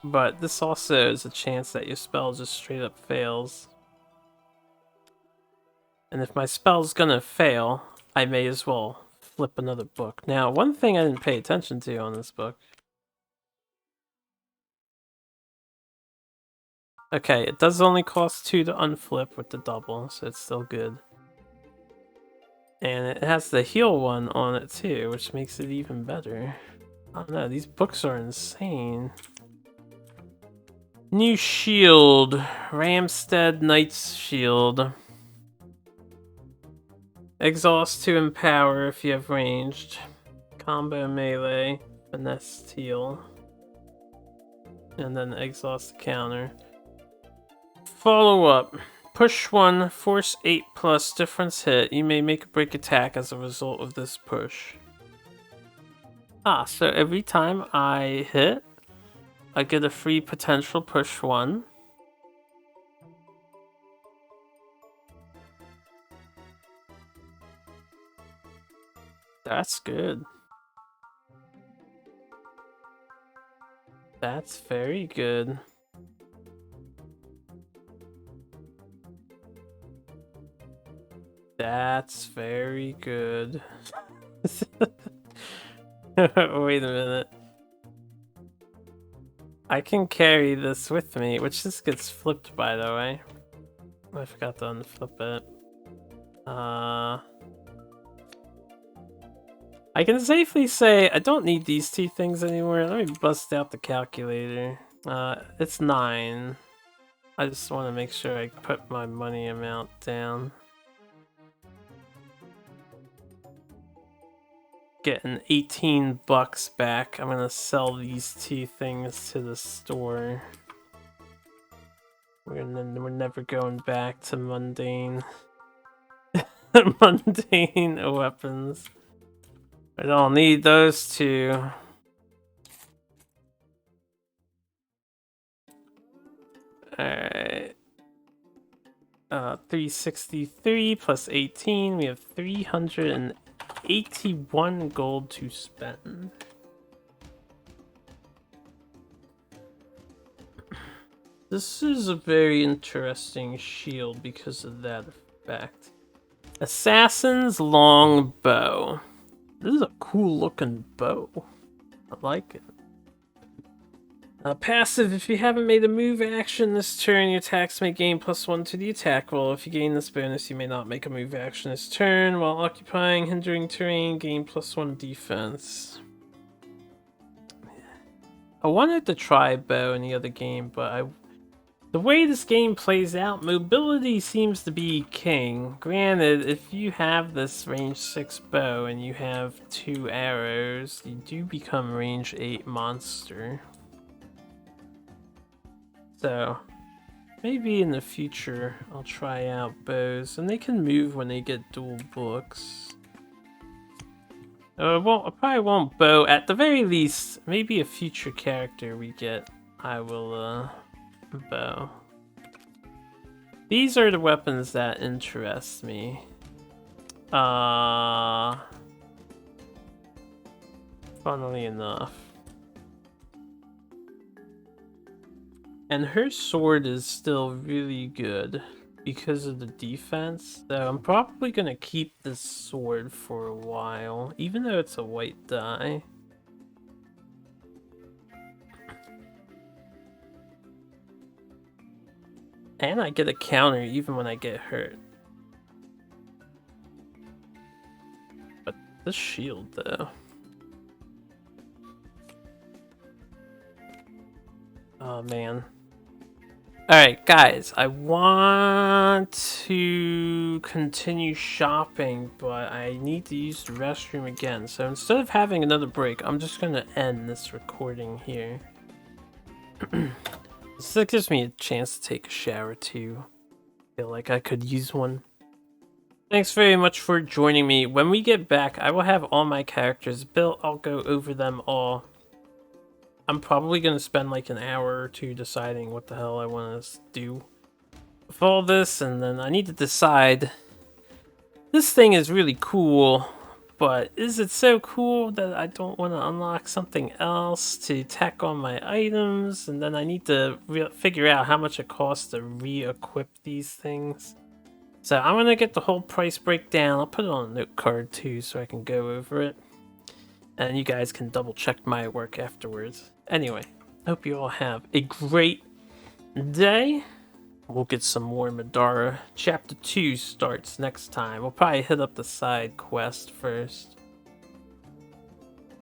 But this also is a chance that your spell just straight up fails. And if my spell's gonna fail, I may as well flip another book. Now, one thing I didn't pay attention to on this book. Okay, it does only cost 2 to unflip with the double, so it's still good. And it has the heal one on it too, which makes it even better. I don't know, these books are insane. New shield. Rhamstead Knight's Shield. Exhaust to empower if you have ranged. Combo melee. Finesse heal. And then exhaust to counter. Follow up. Push 1, force 8 plus difference hit. You may make a break attack as a result of this push. Ah, so every time I hit, I get a free potential push 1. That's good. That's very good. That's very good. Wait a minute. I can carry this with me, which just gets flipped, by the way. I forgot to unflip it. I can safely say I don't need these two things anymore. Let me bust out the calculator. It's 9. I just want to make sure I put my money amount down. Getting 18 bucks back. I'm gonna sell these two things to the store. We're never going back to mundane mundane weapons. I don't need those two. Alright. 363 plus 18. We have 381 gold to spend. This is a very interesting shield because of that effect. Assassin's long bow. This is a cool looking bow. I like it. Passive, if you haven't made a move action this turn, your attacks may gain +1 to the attack roll. If you gain this bonus, you may not make a move action this turn. While occupying hindering terrain, gain +1 defense. I wanted to try bow in the other game, but the way this game plays out, mobility seems to be king. Granted, if you have this range 6 bow and you have 2 arrows, you do become range 8 monster. So, maybe in the future I'll try out bows, and they can move when they get dual books. I probably won't bow. At the very least, maybe a future character we get, I will bow. These are the weapons that interest me. Funnily enough. And her sword is still really good because of the defense, so I'm probably gonna keep this sword for a while, even though it's a white die. And I get a counter even when I get hurt. But the shield, though. Oh, man. Alright, guys, I want to continue shopping, but I need to use the restroom again. So instead of having another break, I'm just going to end this recording here. This gives me a chance to take a shower too. Feel like I could use one. Thanks very much for joining me. When we get back, I will have all my characters built. I'll go over them all. I'm probably going to spend like an hour or two deciding what the hell I want to do with all this, and then I need to decide. This thing is really cool, but is it so cool that I don't want to unlock something else to tack on my items? And then I need to figure out how much it costs to re-equip these things. So I'm going to get the whole price breakdown. I'll put it on a note card too so I can go over it. And you guys can double check my work afterwards. Anyway, hope you all have a great day. We'll get some more Middara. Chapter 2 starts next time. We'll probably hit up the side quest first.